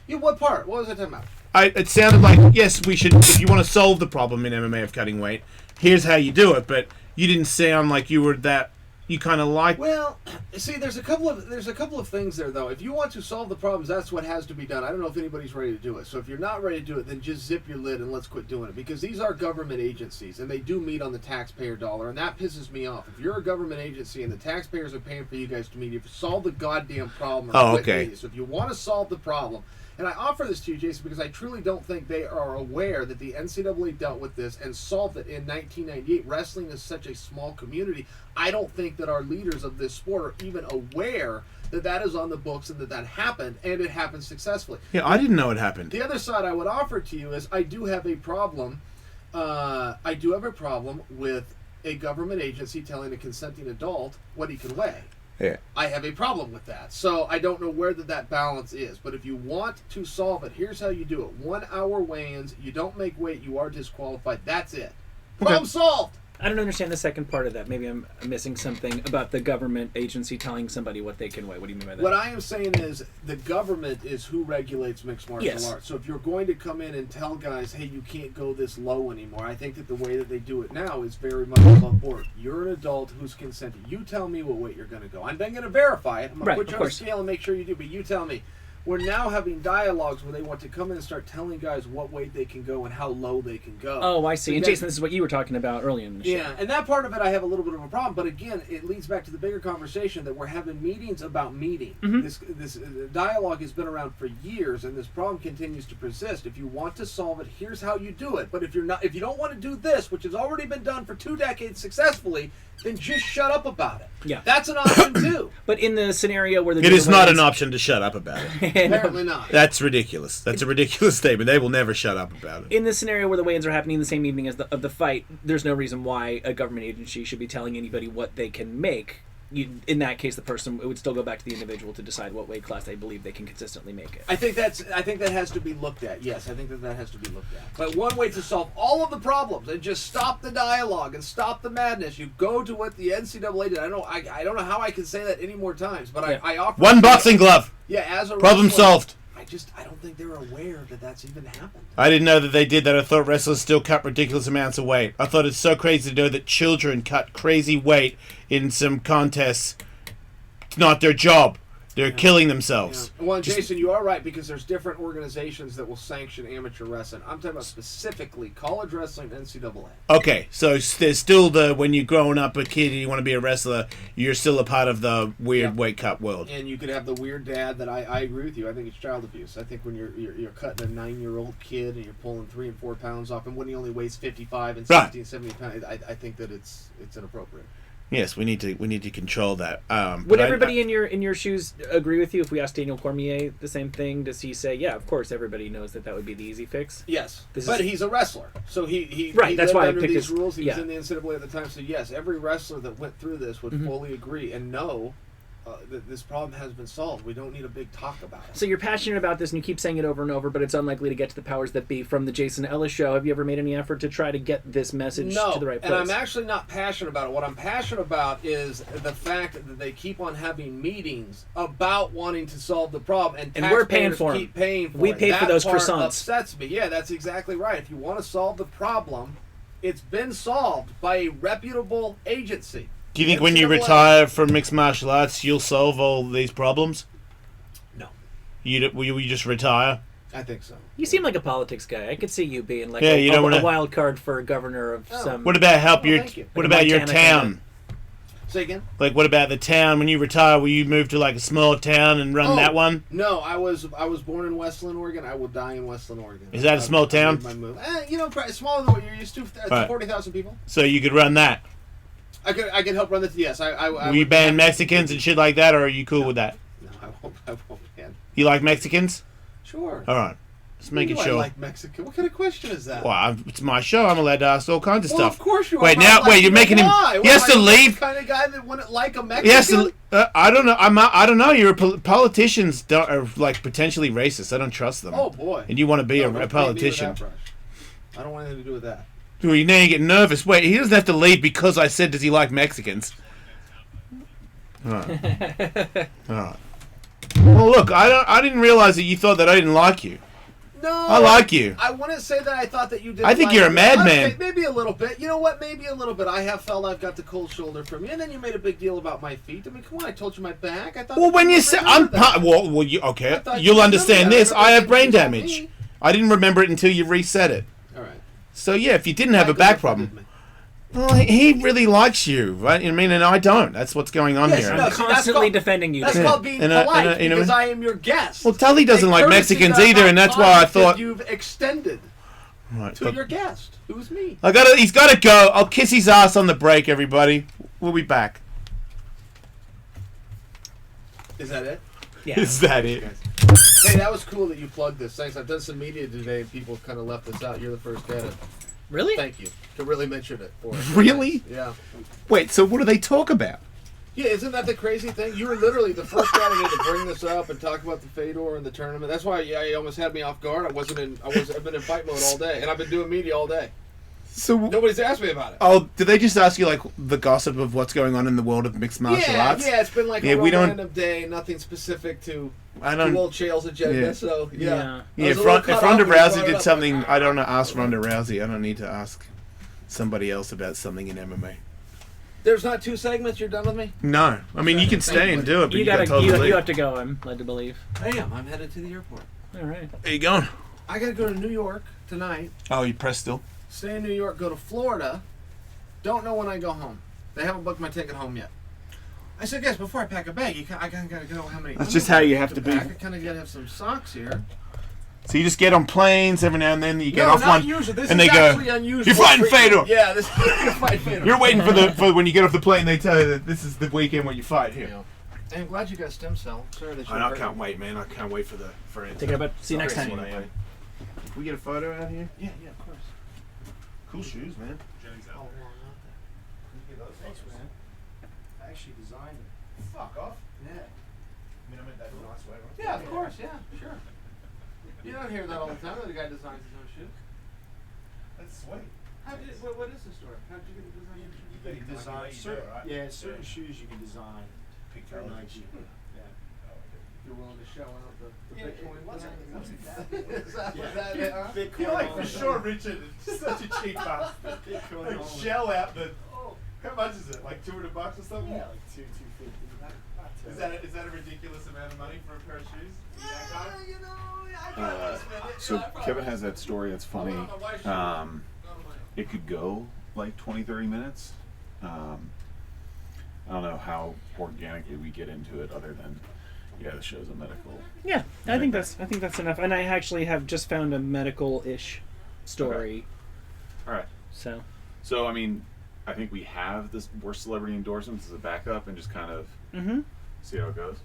Yeah, what part? What was I talking about? It sounded like, yes, we should, if you want to solve the problem in MMA of cutting weight, here's how you do it, but you didn't sound like you were that, you kind of like... Well, see, there's a couple of things there, though. If you want to solve the problems, that's what has to be done. I don't know if anybody's ready to do it. So if you're not ready to do it, then just zip your lid and let's quit doing it. Because these are government agencies, and they do meet on the taxpayer dollar, and that pisses me off. If you're a government agency and the taxpayers are paying for you guys to meet, you solve the goddamn problem. So if you want to solve the problem... And I offer this to you, Jason, because I truly don't think they are aware that the NCAA dealt with this and solved it in 1998. Wrestling is such a small community. I don't think that our leaders of this sport are even aware that that is on the books and that happened, and it happened successfully. Yeah, I didn't know it happened. The other side I would offer to you is I do have a problem. I do have a problem with a government agency telling a consenting adult what he can weigh. Yeah. I have a problem with that. So I don't know where that balance is. But if you want to solve it, here's how you do it. 1 hour weigh-ins. You don't make weight. You are disqualified. That's it. Problem solved. I don't understand the second part of that. Maybe I'm missing something about the government agency telling somebody what they can weigh. What do you mean by that? What I am saying is the government is who regulates mixed martial arts. So if you're going to come in and tell guys, hey, you can't go this low anymore, I think that the way that they do it now is very much above board. You're an adult who's consenting. You tell me what weight you're going to go. I'm then going to verify it. I'm going to put you on a scale and make sure you do, but you tell me. We're now having dialogues where they want to come in and start telling guys what weight they can go and how low they can go. Oh, I see. And Jason, this is what you were talking about earlier in the show. Yeah, and that part of it I have a little bit of a problem. But again, it leads back to the bigger conversation that we're having meetings about meeting. Mm-hmm. This dialogue has been around for years, and this problem continues to persist. If you want to solve it, here's how you do it. But if you don't want to do this, which has already been done for 2 decades successfully, then just shut up about it. Yeah, that's an option too. But in the scenario where it is not an option to shut up about it. Apparently not. That's ridiculous. That's a ridiculous statement. They will never shut up about it. In the scenario where the weigh-ins are happening the same evening as the fight, there's no reason why a government agency should be telling anybody what they can make. In that case, it would still go back to the individual to decide what weight class they believe they can consistently make it. I think that has to be looked at. Yes, I think that has to be looked at. But one way to solve all of the problems and just stop the dialogue and stop the madness, you go to what the NCAA did. I don't know how I can say that any more times, but I offer one boxing glove. Yeah, as a problem wrestler, solved. I don't think they're aware that that's even happened. I didn't know that they did that. I thought wrestlers still cut ridiculous amounts of weight. I thought it's so crazy to know that children cut crazy weight in some contests. It's not their job. They're killing themselves. Yeah. Well, Jason, you are right, because there's different organizations that will sanction amateur wrestling. I'm talking about specifically college wrestling, NCAA. Okay, so there's still when you're growing up a kid and you want to be a wrestler, you're still a part of the weird weight cut world. And you could have the weird dad that I agree with you. I think it's child abuse. I think when you're cutting a 9-year-old kid and you're pulling 3 and 4 pounds off, and when he only weighs 55 and 60 and 70 pounds, I think that it's inappropriate. Yes, we need to control that. Would everybody in your shoes agree with you if we asked Daniel Cormier the same thing? Does he say, yeah, of course, everybody knows that would be the easy fix? Yes, but he's a wrestler, so he right. That's why I under picked these his rules. He was in the NCAA at the time, so yes, every wrestler that went through this would fully agree and know that this problem has been solved. We don't need a big talk about it. So you're passionate about this, and you keep saying it over and over, but it's unlikely to get to the powers that be from the Jason Ellis show. Have you ever made any effort to try to get this message to the right place? And I'm actually not passionate about it. What I'm passionate about is the fact that they keep on having meetings about wanting to solve the problem, and we're paying for keep paying for we it. pay for those part croissants. Upsets me. Yeah, that's exactly right. If you want to solve the problem, it's been solved by a reputable agency. Do you think when you retire from mixed martial arts, you'll solve all these problems? No. Will you just retire? I think so. You seem like a politics guy. I could see you being like a wild card for governor of some... What about What about your town? Say again? Like, what about the town? When you retire, will you move to like a small town and run that one? No, I was born in Westland, Oregon. I will die in Westland, Oregon. Is that a small town? Probably smaller than what you're used to. It's 40,000 people. So you could run that? I could help run this. Yes, Will you ban Mexicans and shit like that, or are you cool with that? No, I won't ban. You like Mexicans? Sure. All right. Just making sure. I like Mexican. What kind of question is that? Well, it's my show. I'm allowed to ask all kinds of stuff. Of course you are. Wait, you're making him. He has to leave. The kind of guy that wouldn't like a Mexican. Yes, I don't know. I don't know. You're politicians are like potentially racist. I don't trust them. Oh boy. And you want to be a politician? I don't want anything to do with that. Well, now you get nervous. Wait, he doesn't have to leave because I said, does he like Mexicans? All right. All right. Well, look, I didn't realize that you thought that I didn't like you. No, I like you. I wouldn't say that I thought that you did. I think you're a madman. Maybe a little bit. You know what? Maybe a little bit. I have felt I've got the cold shoulder from you, and then you made a big deal about my feet. I mean, come on, I told you my back. I thought. Well, when you say okay, you'll understand this. I have brain damage. I didn't remember it until you reset it. All right. So yeah, if you didn't have a back problem, well, he really likes you, right? I mean, and I don't. That's what's going on here. I'm constantly defending you. That's called being polite because I am your guest. Well, Tully doesn't like Mexicans either, and that's why I thought you've extended to your guest, who's me. He's got to go. I'll kiss his ass on the break, everybody. We'll be back. Is that it? Yeah. Is that it? Hey, that was cool that you plugged this. Thanks. I've done some media today, and people kind of left this out. You're the first guy to. Really? Thank you. To really mention it for us. Really? Yeah. Wait, so what do they talk about? Yeah, isn't that the crazy thing? You were literally the first guy to bring this up and talk about the Fedor and the tournament. That's why you almost had me off guard. I've been in fight mode all day, and I've been doing media all day. So nobody's asked me about it. Oh, did they just ask you like the gossip of what's going on in the world of mixed martial arts? Yeah, it's been like a random day, nothing specific to old Chael's agenda. Yeah. So yeah. If Ronda Rousey did something, I don't know. Ask Ronda Rousey. I don't need to ask somebody else about something in MMA. There's not 2 segments. You're done with me? No. I mean, you can stay and do it, but you have to go. I'm led to believe. I am. I'm headed to the airport. All right. Where you going? I got to go to New York tonight. Oh, you press still? Stay in New York. Go to Florida. Don't know when I go home. They haven't booked my ticket home yet. I said, guys, before I pack a bag, I kind of got to know how many. That's just how you have to be. I kind of got to have some socks here. So you just get on planes every now and then. You get off one, this and is they go, unusual. "You're fighting Fedor." Yeah, you're fighting Fedor. You're waiting for when you get off the plane. They tell you that this is the weekend when you fight here. I'm glad you got stem cell. Sorry that you I can't wait, man. I can't wait for it. Take it up. See you next time. Can we get a photo out here? Yeah, of course. Cool shoes, man. Jenny's Oh, out well, there. not that. Thanks, man. I actually designed it. Fuck off. Yeah. I mean, I meant that in a nice way, right? Yeah, of course. Yeah, sure. You don't hear that all the time. That a guy designs his own shoes. That's sweet. What is the story? How did you get to design your shoes? You can design certain, certain shoes you can design. Pick for colors. Nike. Yeah. You're willing to show out the Yeah, Bitcoin. wasn't that? Is that Yeah. what that is? Huh? Bitcoin You're like only. for sure, Richard. It's such a cheap bastard. Bitcoin Like only. shell out the. How much is it? Like $200 or something? Yeah, like $250. Is that a ridiculous amount of money for a pair of shoes? So Kevin has that story that's funny. It could go like 20-30 minutes. I don't know how organically we get into it other than the show's a medical. Yeah, I think that's enough. And I actually have just found a medical-ish story. All right. So I mean, I think we have this worst celebrity endorsements as a backup and just kind of see how it goes.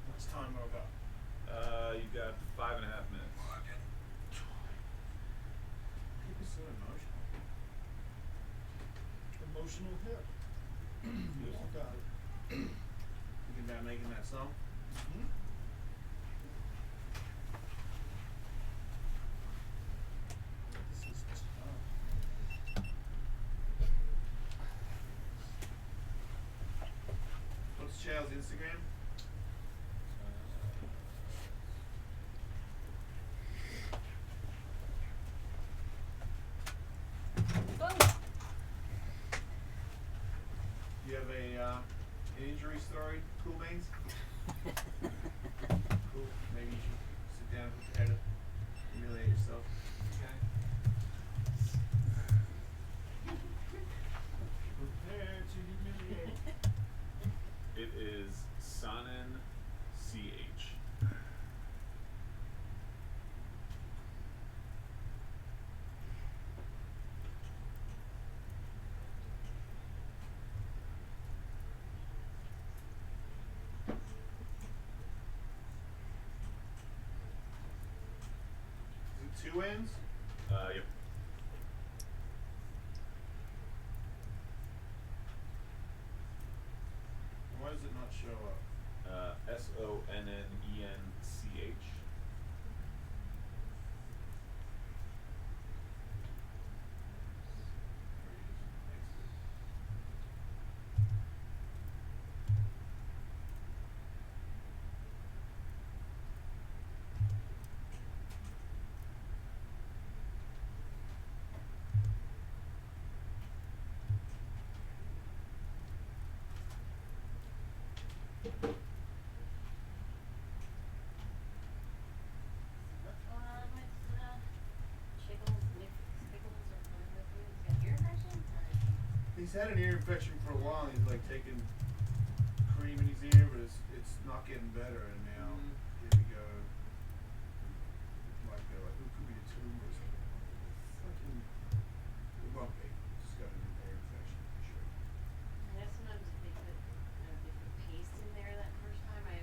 What's time over? You got 5.5 minutes. People so emotional. Emotional hip. You got it. Thinking about making that song? This is tough. What's Chael's Instagram? You have an injury story, Cool Beans? Cool. Maybe you should sit down and prepare to humiliate yourself. Okay. Prepare to humiliate. It is Sonnen CH. Is it 2 ends? Yep. Why does it not show up? SONNENCH. He's had an ear infection for a while. He's like taking cream in his ear, but it's not getting better. And now here we go. Like who could be a tumor or something? Fucking, it won't be. Just got an ear infection for sure. I know sometimes if they put different paste in there that first time, I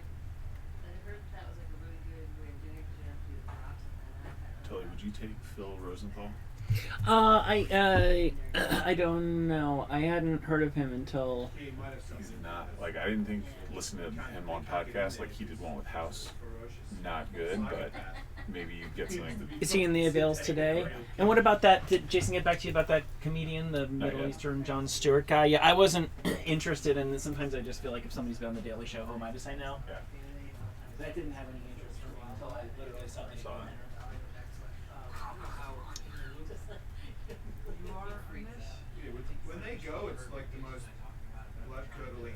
heard that was like a really good way of doing it because you don't have to do the drops and then that. Totally. Would you take Phil Rosenthal? I don't know. I hadn't heard of him until. He's not like I didn't think listening to him on podcasts like he did one with House. Not good, but maybe you get something. Is he in the avails today? And what about that? Did Jason get back to you about that comedian, the Middle Eastern Jon Stewart guy? Yeah, I wasn't interested in. Sometimes I just feel like if somebody's been on the Daily Show, who am I to say no? Yeah. That didn't have any interest for me until I literally saw the documentary. When they go, it's like the most blood-curdling,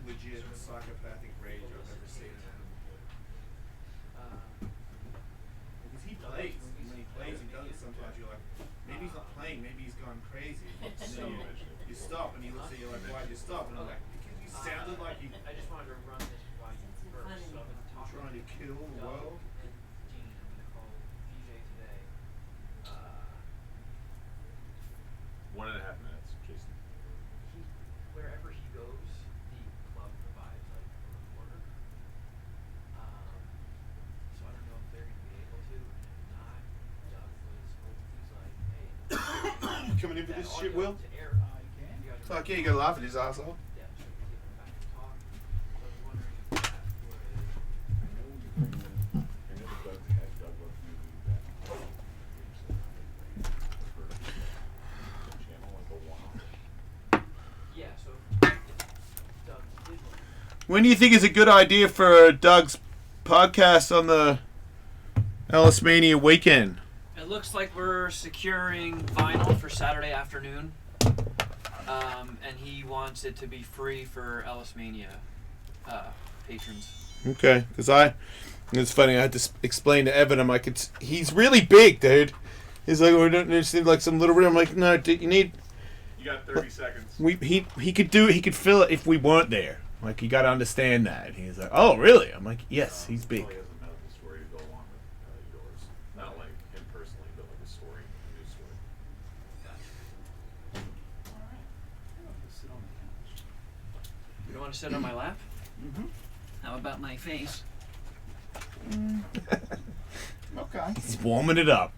legit psychopathic rage I've ever seen. Because he plays. And when he plays, he does it. Sometimes you're like, maybe he's not playing, maybe he's gone crazy. And then you stop, and he looks at you like, why'd you stop? And I'm like, because you sounded like you I just wanted to run this by you first. So I'm trying to kill the world. and Dean, I'm going to call DJ today. 1.5 minutes, Jason. Wherever he goes, the club provides like a recorder. So I don't know if they're going to be able to. And if not, Doug he's like, hey, Coming in for that this shit, audio Will? to air. You guys are Fuck yeah, you gotta laugh at his asshole. yeah, so we get him back to talk. So I was wondering if that would. I know Doug had Doug Love movie that channel like a one-off. Yeah, so Doug did one. When do you think is a good idea for Doug's podcast on the Ellis Mania weekend? It looks like we're securing vinyl for Saturday afternoon. And he wants it to be free for Ellis Mania patrons. Okay, because it's funny, I had to explain to Evan, I'm like, he's really big, dude. He's like, we don't just need like some little room. I'm like, no, dude, you got 30 seconds. He could fill it if we weren't there. Like, you got to understand that. And he's like, oh, really? I'm like, yes, he's big. Probably has a medical story to go along with yours. Not like him personally, but like a story, a news story. You don't want to sit on my lap? Mm-hmm. How about my face? Okay. He's warming it up.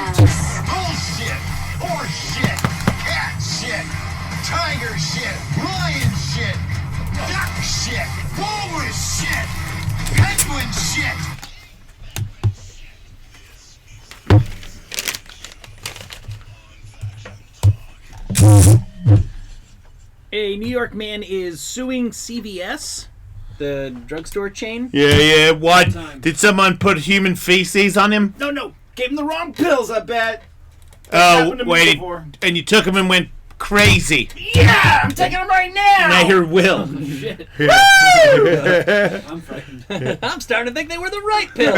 Bullshit, horse shit, cat shit, tiger shit, lion shit, duck shit, walrus shit, penguin shit. A New York man is suing CVS, the drugstore chain. Yeah. What? Did someone put human feces on him? No. Gave him the wrong pills, I bet. Oh, happened to me wait. before. And you took him and went crazy. Yeah, I'm taking them right now. Now you're Will. Shit. I'm frightened. I'm starting to think they were the right pills.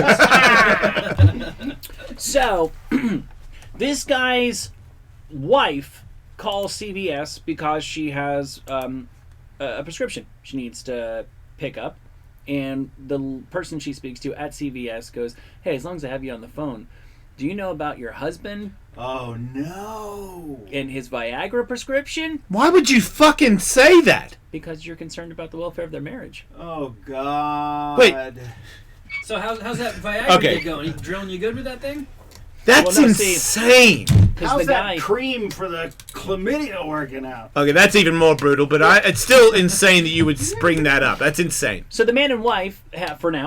So, this guy's wife calls CVS because she has a prescription she needs to pick up. And the person she speaks to at CVS goes, hey, as long as I have you on the phone, do you know about your husband Oh no. and his Viagra prescription? Why would you fucking say that? Because you're concerned about the welfare of their marriage. Oh God. Wait. So how's that Viagra Okay. gig going? He drilling you good with that thing? That's Well, no, see- insane. Because How's the guy... that cream for the chlamydia working out? Okay, that's even more brutal, but it's still insane that you would bring that up. That's insane. So the man and wife, have they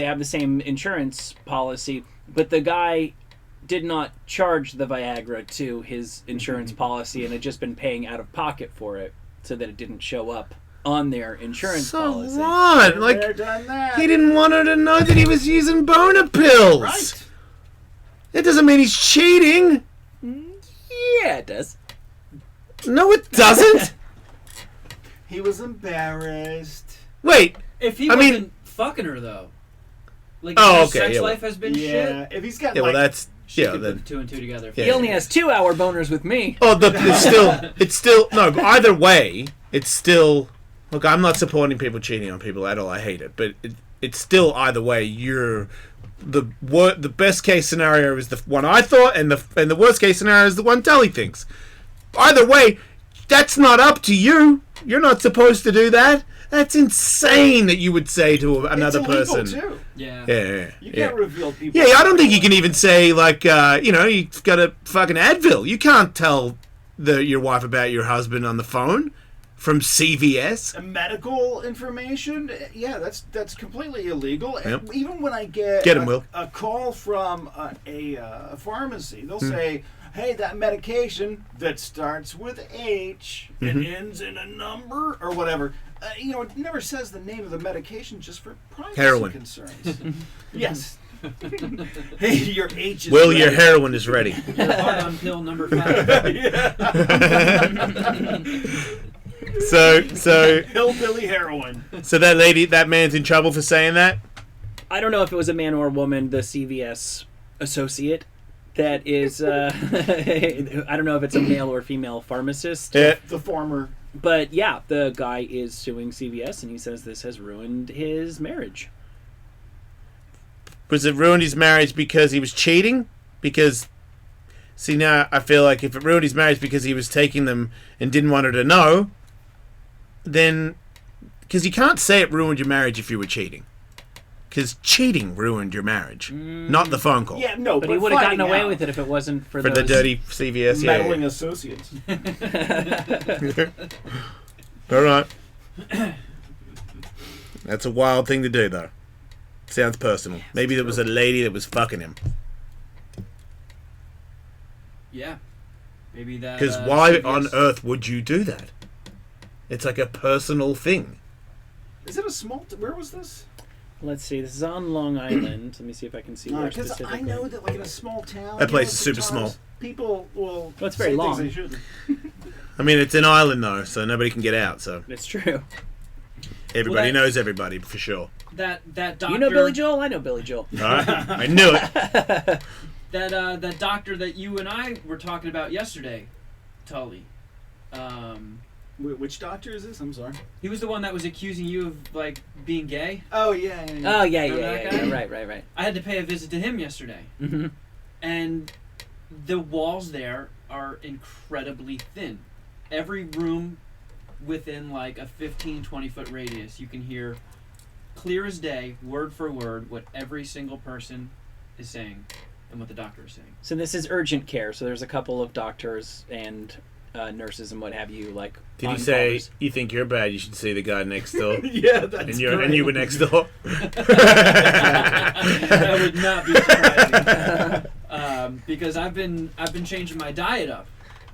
have the same insurance policy, but the guy did not charge the Viagra to his insurance policy and had just been paying out of pocket for it so that it didn't show up on their insurance So policy. what? Like, They're done that. he didn't want her to know that he was using boner pills. Right. It doesn't mean he's cheating. Yeah, it does. No, it doesn't. He was embarrassed. Wait. If he I mean- wasn't fucking her though, like Oh, his okay, sex yeah, life has been Yeah. shit. If he's got Yeah, well, like that's... She Yeah, could then... put 2 and 2 together. Yeah. He only has 2-hour boners with me. Oh, it's still no. But either way, it's still. Look, I'm not supporting people cheating on people at all. I hate it, but it's still either way. You're the best case scenario is the one I thought, and the worst case scenario is the one Tully thinks. Either way, that's not up to you. You're not supposed to do that. That's insane that you would say to another it's illegal person. too. Yeah. Yeah. You can't reveal people. Yeah, I don't think you can even say, like, you've got a fucking Advil. You can't tell your wife about your husband on the phone from CVS. Medical information, yeah, that's completely illegal. Yep. And even when I get Get 'em, Will. a call from a pharmacy, they'll say, hey, that medication that starts with H and ends in a number or whatever, it never says the name of the medication just for privacy Heroin. concerns. Yes. Hey, your H is Will, ready. your heroin is ready. Your hard on pill number 5. So Hillbilly heroin. So that man's in trouble for saying that? I don't know if it was a man or a woman, the CVS associate that is, I don't know if it's a male or female pharmacist. Yeah. The former. But yeah, the guy is suing CVS and he says this has ruined his marriage. Was it ruined his marriage because he was cheating? Because, see, now I feel like if it ruined his marriage because he was taking them and didn't want her to know, then, because you can't say it ruined your marriage if you were cheating. Because cheating ruined your marriage, not the phone call. Yeah, no, but he would have gotten away with it if it wasn't for the those dirty CVS. meddling associates. All right. That's a wild thing to do, though. Sounds personal. Maybe there was a lady that was fucking him. Yeah. Maybe that. Because why CVS on earth would you do that? It's like a personal thing. Is it a small... where was this? Let's see. This is on Long Island. Let me see if I can see where Because specifically. I know that, like, in a small town... That place is super small. People will... Well, it's very say long. things they shouldn't. I mean, it's an island, though, so nobody can get out, so... It's true. Everybody knows everybody, for sure. That doctor... You know Billy Joel? I know Billy Joel. All right? I knew it. That doctor that you and I were talking about yesterday, Tully. Which doctor is this? I'm sorry. He was the one that was accusing you of, like, being gay. Oh, yeah. Oh, yeah. Remember that guy? Right. I had to pay a visit to him yesterday. Mm-hmm. And the walls there are incredibly thin. Every room within, like, a 15, 20-foot radius, you can hear clear as day, word for word, what every single person is saying and what the doctor is saying. So this is urgent care. So there's a couple of doctors and nurses and what have you, like. Did he say, you think you're bad, you should see the guy next door? Yeah, that's and you were next door? That would not be surprising. Because I've been changing my diet up.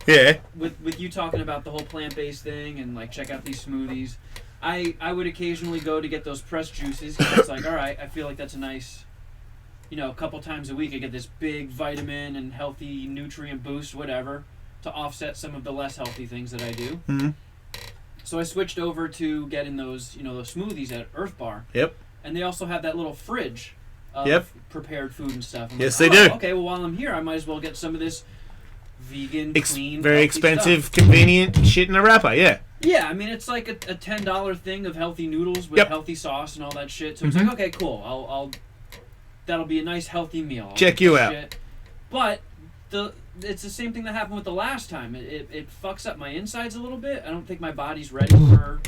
Yeah. With you talking about the whole plant-based thing and, like, check out these smoothies. I would occasionally go to get those pressed juices. 'Cause it's like, all right, I feel like that's a nice, a couple times a week I get this big vitamin and healthy nutrient boost, whatever, to offset some of the less healthy things that I do. Mm-hmm. So I switched over to getting those, those smoothies at Earth Bar. Yep. And they also have that little fridge of prepared food and stuff. I'm Yes, like, they do. Okay, well, while I'm here, I might as well get some of this vegan, clean, very healthy expensive, stuff. convenient shit in a wrapper, yeah. Yeah, I mean, it's like a $10 thing of healthy noodles with healthy sauce and all that shit. So it's like, okay, cool. I'll that'll be a nice healthy meal. I'll Check get you this out. shit. But it's the same thing that happened with the last time. It fucks up my insides a little bit. I don't think my body's ready for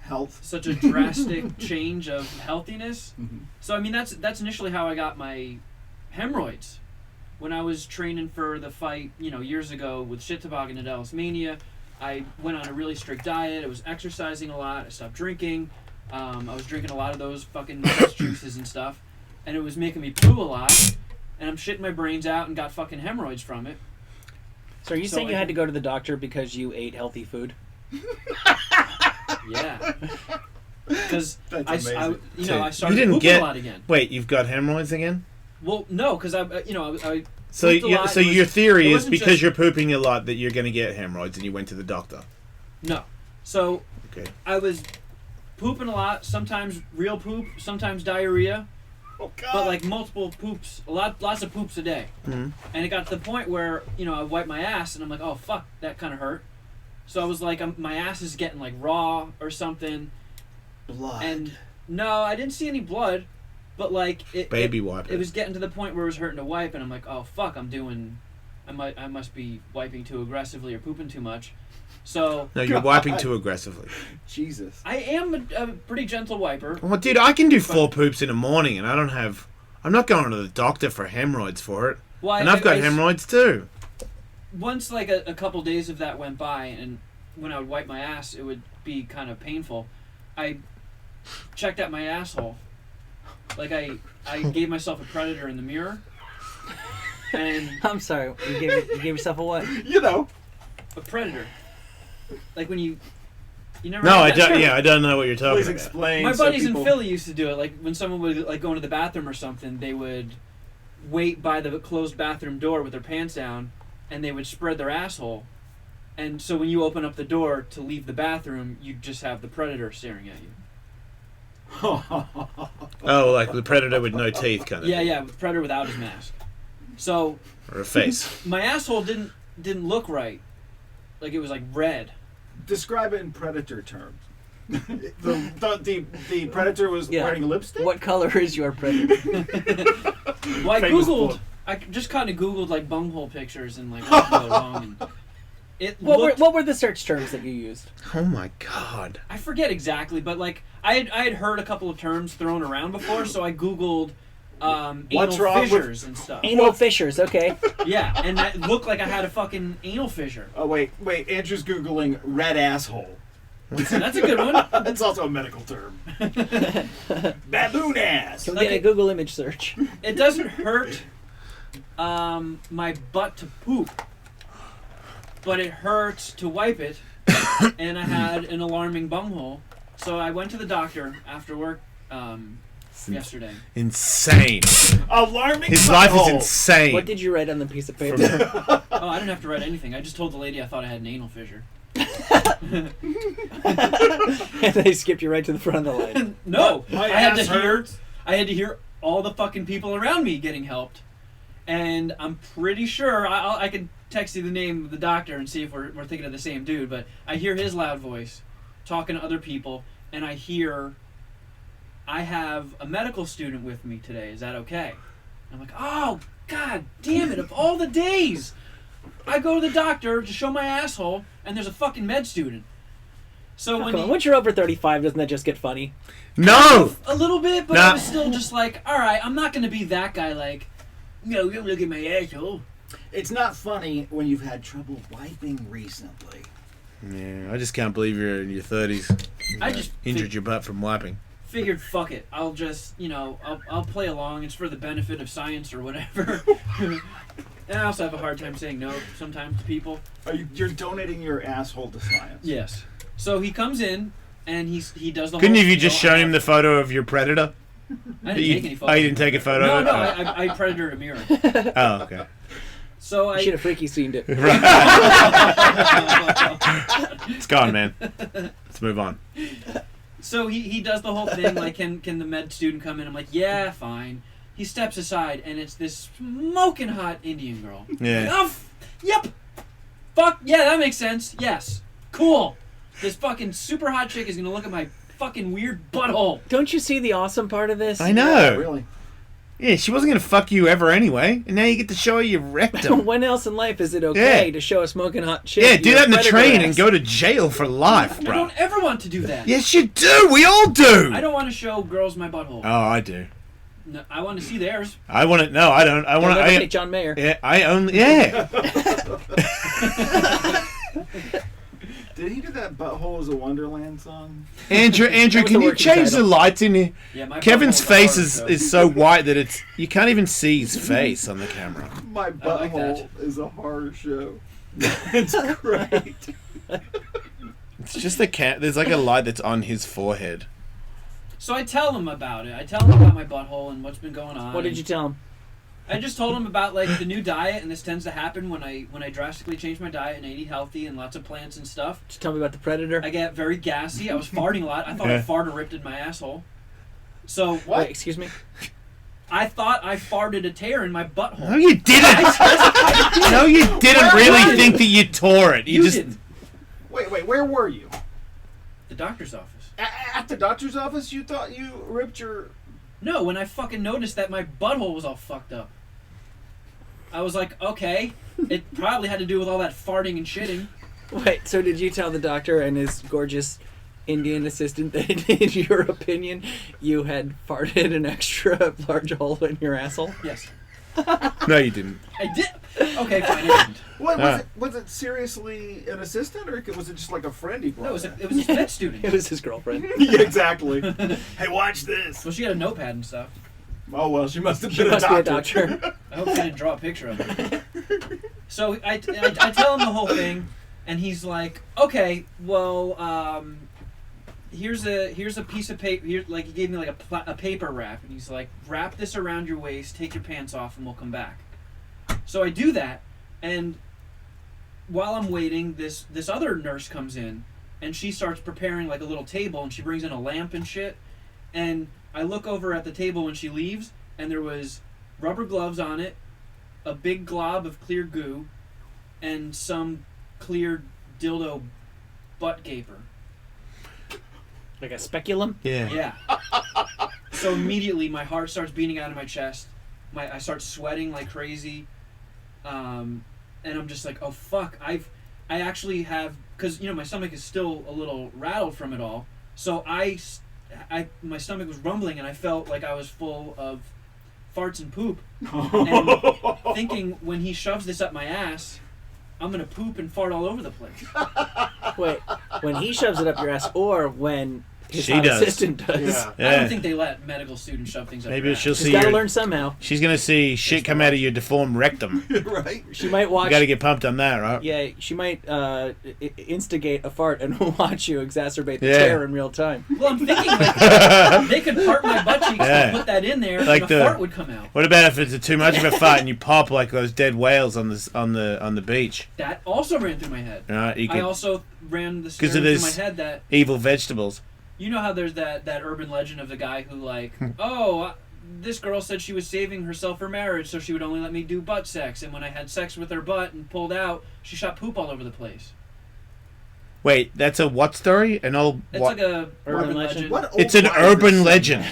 health. Such a drastic change of healthiness. So I mean, that's initially how I got my hemorrhoids. When I was training for the fight, years ago with Shit Toboggan at Ellis Mania, I went on a really strict diet. I was exercising a lot. I stopped drinking. I was drinking a lot of those fucking nuts juices and stuff, and it was making me poo a lot. And I'm shitting my brains out and got fucking hemorrhoids from it. So are you saying you had to go to the doctor because you ate healthy food? Yeah. Because I started you didn't pooping get a lot again. Wait, you've got hemorrhoids again? Well, no, because I So pooped a lot. so It was- your theory it is wasn't because just- you're pooping a lot that you're going to get hemorrhoids, and you went to the doctor. No. So Okay. I was pooping a lot, sometimes real poop, sometimes diarrhea. Oh, God. But like multiple poops, lots of poops a day. Mhm. And it got to the point where, I wiped my ass and I'm like, oh fuck, that kind of hurt. So I was like, my ass is getting like raw or something. Blood. And no, I didn't see any blood, but like Baby wipe it was getting to the point where it was hurting to wipe, and I'm like, oh fuck, I'm doing I must be wiping too aggressively or pooping too much. So No, you're wiping too aggressively. Jesus. I am a pretty gentle wiper. Well, dude, I can do 4 poops in the morning, and I'm not going to the doctor for hemorrhoids for it. Well, and I've got hemorrhoids too. Once like a couple days of that went by, and when I would wipe my ass, it would be kind of painful. I checked out my asshole. Like I gave myself a predator in the mirror. And I'm sorry. You gave yourself a what? You know, a predator. Like when you never. No, heard I that don't. term? Yeah, I don't know what you're talking please about. explain. My so buddies people- in Philly used to do it. Like when someone would like go into the bathroom or something, they would wait by the closed bathroom door with their pants down, and they would spread their asshole. And so when you open up the door to leave the bathroom, you just have the predator staring at you. Oh, like the predator with no teeth, kind of. Yeah, yeah, predator without his mask. So Or a face. my asshole didn't look right. Like it was like red. Describe it in predator terms. the predator was Yeah. wearing lipstick. What color is your predator? Well, I Famous googled. book. I just kind of googled like bunghole pictures and like what could go wrong. And it looked, What were the search terms that you used? Oh my god. I forget exactly, but like I had heard a couple of terms thrown around before, so I googled What's anal wrong with- fissures and stuff. Anal fissures. Okay. Yeah, and that looked like I had a fucking anal fissure. Oh wait. Andrew's googling red asshole. That's a good one. That's also a medical term. Baboon ass. Can we Like get a it- Google image search? It doesn't hurt my butt to poop, but it hurts to wipe it, and I had an alarming bunghole. So I went to the doctor after work yesterday. Insane. Alarming. His life is butthole. insane. What did you write on the piece of paper? Oh, I didn't have to write anything. I just told the lady I thought I had an anal fissure. And they skipped you right to the front of the line. No, My I had ass to hear. hurts. I had to hear all the fucking people around me getting helped, and I'm pretty sure I can text you the name of the doctor and see if we're thinking of the same dude. But I hear his loud voice talking to other people, and I hear I have a medical student with me today. Is that okay? I'm like, oh god damn it! Of all the days, I go to the doctor to show my asshole, and there's a fucking med student. So when Come on, once you're over 35, doesn't that just get funny? No! a little bit, but Nah. I was still just like, all right, I'm not gonna be that guy. Like, you look at my asshole. It's not funny when you've had trouble wiping recently. Yeah, I just can't believe you're in your 30s. I just Injured your butt from wiping. figured, fuck it. I'll just, I'll play along. It's for the benefit of science or whatever. And I also have a hard time saying no sometimes to people. You're donating your asshole to science. Yes. So he comes in and he does the Couldn't whole have you spiel. just shown him the photo of your predator? I didn't take any photos. Oh, you didn't take a photo No, of it? no, Oh. I predatored a mirror. Oh, okay. So You should have freaky scened it. It's gone, man. Let's move on. So he does the whole thing, like, can the med student come in? I'm like, yeah, fine. He steps aside, and it's this smoking hot Indian girl. Yeah. Like, oh, yep. Fuck, yeah, that makes sense. Yes. Cool. This fucking super hot chick is gonna look at my fucking weird butthole. Don't you see the awesome part of this? I know. Really? Yeah, she wasn't gonna fuck you ever anyway, and now you get to show her your rectum. When else in life is it okay Yeah. to show a smoking hot chick? Yeah, do your that in the predator train ass? and go to jail for life, I bro. don't ever want to do that. Yes, you do. We all do. I don't want to show girls my butthole. Oh, I do. No, I want to see theirs. I want to. No, I don't. I want Don't ever to. take John Mayer. Yeah, I only. Yeah. Did he do that "Butthole is a Wonderland" song? Andrew, That was can the you working change the title. lights in here? Yeah, my Kevin's butthole's face hard, is so white that it's you can't even see his face on the camera. My I like butthole is a horror show. It's great. It's just the cat. There's like a light that's on his forehead. So I tell him about it. I tell him about my butthole and what's been going on. What did you tell him? I just told him about like the new diet, and this tends to happen when I drastically change my diet and I eat healthy and lots of plants and stuff. Just tell me about the predator. I get very gassy. I was farting a lot. I thought Yeah. I farted ripped in my asshole. So Wait, excuse me? I thought I farted a tear in my butthole. No, you didn't. No, you didn't really think that you tore it. You just. didn't. Wait, where were you? The doctor's office. At the doctor's office? You thought you ripped your... No, when I fucking noticed that my butthole was all fucked up. I was like, okay. It probably had to do with all that farting and shitting. Wait, so did you tell the doctor and his gorgeous Indian assistant that, in your opinion, you had farted an extra large hole in your asshole? Yes. No, you didn't. I did. Okay, fine. I didn't. What was it seriously an assistant, or was it just like a friend he brought? No, it was a med student. It was his girlfriend. Yeah, exactly. Hey, watch this. Well, she had a notepad and stuff. Oh well, she must have She been must a be a doctor. doctor. I hope they didn't draw a picture of it. So I tell him the whole thing, and he's like, okay, well, here's a piece of paper. Here, like he gave me like a paper wrap, and he's like, wrap this around your waist, take your pants off, and we'll come back. So I do that, and while I'm waiting, this other nurse comes in, and she starts preparing like a little table, and she brings in a lamp and shit, and I look over at the table when she leaves, and there was rubber gloves on it, a big glob of clear goo, and some clear dildo butt gaper. Like a speculum? Yeah. Yeah. So immediately my heart starts beating out of my chest. I start sweating like crazy. And I'm just like, oh fuck, I actually have, because my stomach is still a little rattled from it all. So my stomach was rumbling, and I felt like I was full of farts and poop. And thinking, when he shoves this up my ass, I'm gonna poop and fart all over the place. Wait, when he shoves it up your ass, or when his She hot does. assistant does? Yeah. I don't think they let medical students shove things up Maybe their ass. she'll She's see got to your, learn somehow. she's gonna see shit come out of your deformed rectum. Right? She might You watch. got to get pumped on that, right? Yeah, she might instigate a fart and watch you exacerbate the Yeah. tear in real time. Well, I'm thinking like, they could part my butt cheeks Yeah. and put that in there, Like and a fart would come out. What about if it's too much of a fart and you pop like those dead whales on the beach? That also ran through my head. Right? You I could, also ran the 'cause scenario of through this my head that, evil vegetables. you know how there's that urban legend of the guy who like, Hmm. this girl said she was saving herself for marriage, so she would only let me do butt sex, and when I had sex with her butt and pulled out, she shot poop all over the place. Wait, that's a what story? An old It's what? like a Urban urban legend? legend. What It's old an line is urban this? legend.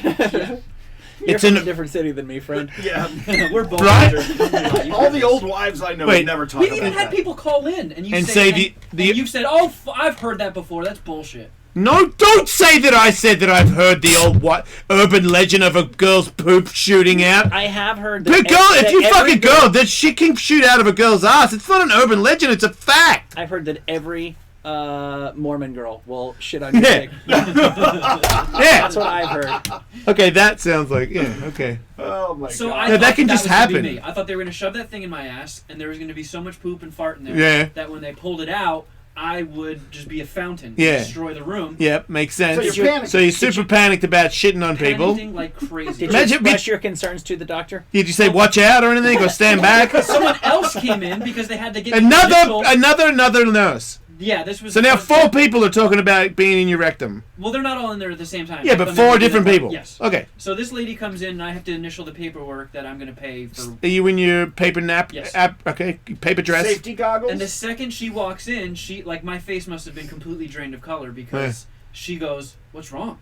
You're It's from a an different city than me, friend. Yeah. We're both Right? All the old wives I know Wait. would never talk We've about even that. had people call in and And say the- and you've said, "Oh, I've heard that before. That's bullshit." No, don't say that I said that I've heard the old what urban legend of a girl's poop shooting out. I have heard that. But girl, if that you fuck every a girl, that shit can shoot out of a girl's ass. It's not an urban legend, it's a fact. I've heard that every Mormon girl will shit on your Yeah. dick. Yeah. That's what I've heard. Okay, that sounds like, yeah, okay. Oh my So god. I Yeah, that thought can just was gonna be happen. me. I thought they were gonna shove that thing in my ass, and there was gonna be so much poop and fart in there Yeah. that when they pulled it out, I would just be a fountain, Yeah. destroy the room. Yep, makes sense. So you're panicking. So you're super panicked about shitting on people. Panicking like crazy. Did you Imagine- express your concerns to the doctor? Did you say watch out or anything, or stand back? Someone else came in because they had to get the Another initial- nurse. Yeah, this was. So the now first- 4 people are talking about being in your rectum. Well, they're not all in there at the same time. Yeah, Some but of them 4 do different that. people. Yes. Okay. So this lady comes in, and I have to initial the paperwork that I'm going to pay for. Are you in your paper nap? Yes. Okay, paper dress. Safety goggles. And the second she walks in, my face must have been completely drained of color because she goes, "What's wrong?"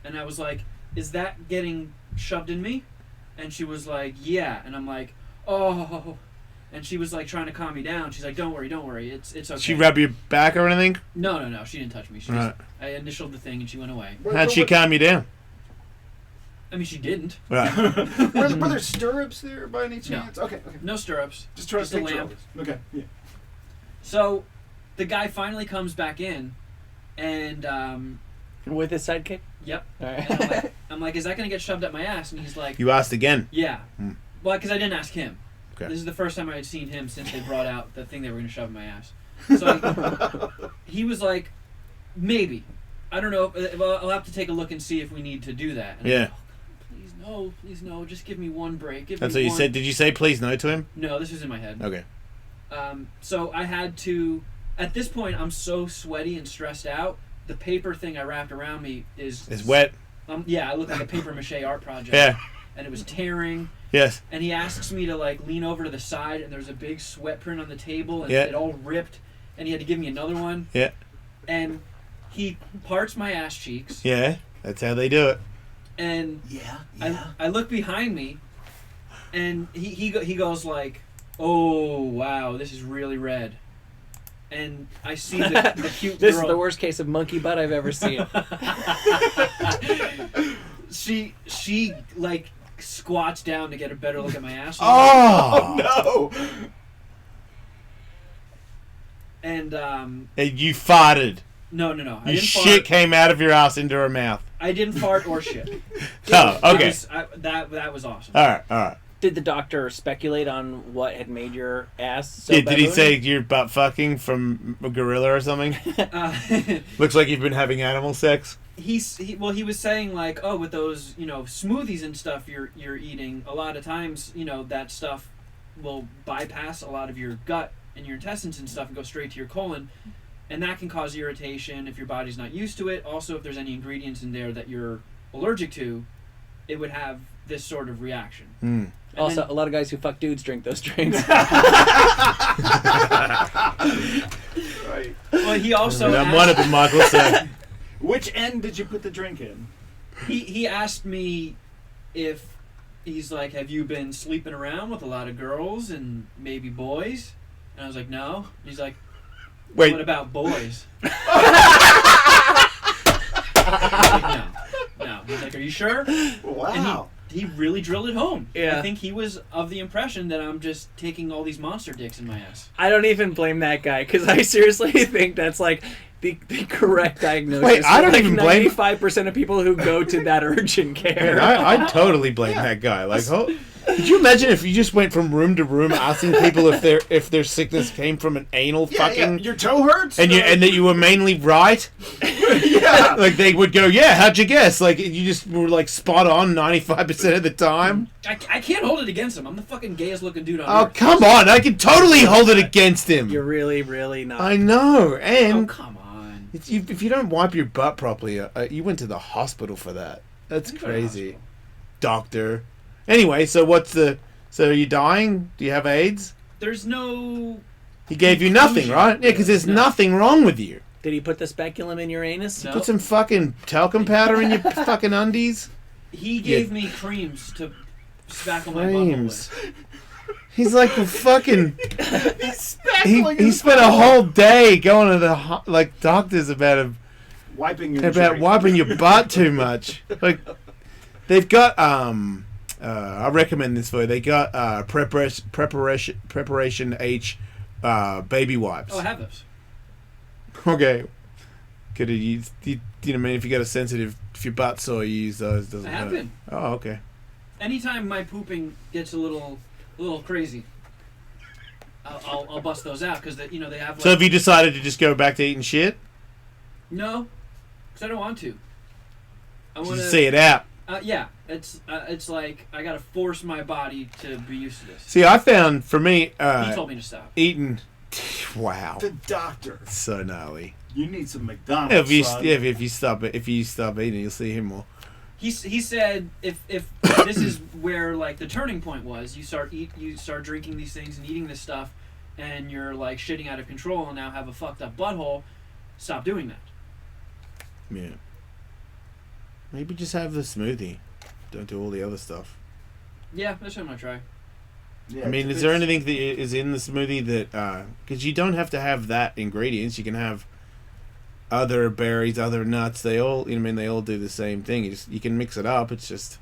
And I was like, "Is that getting shoved in me?" And she was like, "Yeah." And I'm like, "Oh." And she was like trying to calm me down. She's like, "Don't worry. It's okay." She rub your back or anything? No. She didn't touch me. She Right. just, I initialed the thing and she went away. How'd she calm you down? I mean, she didn't. Right. were there stirrups there by any chance? Okay. No stirrups. Just trying to a picture lamp. all this. Okay. Yeah. So, the guy finally comes back in, and With his sidekick? yep. All right. And I'm like, "Is that gonna get shoved up my ass?" And he's like, You asked again. "Yeah." Hmm. Well, because I didn't ask him. Okay. This is the first time I had seen him since they brought out the thing they were gonna shove in my ass. So he was like, "Maybe. I don't know. Well, I'll have to take a look and see if we need to do that." And I'm Yeah. like, please no. Just give me one break. Give That's me what you one. said. Did you say please no to him? No, this was in my head. Okay. So I had to. At this point, I'm so sweaty and stressed out. The paper thing I wrapped around me is It's wet. Yeah, I look like a paper mache art project. Yeah. And it was tearing. Yes. And he asks me to like lean over to the side, and there's a big sweat print on the table, and Yeah. it all ripped. And he had to give me another one. Yeah. And he parts my ass cheeks. Yeah. That's how they do it. And I look behind me, and he goes like, Oh wow, this is really red. And I see the cute This girl. is the worst case of monkey butt I've ever seen. She like squats down to get a better look at my ass. Oh, no! And And you farted. no. I You didn't shit fart. came out of your ass into her mouth. I didn't fart or shit. Oh, okay. That was awesome. All right. Did the doctor speculate on what had made your ass so Yeah, did he baboon? say you're butt fucking from a gorilla or something? Looks like you've been having animal sex. He was saying like, oh, with those smoothies and stuff you're eating, a lot of times that stuff will bypass a lot of your gut and your intestines and stuff and go straight to your colon, and that can cause irritation if your body's not used to it. Also, if there's any ingredients in there that you're allergic to, it would have this sort of reaction. Mm. Also, a lot of guys who fuck dudes drink those drinks. Right. Well, he also I'm asked, one of them, Michael. So Which end did you put the drink in? he asked me if he's like, have you been sleeping around with a lot of girls and maybe boys? And I was like, no. He's like, wait. what about boys? I was like, no. He's like, are you sure? Wow. And he really drilled it home. Yeah. I think he was of the impression that I'm just taking all these monster dicks in my ass. I don't even blame that guy, because I seriously think that's like the correct diagnosis. Wait, I don't like even blame- 95% of people who go to that urgent care. I totally blame that guy. Like, could you imagine if you just went from room to room asking people if their sickness came from an anal fucking? Your toe hurts, and that you were mainly right. Yeah. Like they would go, yeah. How'd you guess? Like you just were like spot on 95% of the time. I can't hold it against him. I'm the fucking gayest looking dude on Oh earth. come on! I can totally hold it against him. You're really, really not. I know, and Oh, come on. if you don't wipe your butt properly, you went to the hospital for that. That's crazy, doctor. Anyway, so so are you dying? Do you have AIDS? There's no. He gave you nothing, right? Yeah, because there's nothing wrong with you. Did he put the speculum in your anus? No. Put some fucking talcum powder in your fucking undies. He gave me creams to spackle my Creams. butthole with. He's like a fucking. spackling He his spent a butthole. whole day going to the doctors about Wiping your about drink. wiping your butt too much. Like they've got I recommend this for you. They got preparation H baby wipes. Oh, I have those. Okay. Could you use you know, I mean, if you got a sensitive, if your butt's sore, you use those. Doesn't I have hurt. been. Oh, okay. Anytime my pooping gets a little crazy, I'll bust those out because they have. Like, So have you decided to just go back to eating shit? No, because I don't want to. I Just want to see it out. Yeah, it's like I gotta force my body to be used to this. See, I found for me, He told me to stop. eating. Wow, The doctor. so gnarly. You need some McDonald's. If you son. if you stop eating, you'll see him more. He said if this is where like the turning point was, you start drinking these things and eating this stuff, and you're like shitting out of control and now have a fucked up butthole. Stop doing that. Yeah. Maybe just have the smoothie. Don't do all the other stuff. Yeah, that's what I'm gonna try. Yeah, I mean, is there anything that is in the smoothie that because you don't have to have that ingredients. You can have other berries, other nuts. They all, they all do the same thing. You can mix it up. It's just,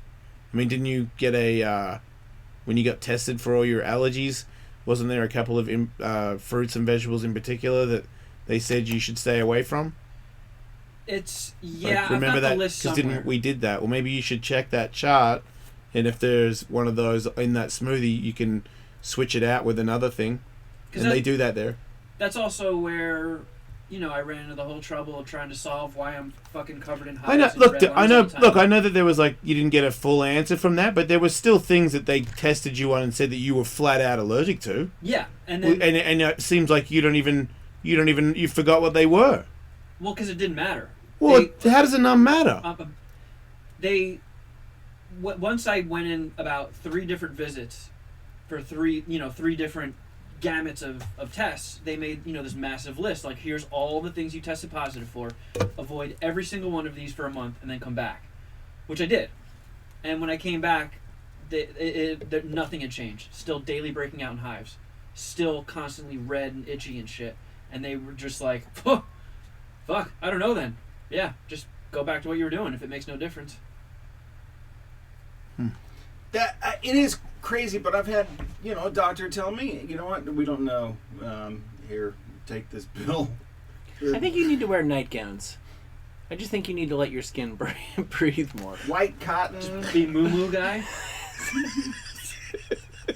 I mean, didn't you get when you got tested for all your allergies? Wasn't there a couple of fruits and vegetables in particular that they said you should stay away from? It's Like, I've got that the list somewhere. didn't we did that? Well, maybe you should check that chart, and if there's one of those in that smoothie, you can switch it out with another thing, and they do that there. That's also where I ran into the whole trouble of trying to solve why I'm fucking covered in hives. I know. and Look, red I lines know. all the time. Look, I know that there was you didn't get a full answer from that, but there was still things that they tested you on and said that you were flat out allergic to. Yeah, and then And it seems like you forgot what they were. well, because it didn't matter. Well, how does it not matter? Once I went in about 3 different visits for 3 different gamuts of tests, they made this massive list. Like, here's all the things you tested positive for. Avoid every single one of these for a month, and then come back, which I did. And when I came back, nothing had changed. Still daily breaking out in hives. still constantly red and itchy and shit. And they were just like, fuck, I don't know then. Yeah, just go back to what you were doing if it makes no difference. That it is crazy, but I've had a doctor tell me, you know what, we don't know. Here, take this pill. I think you need to wear nightgowns. I just think you need to let your skin breathe more. White cotton. Just be moo guy.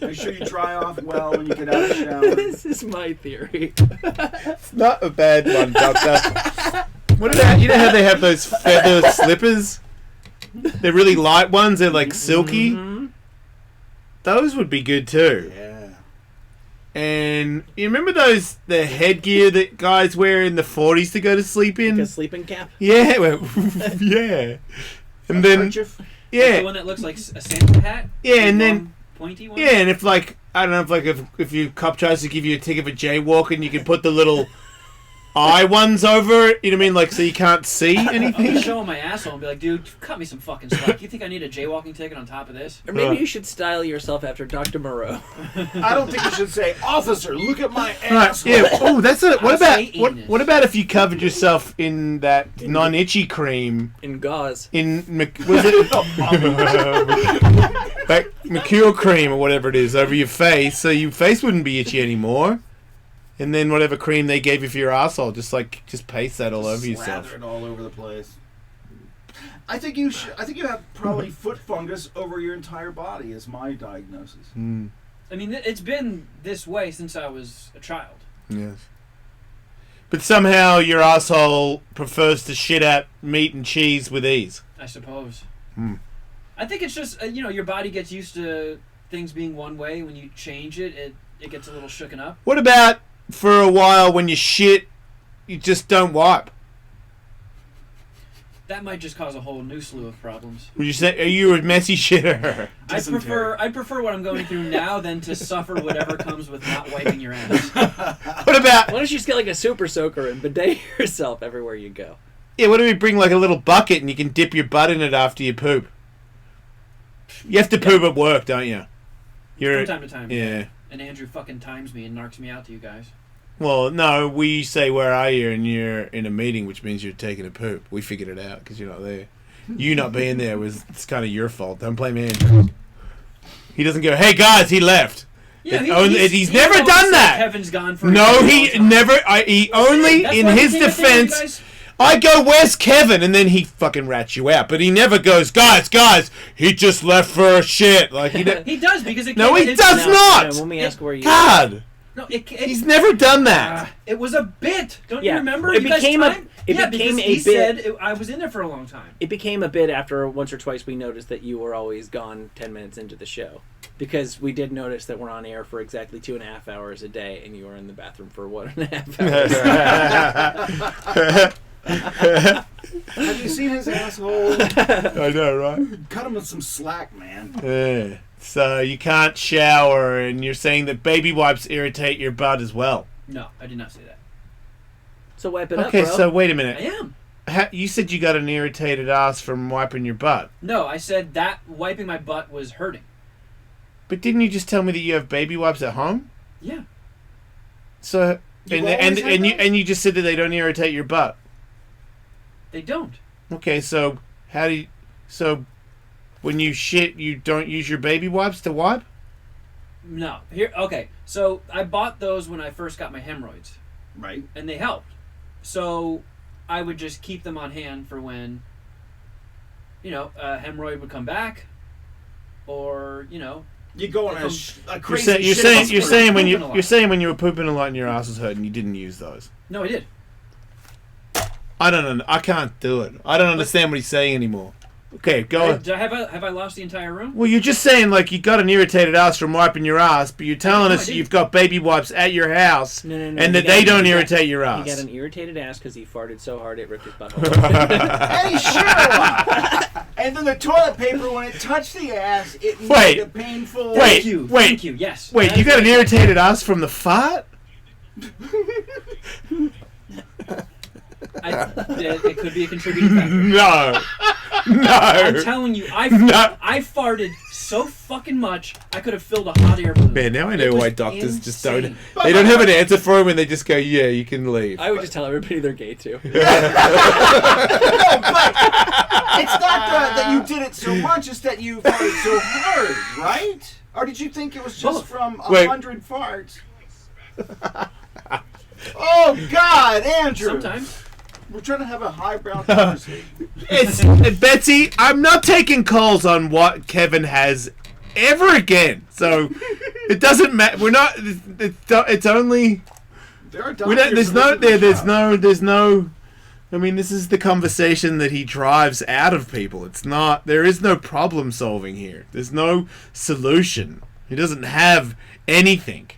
Make sure you dry off well when you get out of the shower. This is my theory. It's not a bad one, Doctor. What about, you know how they have those feather slippers? They're really light ones. They're like silky. Mm-hmm. Those would be good too. Yeah. And you remember the headgear that guys wear in the 40s to go to sleep in? Like a sleeping cap? Yeah. Yeah. And then... Kerchief? Yeah. Like the one that looks like a Santa hat? Yeah, and then... Pointy one? Yeah, and if like, I don't know, if your cop tries to give you a ticket for jaywalking, you can put the little eye ones over it, you know what I mean? Like, so you can't see anything. I'll just show him my asshole and be like, dude, cut me some fucking slack. You think I need a jaywalking ticket on top of this? Or maybe you should style yourself after Dr. Moreau. I don't think you should say, officer, look at my Right, asshole. yeah. Oh, that's it. What I'll say about anus. what about if you covered yourself in that non-itchy cream? In gauze. Was it like Mercure cream or whatever it is over your face, so your face wouldn't be itchy anymore. And then whatever cream they gave you for your asshole, just paste that all over yourself. Slather it all over the place. I think you have probably foot fungus over your entire body. Is my diagnosis. Mm. I mean, it's been this way since I was a child. Yes. But somehow your asshole prefers to shit out meat and cheese with ease. I suppose. Hmm. I think it's just your body gets used to things being one way. When you change it, it gets a little shooken up. What about for a while when you shit, you just don't wipe? That might just cause a whole new slew of problems. Would you say, are you a messy shitter? I prefer what I'm going through now than to suffer whatever comes with not wiping your ass. What about... Why don't you just get like a super soaker and bidet yourself everywhere you go? Yeah, what if we bring like a little bucket and you can dip your butt in it after you poop? You have to poop at work, don't you? From time to time. Yeah. And Andrew fucking times me and narcs me out to you guys. Well, no, we say, where are you? And you're in a meeting, which means you're taking a poop. We figured it out because you're not there. You not being there it's kind of your fault. Don't blame Andrew. He doesn't go, hey guys, he left. Yeah, he's never done that. Kevin's gone for no, he never. He only, That's in why he his came up there, you guys. defense, I go, where's Kevin? And then he fucking rats you out. But he never goes, guys, he just left for a shit. Like He does because it. No, he it's- does not. Let me ask where you. God. No, He's never done that. It was a bit. Don't Yeah, you remember? it You guys became a- timed? it Yeah, became because a he bit. said I was in there for a long time. It became a bit after once or twice we noticed that you were always gone 10 minutes into the show. Because we did notice that we're on air for exactly 2.5 hours a day, and you were in the bathroom for 1.5 hours. Have you seen his asshole? I know, right? Cut him with some slack, man. Yeah. So you can't shower, and you're saying that baby wipes irritate your butt as well. No, I did not say that. So wipe it up, Okay, bro. so wait a minute. I am. You said you got an irritated ass from wiping your butt. No, I said that wiping my butt was hurting. But didn't you just tell me that you have baby wipes at home? Yeah. So You and always have those? you just said that they don't irritate your butt. They don't. Okay, so so when you shit, you don't use your baby wipes to wipe? No. Okay. So I bought those when I first got my hemorrhoids. Right. And they helped. So I would just keep them on hand for when, a hemorrhoid would come back, or You go on a crazy. You're shit saying when pooping a lot. you're saying when you were pooping a lot and your ass was hurting, you didn't use those. No, I did. I don't know. I can't do it. I don't understand what he's saying anymore. Okay, go on. Have I lost the entire room? Well, you're just saying like you got an irritated ass from wiping your ass, but you're telling us you've got baby wipes at your house, No, and that they don't irritate your ass. He got an irritated ass because he farted so hard it ripped his butthole. And he sure was. And then the toilet paper, when it touched the ass, it made a painful. Thank you. Yes. Wait, you got an irritated ass from the fart? It could be a contributing factor. No. I'm telling you, I farted so fucking much I could have filled a hot air balloon. Man, now I know It was why doctors just don't. insane. They don't have an answer for him, and they just go, "Yeah, you can leave." I would just tell everybody they're gay too. No, but it's not that you did it so much; it's that you farted so hard, right? Or did you think it was just Both. from Wait. 100 farts? Oh God, Andrew! Sometimes. We're trying to have a highbrow conversation. It's Betsy. I'm not taking calls on what Kevin has ever again. So it doesn't matter. We're not. It's only. There are We don't, doctors there's who no. listen to the There's show. no. I mean, this is the conversation that he drives out of people. It's not. There is no problem solving here. There's no solution. He doesn't have anything.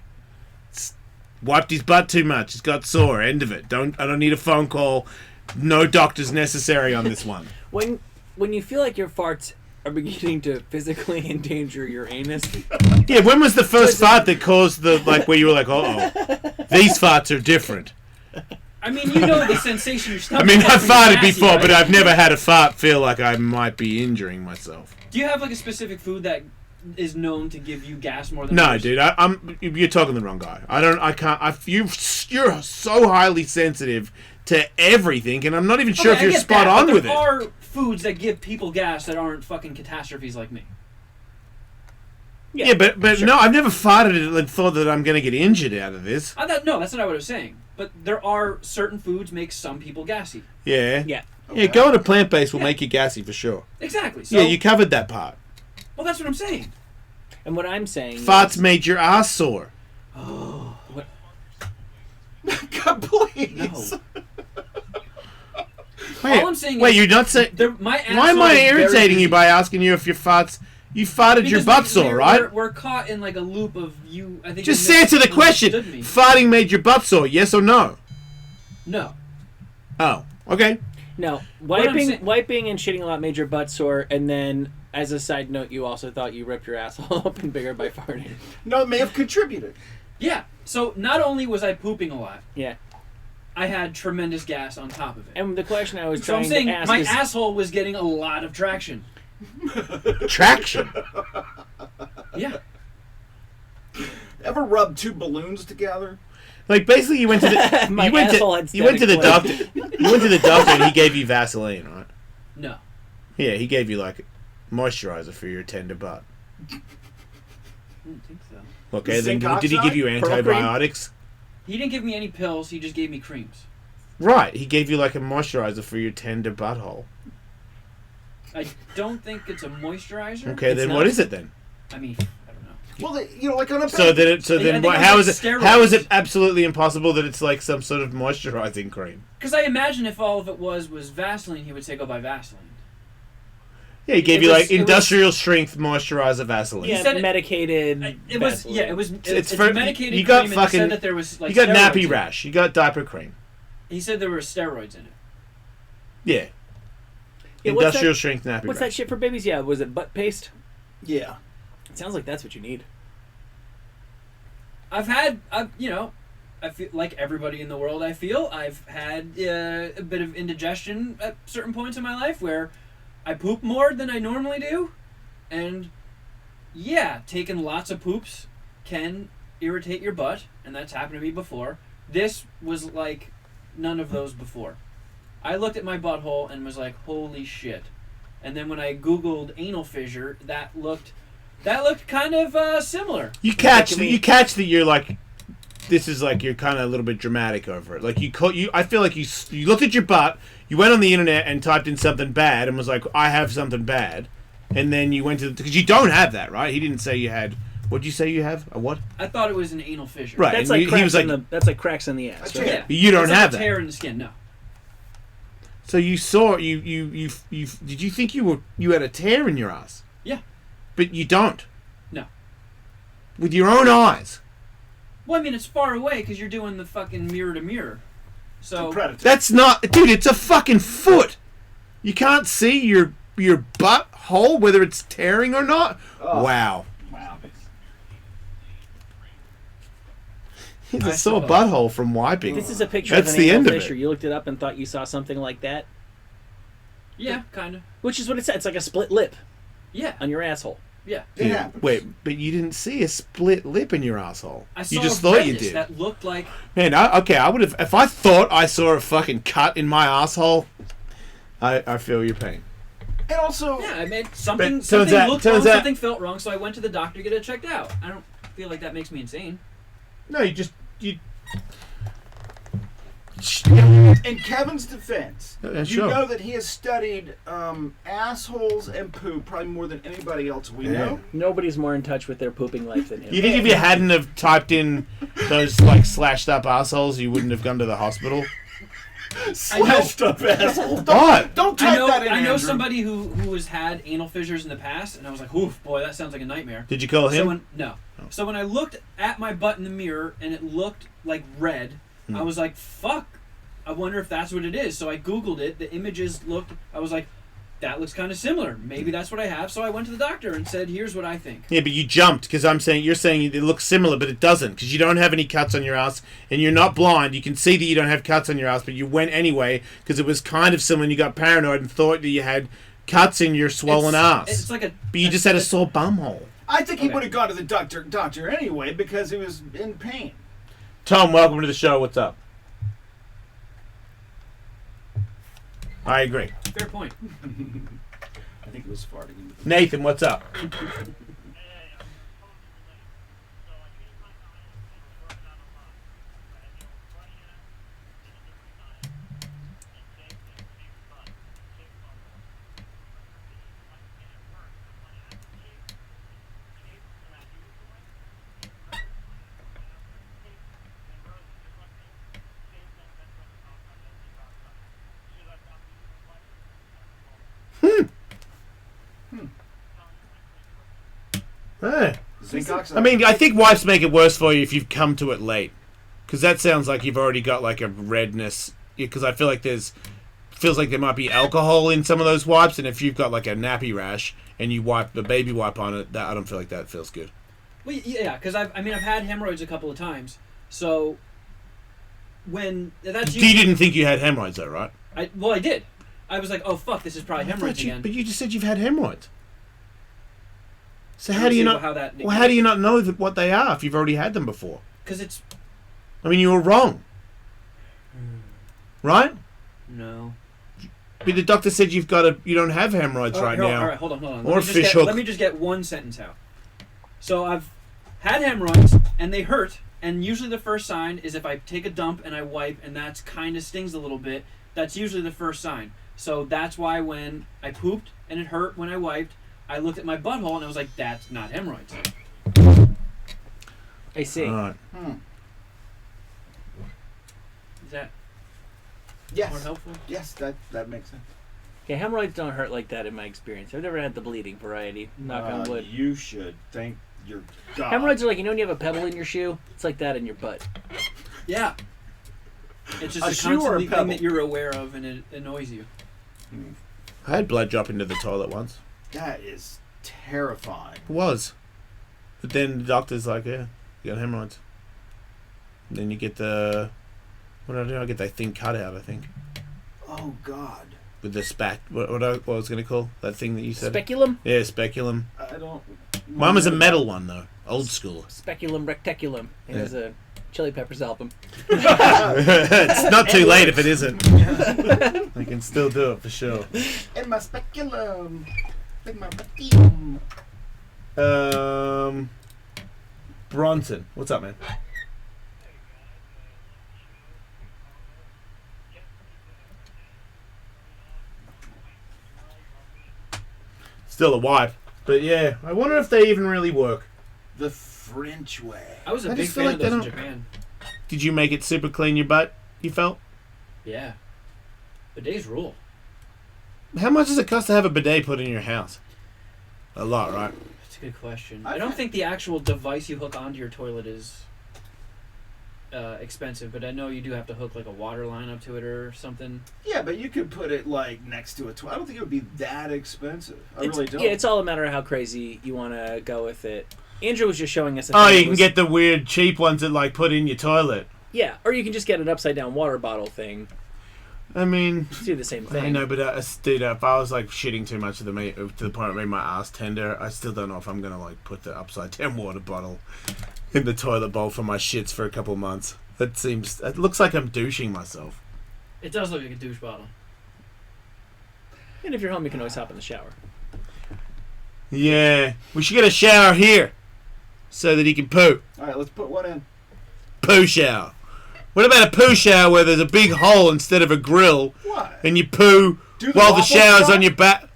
Wiped his butt too much. He's got sore. End of it. I don't need a phone call. No doctors necessary on this one. When you feel like your farts are beginning to physically endanger your anus, Yeah, when was the first fart that caused the, like, where you were like, uh-oh, these farts are different? I mean, you know the sensation your I stomach mean, has I've when you're farted gassy, before, right? but I've never had a fart feel like I might be injuring myself. Do you have like a specific food that is known to give you gas more than No, others? dude, you're talking to the wrong guy. You're so highly sensitive to everything, and I'm not even sure Okay, if you're I get spot that, on but with there it. are foods that give people gas that aren't fucking catastrophes like me. Yeah, but sure. no, I've never farted and thought that I'm going to get injured out of this. No, that's not what I was saying. But there are certain foods make some people gassy. Yeah. yeah. Yeah, going to plant-based will make you gassy for sure. Exactly. So, Yeah, you covered that part. Well, that's what I'm saying. And what I'm saying, Farts made your ass sore. What? God, please. No. Wait, All I'm saying wait, is you're not saying. my Why am asshole I is very irritating you busy. by asking you if your farts? You farted your Because butt sore, right? We're caught in like a loop of you. I think Just you answer the question. misunderstood me. Farting made your butt sore, yes or no? No. Oh, okay. no, What I'm saying- wiping and shitting a lot made your butt sore, and then as a side note, you also thought you ripped your asshole open bigger by farting. No, it may have contributed. Yeah. So not only was I pooping a lot, Yeah. I had tremendous gas on top of it. And the question I was So I'm trying saying to ask my is, asshole was getting a lot of traction. Traction. Yeah. Ever rub two balloons together? Like basically, you went to the My you went asshole to had you went to the static doctor. You went to the doctor and he gave you Vaseline, right? No. Yeah, he gave you like moisturizer for your tender butt. I didn't think so. Okay, then Zinc did he give you oxide? Pearl cream? antibiotics? He didn't give me any pills. He just gave me creams. Right, he gave you like a moisturizer for your tender butthole. I don't think it's a moisturizer. Okay, It's then not. what is it then? I mean, I don't know. Well, you know, like on a So then, I think what, it how was is like it? How is steroids. it absolutely impossible that it's like some sort of moisturizing cream? Because I imagine if all of it was Vaseline, he would say go buy Vaseline. Yeah, he gave It you was- like it was- industrial strength moisturizer Vaseline. yeah, said it- medicated. It was Vaseline. yeah, it was It's it's for- medicated you got cream, and he fucking- said that there was like You got steroids nappy in rash. You got diaper cream. it. He said there were steroids in it. Yeah. Yeah, what's Industrial that- strength nappy What's rash. that shit for babies? Yeah, was it butt paste? Yeah. It sounds like that's what you need. I feel like everybody in the world. I've had a bit of indigestion at certain points in my life where I poop more than I normally do, and yeah, taking lots of poops can irritate your butt, and that's happened to me before. This was like none of those before. I looked at my butthole and was like, "Holy shit!" And then when I Googled anal fissure, that looked kind of similar. You catch that you're like, this is like you're kind of a little bit dramatic over it. Like I feel like you looked at your butt, you went on the internet and typed in something bad and was like, I have something bad, and then you went to because you don't have that, right? He didn't say you had. What'd you say you have? A what? I thought it was an anal fissure. Right. That's and like he was cracks like, in that's like cracks in the ass. Right? Yeah. You don't It's like have a that. tear in the skin. No. So you saw you did you think you had a tear in your ass? Yeah. But you don't. No. With your own eyes. Well, I mean, it's far away because you're doing the fucking mirror to mirror. So That's not, dude. It's a fucking foot. You can't see your butt hole whether it's tearing or not. Oh. Wow. Wow. It's a sore butthole from wiping. This is a picture That's of an the anal end of fissure. it. You looked it up and thought you saw something like that, yeah, kind of. which is what it said. It's like a split lip Yeah. on your asshole. Yeah. It happens. Wait, but you didn't see a split lip in your asshole. I saw You just a thought you redness did. that looked like. Man, I would have. If I thought I saw a fucking cut in my asshole, I feel your pain. And also, Yeah, I mean something. But Something looked wrong. turns out- Something felt wrong. So I went to the doctor to get it checked out. I don't feel like that makes me insane. No, you. in Kevin's defense, Yeah, you sure. know that he has studied assholes and poop probably more than anybody else we know. Nobody's more in touch with their pooping life than him. You think if you hadn't have typed in those like slashed up assholes, you wouldn't have gone to the hospital? Slashed up assholes. What? Don't type that in, I know Andrew. somebody who has had anal fissures in the past, and I was like, "Oof, boy, that sounds like a nightmare." Did you call him? No. So when I looked at my butt in the mirror and it looked like red, I was like, "Fuck! I wonder if that's what it is." So I Googled it. The images looked. I was like, "That looks kind of similar. Maybe that's what I have." So I went to the doctor and said, "Here's what I think." Yeah, but you jumped because you're saying it looks similar, but it doesn't because you don't have any cuts on your ass and you're not blind. You can see that you don't have cuts on your ass, but you went anyway because it was kind of similar and you got paranoid and thought that you had cuts in your swollen ass. It's like but you just had a sore bumhole. I think he would have gone to the doctor anyway because he was in pain. Tom, welcome to the show. What's up? I agree. Fair point. I think it was farting. Nathan, what's up? Hey. Zinc oxide. I mean, I think wipes make it worse for you if you've come to it late, because that sounds like you've already got like a redness. Because I feel like feels like there might be alcohol in some of those wipes, and if you've got like a nappy rash and you wipe the baby wipe on it, I don't feel like that feels good. Well, yeah, because I've had hemorrhoids a couple of times. So when that's You didn't think you had hemorrhoids though, right? I did. I was like, oh fuck, this is probably hemorrhoids again. But you just said you've had hemorrhoids. So I how don't do you see not? how that Well, how do you not know what they are if you've already had them before? Because it's I mean, you were wrong, right? no. But the doctor said you don't have hemorrhoids right now. All right, hold on. Or fish hook. Let me just get one sentence out. So I've had hemorrhoids, and they hurt, and usually the first sign is if I take a dump and I wipe, and that's kind of stings a little bit. That's usually the first sign. So that's why when I pooped and it hurt when I wiped, I looked at my butthole and I was like, that's not hemorrhoids. I see. All right. Is that Yes. more helpful? Yes, that makes sense. Yeah, hemorrhoids don't hurt like that in my experience. I've never had the bleeding variety. Knock on wood. You should thank your God. Hemorrhoids are like, you know when you have a pebble in your shoe? It's like that in your butt. Yeah. It's just A a shoe or a constantly pebble? thing that you're aware of and it annoys you. I had blood drop into the toilet once. That is terrifying. It was. But then the doctor's like, yeah, you got hemorrhoids. And then you get what did I do? I get that thing cut out, I think. Oh God. With the what I was going to call that thing that you said? Speculum? Yeah, speculum. I don't. Mine was a metal one, though. Old school. Speculum recteculum. It Yeah. was a Chili Peppers album. It's not too late if it isn't. I can still do it for sure. In my speculum. In my speculum. Bronson, what's up, man? Still a wipe, but yeah, I wonder if they even really work. The French way. I was a I big just feel fan like of they those in don't- Japan. Did you make it super clean your butt? You felt? Yeah. Bidets rule. How much does it cost to have a bidet put in your house? A lot, right? That's a good question. I don't think the actual device you hook onto your toilet is expensive, but I know you do have to hook like a water line up to it or something. Yeah, but you could put it like next to a toilet. I don't think it would be that expensive. I It's- really don't. Yeah, it's all a matter of how crazy you want to go with it. Andrew was just showing us. Oh, you can get the weird cheap ones that like put in your toilet. Yeah, or you can just get an upside down water bottle thing. I mean, do the same thing. I know, but dude, if I was like shitting too much to the point it made my ass tender, I still don't know if I'm gonna like put the upside down water bottle in the toilet bowl for my shits for a couple months. It looks like I'm douching myself. It does look like a douche bottle. And if you're home, you can always hop in the shower. Yeah, we should get a shower here so that he can poo. All right, let's put one in. Poo shower. What about a poo shower where there's a big hole instead of a grill? What? And you poo while the shower's stomp? on your back?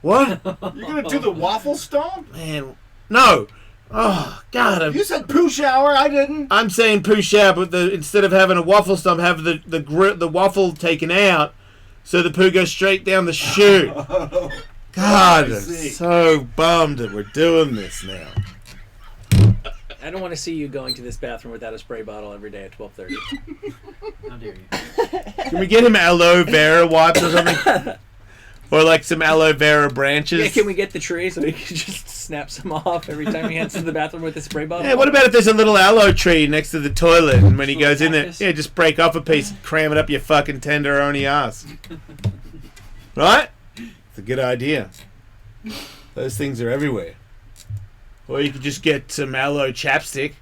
What? You're gonna do the waffle stomp? Man, no. Oh God! You said poo shower. I didn't. I'm saying poo shower, but instead of having a waffle stomp, have the waffle taken out, so the poo goes straight down the chute. God, I'm so bummed that we're doing this now. I don't want to see you going to this bathroom without a spray bottle every day at 12:30. How dare you? Can we get him aloe vera wipes or something? Or like some aloe vera branches? Yeah, can we get the tree so he can just snap some off every time he heads to the bathroom with a spray bottle? Yeah, what about if there's a little aloe tree next to the toilet, and when he goes in there, yeah, just break off a piece and cram it up your fucking tenderoni ass. Right? It's a good idea. Those things are everywhere. Or you could just get some aloe chapstick.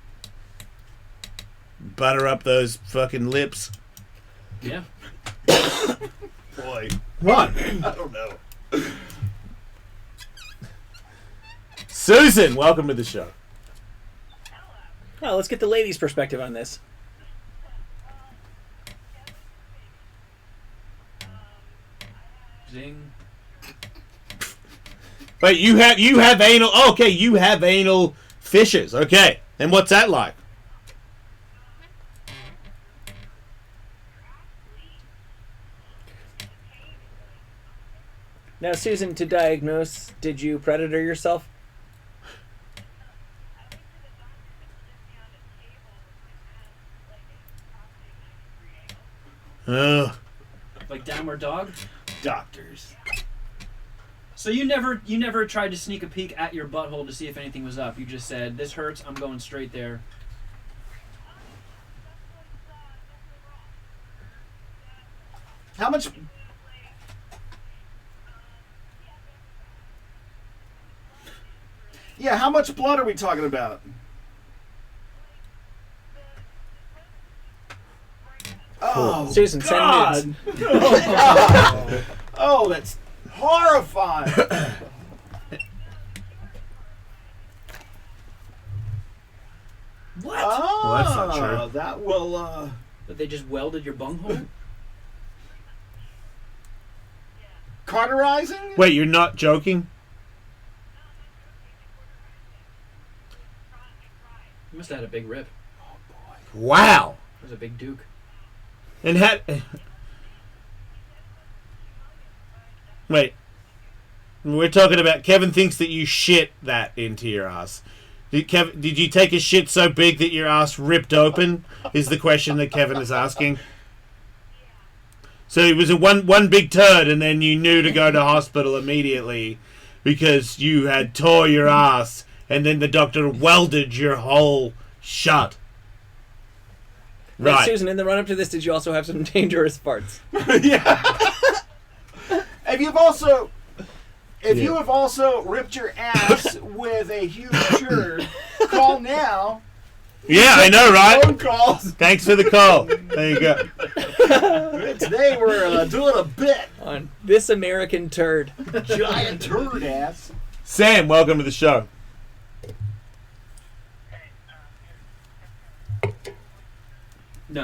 Butter up those fucking lips. Yeah. Boy. What? I don't know. Susan, welcome to the show. Well, let's get the ladies' perspective on this. Zing. Wait, you have anal. Oh, okay, you have anal fissures. Okay, and what's that like? Now, Susan, to diagnose, did you predator yourself? Like downward dog? Doctors. So you never tried to sneak a peek at your butthole to see if anything was up. You just said, "This hurts. I'm going straight there." How much? Yeah, how much blood are we talking about? Oh, Susan, God. send nudes. Oh, that's horrifying. What? Oh, Well, that's not true. That will, That they just welded your bunghole? Cauterizing? Wait, you're not joking? You must have had a big rip. Wow. It was a big duke. And wait, we're talking about Kevin thinks that you shit that into your ass. Did you take a shit so big that your ass ripped open? Is the question that Kevin is asking. So it was a one big turd, and then you knew to go to hospital immediately because you had tore your ass, and then the doctor welded your hole shut. Now, Right. Susan, in the run-up to this, did you also have some dangerous farts? Yeah. If you have also ripped your ass with a huge turd, call now. Yeah, I know, right? Phone calls. Thanks for the call. There you go. Today we're doing a bit on This American Turd. Giant turd ass. Sam, welcome to the show. No.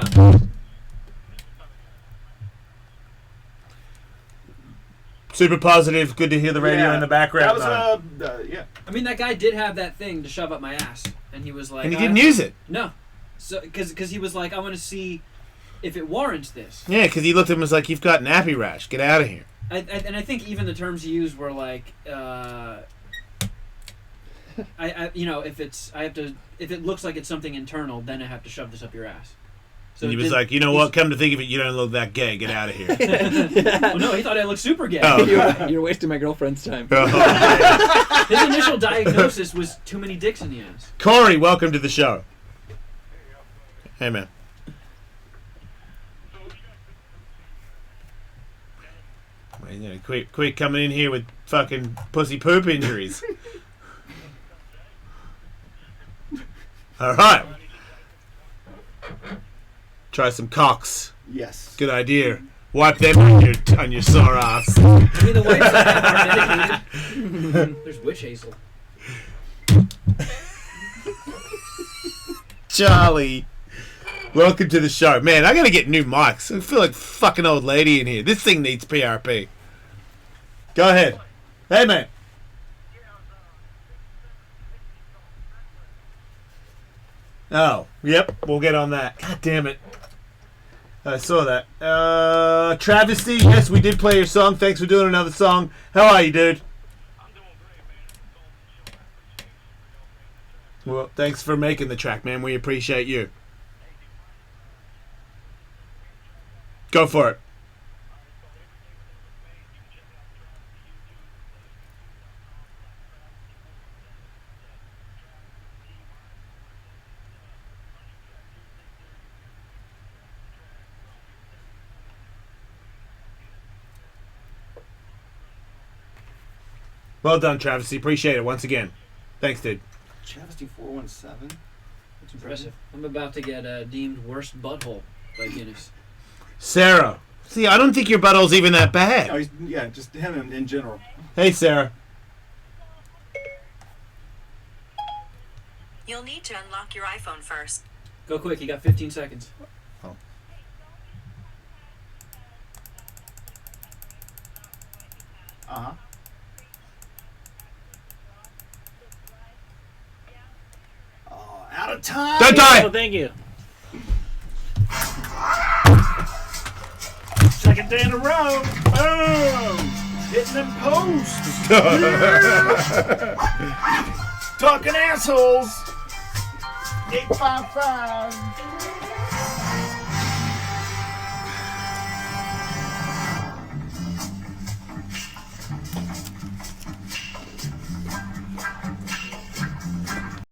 Super positive. Good to hear the radio in the background. That was yeah. I mean, that guy did have that thing to shove up my ass, and he was like, And he didn't use it. No, so because he was like, I want to see if it warrants this. Yeah, because he looked at him and was like, "You've got nappy rash. Get out of here." And I think even the terms he used were like, if it looks like it's something internal, then I have to shove this up your ass. So And he was like, "You know what? Come to think of it, you don't look that gay. Get out of here." Well, no, he thought I looked super gay. Oh, okay. You're wasting my girlfriend's time. His initial diagnosis was too many dicks in the ass. Corey, welcome to the show. Hey, man. You know, quit coming in here with fucking pussy poop injuries. All right. Try some cocks. Yes. Good idea. Wipe them on your sore ass. I mean, the wipes I have are dedicated. There's witch hazel. Charlie, welcome to the show. Man, I gotta get new mics. I feel like a fucking old lady in here. This thing needs PRP. Go ahead. Hey, man. Oh, yep. We'll get on that. God damn it. I saw that. Travesty, yes, we did play your song. Thanks for doing another song. How are you, dude? Well, thanks for making the track, man. We appreciate you. Go for it. Well done, Travesty. Appreciate it once again. Thanks, dude. Travesty 417. That's impressive. I'm about to get deemed worst butthole by Guinness. Sarah. See, I don't think your butthole's even that bad. No, yeah, just him in general. Hey, Sarah. You'll need to unlock your iPhone first. Go quick, you got 15 seconds. Oh. Uh-huh. Oh, out of time! Don't die! Oh, thank you. Second day in a row. Boom! Hitting them posts. Yeah. Talking assholes. 855.